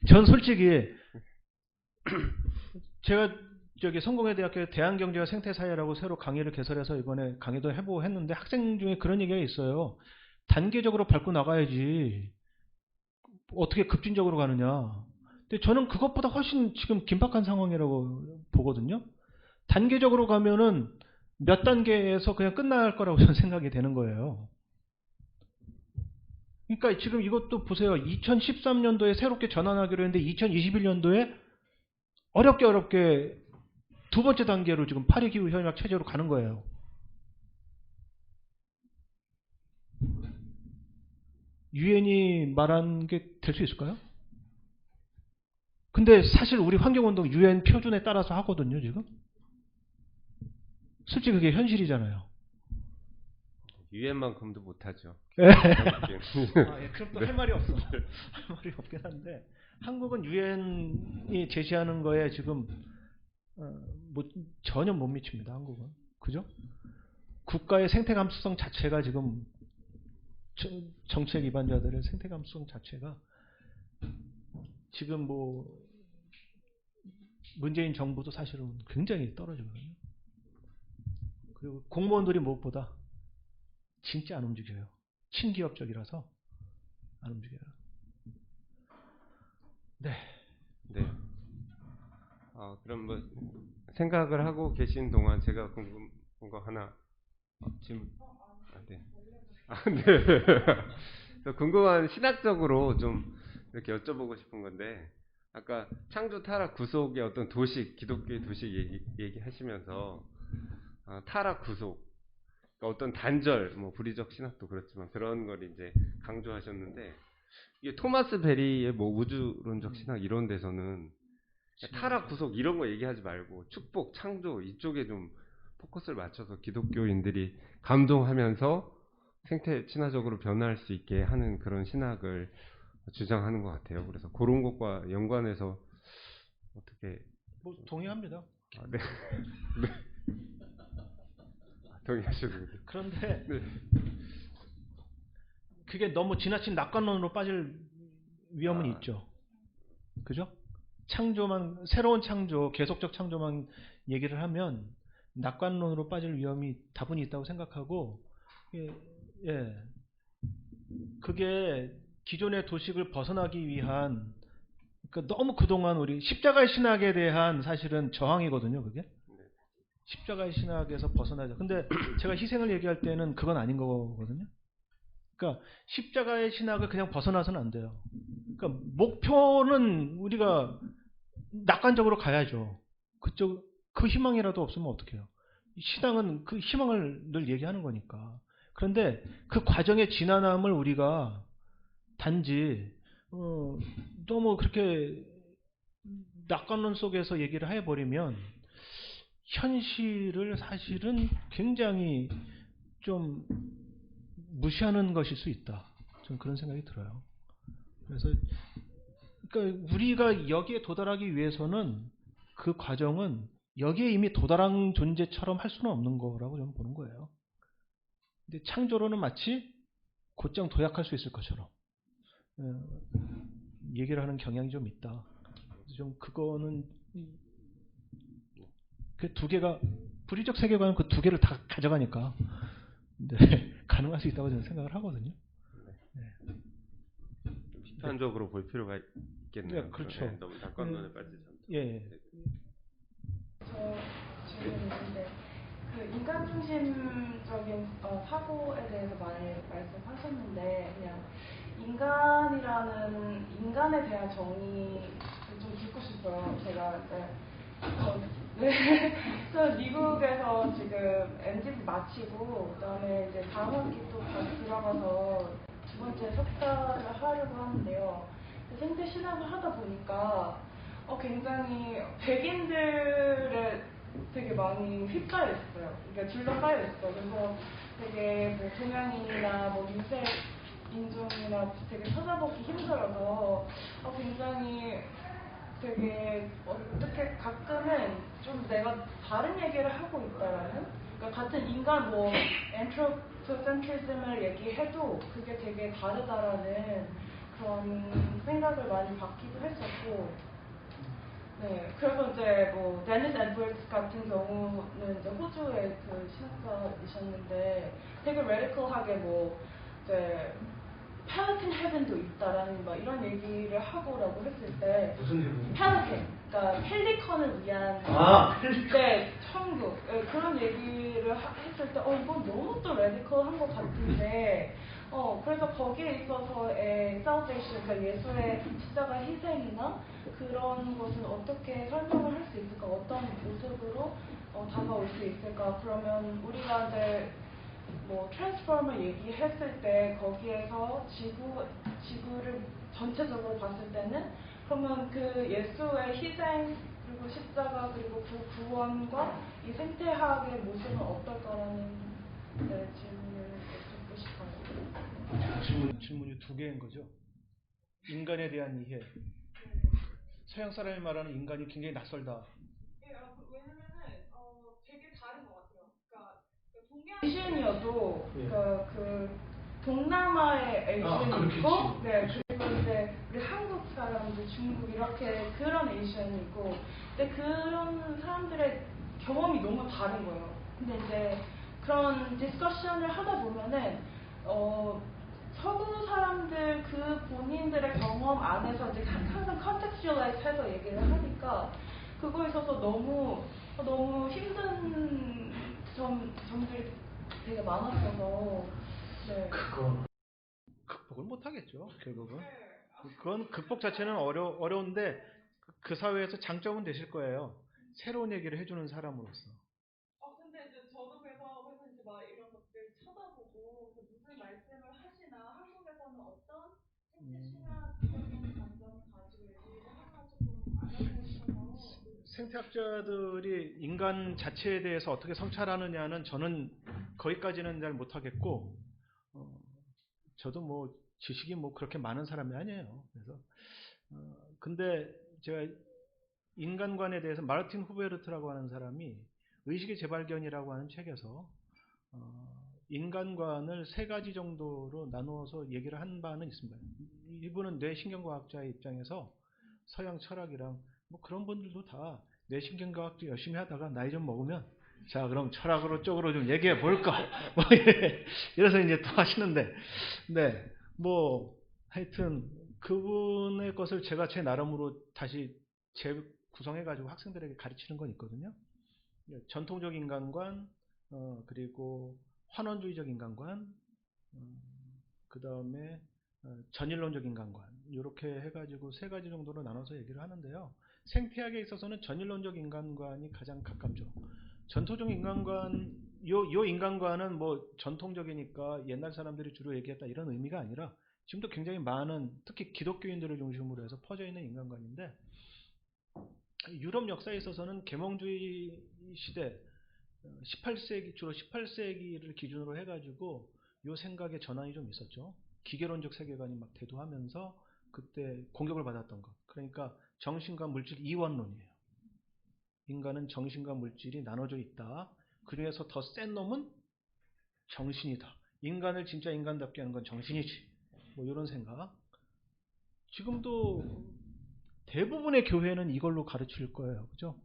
전 솔직히 제가 저기 성공회대학교 대한경제와 생태사회라고 새로 강의를 개설해서 이번에 강의도 해보고 했는데 학생 중에 그런 얘기가 있어요. 단계적으로 밟고 나가야지 어떻게 급진적으로 가느냐. 근데 저는 그것보다 훨씬 지금 긴박한 상황이라고 보거든요. 단계적으로 가면은 몇 단계에서 그냥 끝날 거라고 저는 생각이 되는 거예요. 그러니까 지금 이것도 보세요. 2013년도에 새롭게 전환하기로 했는데 2021년도에 어렵게 두 번째 단계로 지금 파리기후 협약 체제로 가는 거예요. 유엔이 말한 게 될 수 있을까요? 근데 사실 우리 환경운동 유엔 표준에 따라서 하거든요, 지금. 솔직히 그게 현실이잖아요. 유엔만큼도 못하죠. 그럼 또 할 말이 없어. 할 말이 없긴 한데, 한국은 유엔이 제시하는 거에 지금 전혀 못 미칩니다. 한국은. 그죠? 국가의 생태 감수성 자체가 지금 정책 위반자들의 생태 감수성 자체가 지금 뭐 문재인 정부도 사실은 굉장히 떨어지거든요. 그리고 공무원들이 무엇보다 진짜 안 움직여요. 친기업적이라서 안 움직여요. 네. 네. 그럼 뭐 생각을 하고 계신 동안 제가 궁금한 거 하나 지금 네. 네. 그래서 궁금한 신학적으로 좀 이렇게 여쭤보고 싶은 건데, 아까 창조 타락 구속의 어떤 도식, 기독교의 도식 얘기하시면서 타락 구속, 그러니까 어떤 단절, 뭐 불의적 신학도 그렇지만 그런 걸 이제 강조하셨는데, 이게 토마스 베리의 뭐 우주론적 신학 이런 데서는 타락 구속 이런 거 얘기하지 말고 축복, 창조 이쪽에 좀 포커스를 맞춰서 기독교인들이 감동하면서 생태 친화적으로 변화할 수 있게 하는 그런 신학을 주장하는 것 같아요. 그래서 그런 것과 연관해서 어떻게 뭐 동의합니다. 네. 네. 동의하시는 거죠. 그런데 네. 그게 너무 지나친 낙관론으로 빠질 위험은 있죠. 그죠? 창조만, 새로운 창조, 계속적 창조만 얘기를 하면 낙관론으로 빠질 위험이 다분히 있다고 생각하고, 예, 그게 기존의 도식을 벗어나기 위한, 그러니까 너무 그동안 우리 십자가의 신학에 대한 사실은 저항이거든요, 그게. 십자가의 신학에서 벗어나자. 근데 제가 희생을 얘기할 때는 그건 아닌 거거든요. 그러니까 십자가의 신학을 그냥 벗어나서는 안 돼요. 그러니까 목표는 우리가 낙관적으로 가야죠. 그 희망이라도 없으면 어떡해요. 신앙은 그 희망을 늘 얘기하는 거니까. 그런데 그 과정의 지난함을 우리가 단지 너무 그렇게 낙관론 속에서 얘기를 해버리면 현실을 사실은 굉장히 좀 무시하는 것일 수 있다. 저는 그런 생각이 들어요. 그래서 그러니까 우리가 여기에 도달하기 위해서는 그 과정은 여기에 이미 도달한 존재처럼 할 수는 없는 거라고 저는 보는 거예요. 근데 창조론은 마치 곧장 도약할 수 있을 것처럼 얘기를 하는 경향이 좀 있다. 그래서 좀 그거는 그 두 개가 불의적 세계관은 그 두 개를 다 가져가니까 네, 가능할 수 있다고 저는 생각을 하거든요. 네. 비판적으로 볼 필요가 있겠네요. 네, 그렇죠. 네, 너무 낙관론에 빠지지 않도록. 예. 저 질문이 있는데 그 인간 중심적인 사고에 대해서 많이 말씀하셨는데 그냥 인간에 대한 정의를 좀 듣고 싶어요. 제가 이제 저 미국에서 지금 MDT 마치고 그다음에 이제 다음 학기 또 다시 들어가서 두 번째 석사를 하려고 하는데요. 생태 신학을 하다 보니까 굉장히 백인들의 되게 많이 휩싸여 있어요. 그러니까 둘러싸여 있어. 그래서 되게 뭐 동양인이나 뭐 유색 인종이나 되게 찾아보기 힘들어서 굉장히 되게 어떻게 가끔은 좀 내가 다른 얘기를 하고 있다라는, 그러니까 같은 인간 뭐 엔트로포센트리즘을 얘기해도 그게 되게 다르다라는 그런 생각을 많이 받기도 했었고, 네, 그래서 이제 뭐 데니스 에드워즈 같은 경우는 이제 호주의 그 신학자이셨는데 되게 레디컬하게 뭐 이제 펠리컨 헤븐도 있다라는 막 이런 얘기를 하고라고 했을 때 무슨 얘기예요? 펠리컨, 그러니까 펠리컨을 위한 네, 천국 그런 얘기를 했을 때 이건 너무 또 레디컬한 것 같은데 그래서 거기에 있어서의 salvation, 그러니까 예수의 십자가 희생이나 그런 것은 어떻게 설명을 할 수 있을까? 어떤 모습으로 다가올 수 있을까? 그러면 우리가 이제 뭐 트랜스포머 얘기했을 때 거기에서 지구를 전체적으로 봤을 때는 그러면 그 예수의 희생 그리고 십자가 그리고 그 구원과 이 생태학의 모습은 어떨까라는 질문을 듣고 싶어요. 질문이 두 개인 거죠. 인간에 대한 이해. 서양 사람이 말하는 인간이 굉장히 낯설다. 왜냐면은 되게 다른 것 같아요. 그러니까 에이션이어도 그 동남아의 에이션이 있고, 네, 그리고 이제 우리 한국 사람들, 중국 이렇게 그런 에이션이 있고, 근데 그런 사람들의 경험이 너무 다른 거예요. 근데 이제 그런 디스커션을 하다 보면은 서구 사람들 그 본인들의 경험 안에서 이제 항상 컨텍스츄얼라이즈 해서 얘기를 하니까 그거에 있어서 너무 힘든 점들이 되게 많았어서 네. 그건 극복을 못 하겠죠, 결국은. 그건 극복 자체는 어려운데 그 사회에서 장점은 되실 거예요. 새로운 얘기를 해주는 사람으로서. 근데 이제 저도 그래서 이제 막 이런 것들 찾아보고 무슨 말씀을 하시나 한국에서는 어떤 생태 신학적인 관점을 가지고 얘기를 하나 조금 알아보고 싶어서. 생태학자들이 인간 자체에 대해서 어떻게 성찰하느냐는 저는 거기까지는 잘 못하겠고, 저도 뭐 지식이 뭐 그렇게 많은 사람이 아니에요. 그래서 근데 제가 인간관에 대해서 마르틴 후베르트라고 하는 사람이 의식의 재발견이라고 하는 책에서 인간관을 세 가지 정도로 나누어서 얘기를 한 바는 있습니다. 이분은 뇌신경과학자의 입장에서 서양 철학이랑 뭐 그런 분들도 다 뇌신경과학도 열심히 하다가 나이 좀 먹으면 자, 그럼 철학으로 쪽으로 좀 얘기해 볼까? 뭐 이래서 이제 또 하시는데, 네, 뭐 하여튼 그분의 것을 제가 제 나름으로 다시 재구성해가지고 학생들에게 가르치는 건 있거든요. 전통적 인간관, 그리고 환원주의적 인간관, 그 다음에 전일론적 인간관, 이렇게 해가지고 세 가지 정도로 나눠서 얘기를 하는데요. 생태학에 있어서는 전일론적 인간관이 가장 가깝죠. 전통적 인간관, 요 인간관은 뭐 전통적이니까 옛날 사람들이 주로 얘기했다 이런 의미가 아니라 지금도 굉장히 많은, 특히 기독교인들을 중심으로 해서 퍼져 있는 인간관인데, 유럽 역사에 있어서는 계몽주의 시대 18세기, 주로 18세기를 기준으로 해가지고 요 생각의 전환이 좀 있었죠. 기계론적 세계관이 막 대두하면서 그때 공격을 받았던 것. 그러니까 정신과 물질 이원론이에요. 인간은 정신과 물질이 나눠져 있다. 그 중에서 더 센 놈은 정신이다. 인간을 진짜 인간답게 하는 건 정신이지. 뭐 이런 생각. 지금도 대부분의 교회는 이걸로 가르칠 거예요. 그죠?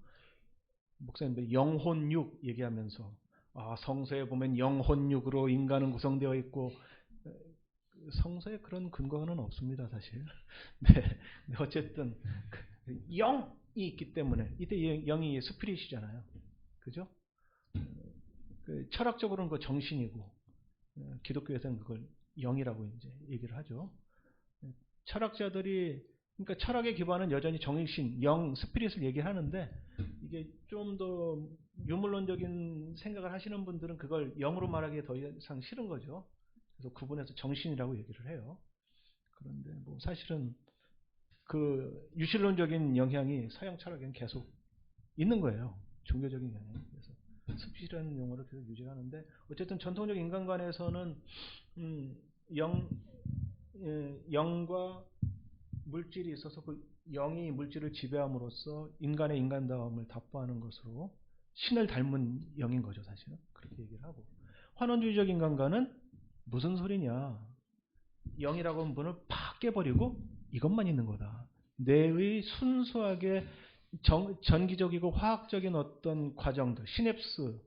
목사님들 영혼육 얘기하면서 성서에 보면 영혼육으로 인간은 구성되어 있고, 성서에 그런 근거는 없습니다, 사실. 네. 어쨌든 영이 있기 때문에, 이때 영이 스피릿이잖아요. 그죠? 철학적으로는 그 정신이고, 기독교에서는 그걸 영이라고 이제 얘기를 하죠. 철학자들이, 그러니까 철학의 기반은 여전히 정신, 영, 스피릿을 얘기하는데, 이게 좀 더 유물론적인 생각을 하시는 분들은 그걸 영으로 말하기에 더 이상 싫은 거죠. 그래서 구분해서 정신이라고 얘기를 해요. 그런데 뭐 사실은 그 유실론적인 영향이 서양 철학에는 계속 있는 거예요. 종교적인 영향. 그래서 스피릿이라는 용어를 계속 유지하는데, 어쨌든 전통적 인간관에서는 영과 물질이 있어서 그 영이 물질을 지배함으로써 인간의 인간다움을 답보하는 것으로 신을 닮은 영인 거죠, 사실은. 그렇게 얘기를 하고. 환원주의적 인간관은 무슨 소리냐. 영이라고 하는 문을 팍 깨버리고 이것만 있는 거다. 뇌의 순수하게 전기적이고 화학적인 어떤 과정들, 시냅스,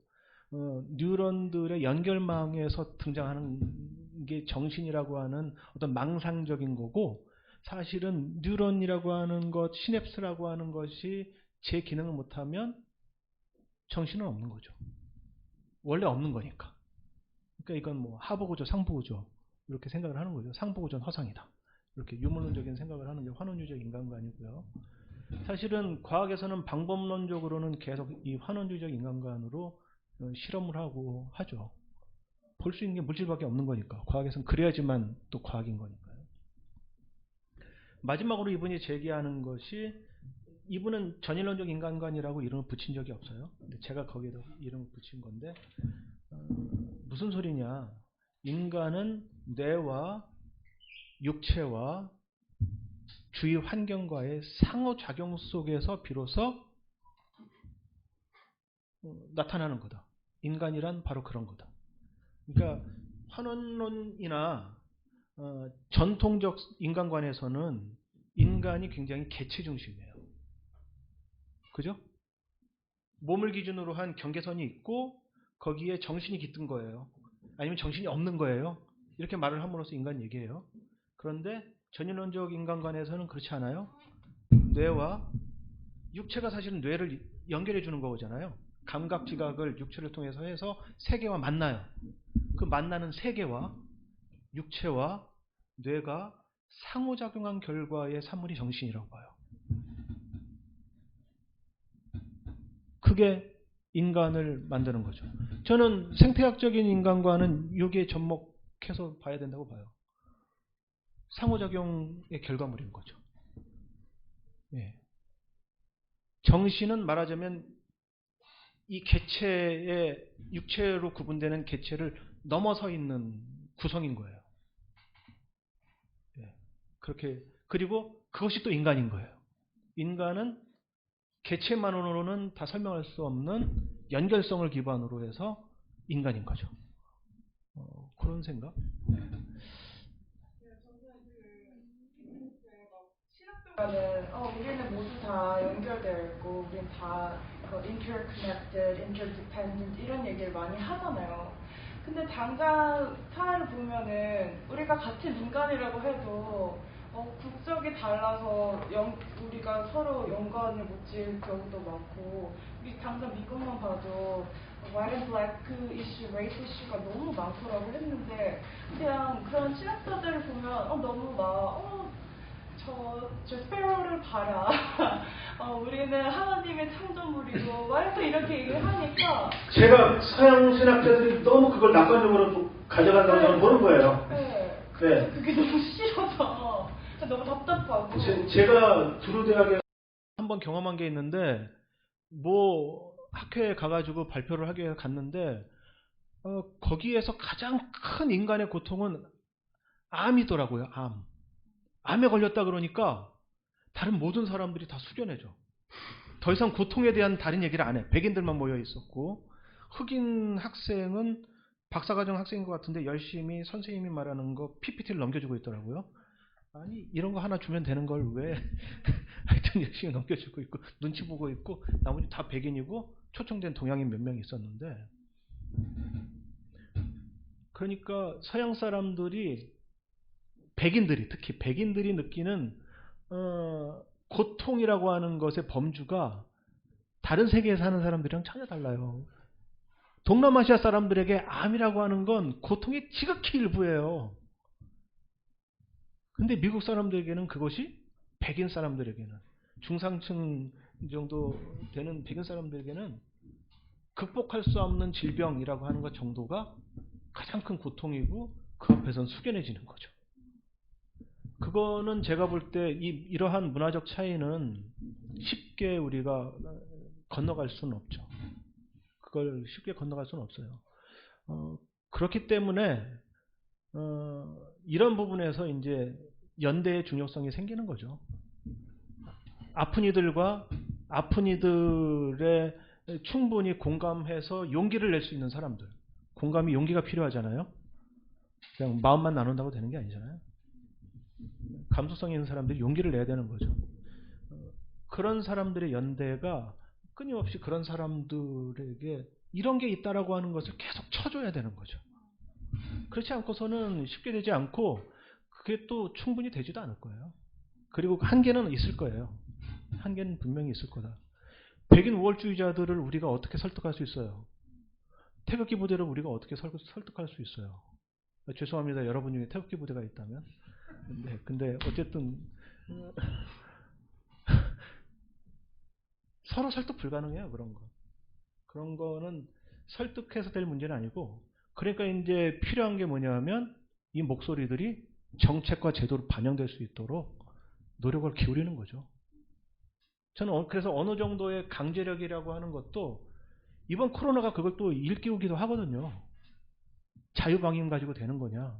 뉴런들의 연결망에서 등장하는 게 정신이라고 하는 어떤 망상적인 거고, 사실은 뉴런이라고 하는 것, 시냅스라고 하는 것이 제 기능을 못하면 정신은 없는 거죠. 원래 없는 거니까. 그러니까 이건 뭐 하부구조, 상부구조 이렇게 생각을 하는 거죠. 상부구조는 허상이다. 이렇게 유물론적인 생각을 하는 게 환원주의적 인간관이고요. 사실은 과학에서는 방법론적으로는 계속 이 환원주의적 인간관으로 실험을 하고 하죠. 볼 수 있는 게 물질밖에 없는 거니까. 과학에서는 그래야지만 또 과학인 거니까요. 마지막으로 이분이 제기하는 것이, 이분은 전일론적 인간관이라고 이름을 붙인 적이 없어요. 근데 제가 거기에다 이름을 붙인 건데, 무슨 소리냐. 인간은 뇌와 육체와 주위 환경과의 상호작용 속에서 비로소 나타나는 거다. 인간이란 바로 그런 거다. 그러니까 환원론이나 전통적 인간관에서는 인간이 굉장히 개체 중심이에요. 그죠? 몸을 기준으로 한 경계선이 있고 거기에 정신이 깃든 거예요. 아니면 정신이 없는 거예요. 이렇게 말을 함으로써 인간 얘기해요. 그런데 전인론적 인간관에서는 그렇지 않아요. 뇌와 육체가 사실은 뇌를 연결해 주는 거잖아요. 감각 지각을 육체를 통해서 해서 세계와 만나요. 그 만나는 세계와 육체와 뇌가 상호작용한 결과의 산물이 정신이라고 봐요. 그게 인간을 만드는 거죠. 저는 생태학적인 인간과는 여기에 접목해서 봐야 된다고 봐요. 상호작용의 결과물인 거죠. 예. 정신은 말하자면 이 개체의 육체로 구분되는 개체를 넘어서 있는 구성인 거예요. 예. 그렇게, 그리고 그것이 또 인간인 거예요. 인간은 개체만으로는 다 설명할 수 없는 연결성을 기반으로 해서 인간인 거죠. 그런 생각? 신학교는 우리는 모두 다 연결되어 있고, 우린 다 interconnected, interdependent 이런 얘기를 많이 하잖아요. 근데 당장 사회를 보면은 우리가 같은 인간이라고 해도 국적이 달라서 우리가 서로 연관을 못 지을 경우도 많고, 우리 당장 미국만 봐도 white and black 그 이슈, race 이슈가 너무 많더라고 했는데, 그냥 그런 신학자들을 보면 너무 저 스페로를 봐라. 우리는 하나님의 창조물이고 말해서 이렇게 얘기를 하니까 제가 서양 신학자들이 너무 그걸 낙관적으로 가져간다고 저는 보는 거예요. 네. 네. 그게 너무 싫어서 너무 답답하고. 제가 두루 대학에 한번 경험한 게 있는데, 뭐 학회에 가가지고 발표를 하기 위해 갔는데, 거기에서 가장 큰 인간의 고통은 암이더라고요. 암에 걸렸다 그러니까 다른 모든 사람들이 다 숙연해져. 더 이상 고통에 대한 다른 얘기를 안 해. 백인들만 모여 있었고, 흑인 학생은 박사과정 학생인 것 같은데 열심히 선생님이 말하는 거 PPT를 넘겨주고 있더라고요. 아니, 이런 거 하나 주면 되는 걸 왜 하여튼 열심히 넘겨주고 있고 눈치 보고 있고, 나머지 다 백인이고 초청된 동양인 몇 명 있었는데, 그러니까 서양 사람들이, 백인들이, 특히 백인들이 느끼는 고통이라고 하는 것의 범주가 다른 세계에 사는 사람들이랑 전혀 달라요. 동남아시아 사람들에게 암이라고 하는 건 고통의 지극히 일부예요. 근데 미국 사람들에게는 그것이, 백인 사람들에게는, 중상층 정도 되는 백인 사람들에게는 극복할 수 없는 질병이라고 하는 것 정도가 가장 큰 고통이고, 그 앞에선 숙연해지는 거죠. 그거는 제가 볼 때 이러한 문화적 차이는 쉽게 우리가 건너갈 수는 없죠. 그걸 쉽게 건너갈 수는 없어요. 그렇기 때문에 이런 부분에서 이제 연대의 중요성이 생기는 거죠. 아픈 이들과 아픈 이들의 충분히 공감해서 용기를 낼 수 있는 사람들. 공감이 용기가 필요하잖아요. 그냥 마음만 나눈다고 되는 게 아니잖아요. 감수성 있는 사람들이 용기를 내야 되는 거죠. 그런 사람들의 연대가 끊임없이 그런 사람들에게 이런 게 있다라고 하는 것을 계속 쳐줘야 되는 거죠. 그렇지 않고서는 쉽게 되지 않고, 그게 또 충분히 되지도 않을 거예요. 그리고 한계는 있을 거예요. 한계는 분명히 있을 거다. 백인 우월주의자들을 우리가 어떻게 설득할 수 있어요? 태극기 부대를 우리가 어떻게 설득할 수 있어요? 죄송합니다. 여러분 중에 태극기 부대가 있다면. 네, 근데 어쨌든 서로 설득 불가능해요. 그런 거는 설득해서 될 문제는 아니고, 그러니까 이제 필요한 게 뭐냐면 이 목소리들이 정책과 제도로 반영될 수 있도록 노력을 기울이는 거죠. 저는 그래서 어느 정도의 강제력이라고 하는 것도 이번 코로나가 그걸 또 일깨우기도 하거든요. 자유방임 가지고 되는 거냐.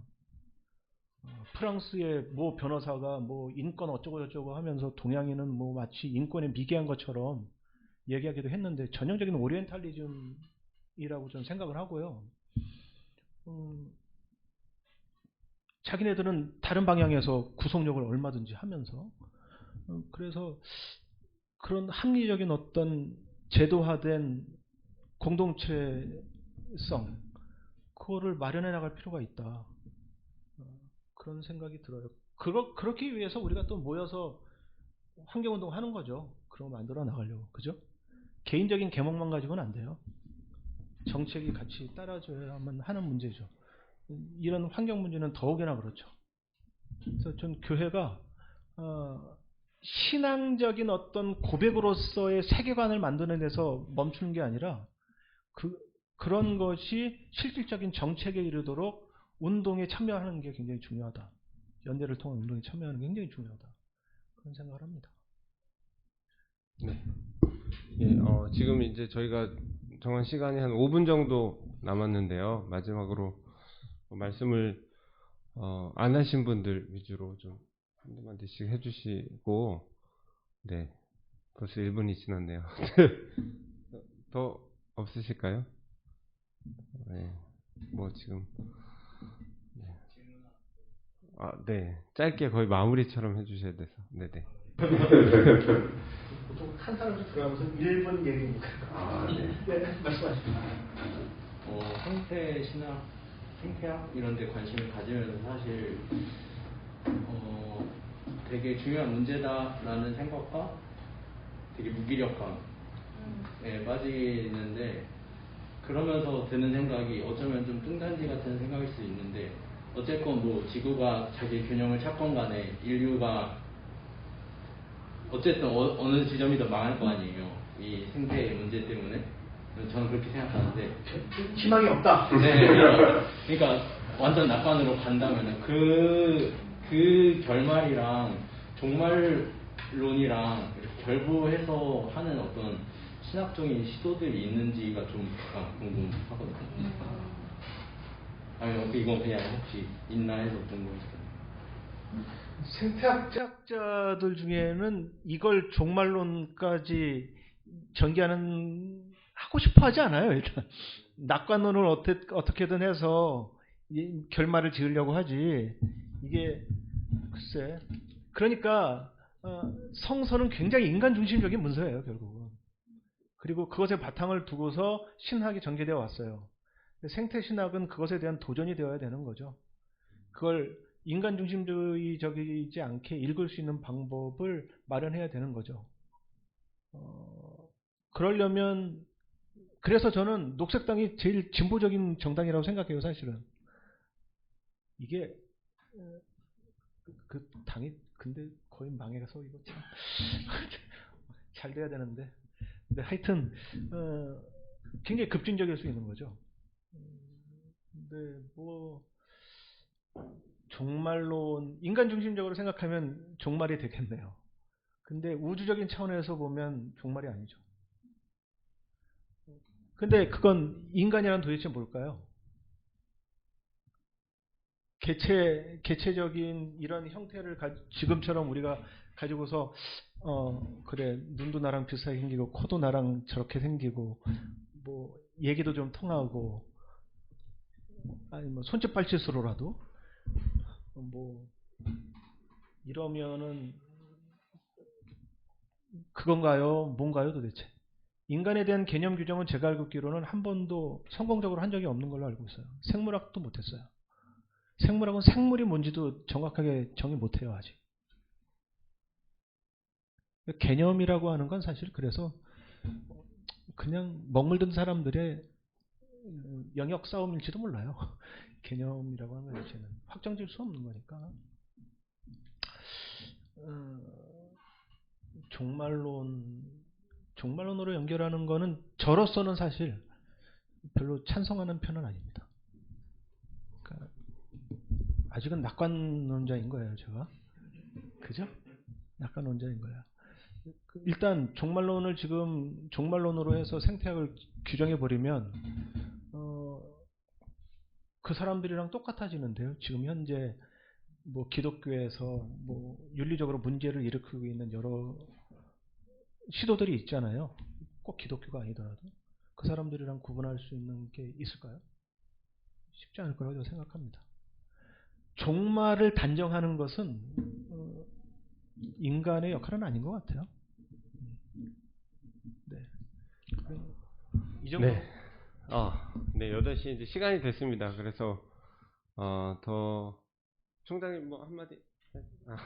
프랑스의 모 변호사가 뭐 인권 어쩌고 저쩌고 하면서 동양인은 뭐 마치 인권에 미개한 것처럼 얘기하기도 했는데, 전형적인 오리엔탈리즘이라고 저는 생각을 하고요. 자기네들은 다른 방향에서 구속력을 얼마든지 하면서, 그래서 그런 합리적인 어떤 제도화된 공동체성, 그거를 마련해 나갈 필요가 있다. 그런 생각이 들어요. 그렇기 위해서 우리가 또 모여서 환경운동 하는 거죠. 그런 거 만들어 나가려고. 그죠? 개인적인 계몽만 가지고는 안 돼요. 정책이 같이 따라줘야만 하는 문제죠. 이런 환경 문제는 더욱이나 그렇죠. 그래서 전 교회가 신앙적인 어떤 고백으로서의 세계관을 만드는 데서 멈추는 게 아니라 그런 것이 실질적인 정책에 이르도록 운동에 참여하는 게 굉장히 중요하다. 연대를 통한 운동에 참여하는 게 굉장히 중요하다. 그런 생각을 합니다. 네. 예, 지금 이제 저희가 정한 시간이 한 5분 정도 남았는데요. 마지막으로 말씀을 안 하신 분들 위주로 좀 한두 마디씩 해주시고, 네, 벌써 1분이 지났네요. 더 없으실까요? 네, 뭐 지금 네. 네, 짧게 거의 마무리처럼 해주셔야 돼서. 네네. 보통 한 사람씩 들어가면서 1분 얘기입니다. 네, 말씀하십시오. 생태 신학, 생태학 이런 데 관심을 가지면서 사실 되게 중요한 문제다라는 생각과 되게 무기력감에 빠지는데, 그러면서 드는 생각이 어쩌면 좀 뚱딴지 같은 생각일 수 있는데, 어쨌건 뭐 지구가 자기 균형을 찾건 간에 인류가 어쨌든 어느 지점이든 망할 거 아니에요. 이 생태 문제 때문에. 저는 그렇게 생각하는데 희망이 없다. 네, 그러니까 완전 낙관으로 간다면 그 결말이랑 종말론이랑 이렇게 결부해서 하는 어떤 신학적인 시도들이 있는지가 좀 약간 궁금하거든요. 아니 이건 그냥 혹시 있나 해서 궁금했어요. 생태학자들 중에는 이걸 종말론까지 전개하는 하고 싶어 하지 않아요. 일단 낙관론을 어떻게든 해서 결말을 지으려고 하지. 이게 글쎄. 그러니까 성서는 굉장히 인간 중심적인 문서예요, 결국은. 그리고 그것에 바탕을 두고서 신학이 전개되어 왔어요. 생태 신학은 그것에 대한 도전이 되어야 되는 거죠. 그걸 인간 중심주의적이지 않게 읽을 수 있는 방법을 마련해야 되는 거죠. 그러려면 그래서 저는 녹색당이 제일 진보적인 정당이라고 생각해요, 사실은. 이게 그 당이 근데 거의 망해서 이거 참 잘 돼야 되는데. 근데 하여튼 굉장히 급진적일 수 있는 거죠. 근데 뭐 종말론 인간 중심적으로 생각하면 종말이 되겠네요. 근데 우주적인 차원에서 보면 종말이 아니죠. 근데 그건 인간이란 도대체 뭘까요? 개체적인 이런 형태를 지금처럼 우리가 가지고서 그래 눈도 나랑 비슷하게 생기고 코도 나랑 저렇게 생기고 뭐 얘기도 좀 통하고 아니 뭐 손짓 발짓으로라도 뭐 이러면은 그건가요? 뭔가요 도대체? 인간에 대한 개념 규정은 제가 알고 있기로는 한 번도 성공적으로 한 적이 없는 걸로 알고 있어요. 생물학도 못했어요. 생물학은 생물이 뭔지도 정확하게 정의 못해요 아직. 개념이라고 하는 건 사실 그래서 그냥 먹물든 사람들의 영역 싸움일지도 몰라요. 개념이라고 하는 건 자체는 확정질 수 없는 거니까. 종말론으로 연결하는 거는 저로서는 사실 별로 찬성하는 편은 아닙니다. 그러니까 아직은 낙관론자인 거예요, 제가. 그죠? 낙관론자인 거야. 일단 종말론을 지금 종말론으로 해서 생태학을 규정해 버리면 그 사람들이랑 똑같아지는데요. 지금 현재 뭐 기독교에서 뭐 윤리적으로 문제를 일으키고 있는 여러 시도들이 있잖아요. 꼭 기독교가 아니더라도 그 사람들이랑 구분할 수 있는 게 있을까요? 쉽지 않을 거라고 생각합니다. 종말을 단정하는 것은 인간의 역할은 아닌 것 같아요. 네. 이 정도. 네. 네, 8시 이제 시간이 됐습니다. 그래서 더 총장님 뭐 한마디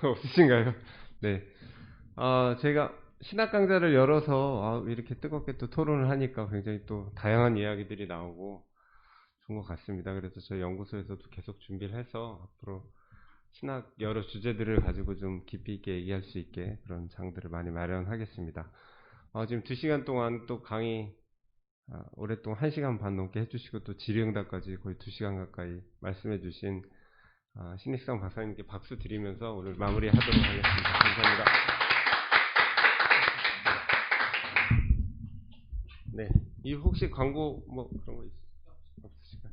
없으신가요? 네. 제가 신학 강좌를 열어서 이렇게 뜨겁게 또 토론을 하니까 굉장히 또 다양한 이야기들이 나오고 좋은 것 같습니다. 그래서 저희 연구소에서도 계속 준비를 해서 앞으로 신학 여러 주제들을 가지고 좀 깊이 있게 얘기할 수 있게 그런 장들을 많이 마련하겠습니다. 지금 2시간 동안 또 강의 오랫동안 1시간 반 넘게 해주시고 또 질의응답까지 거의 2시간 가까이 말씀해주신 신익성 박사님께 박수 드리면서 오늘 마무리하도록 하겠습니다. 감사합니다. 네, 이 혹시 광고 뭐 그런 거 없으실까요?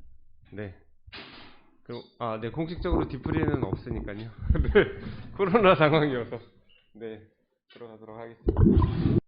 네. 그럼 네, 공식적으로 뒤풀이는 없으니까요. 네, 코로나 상황이어서 네, 들어가도록 하겠습니다.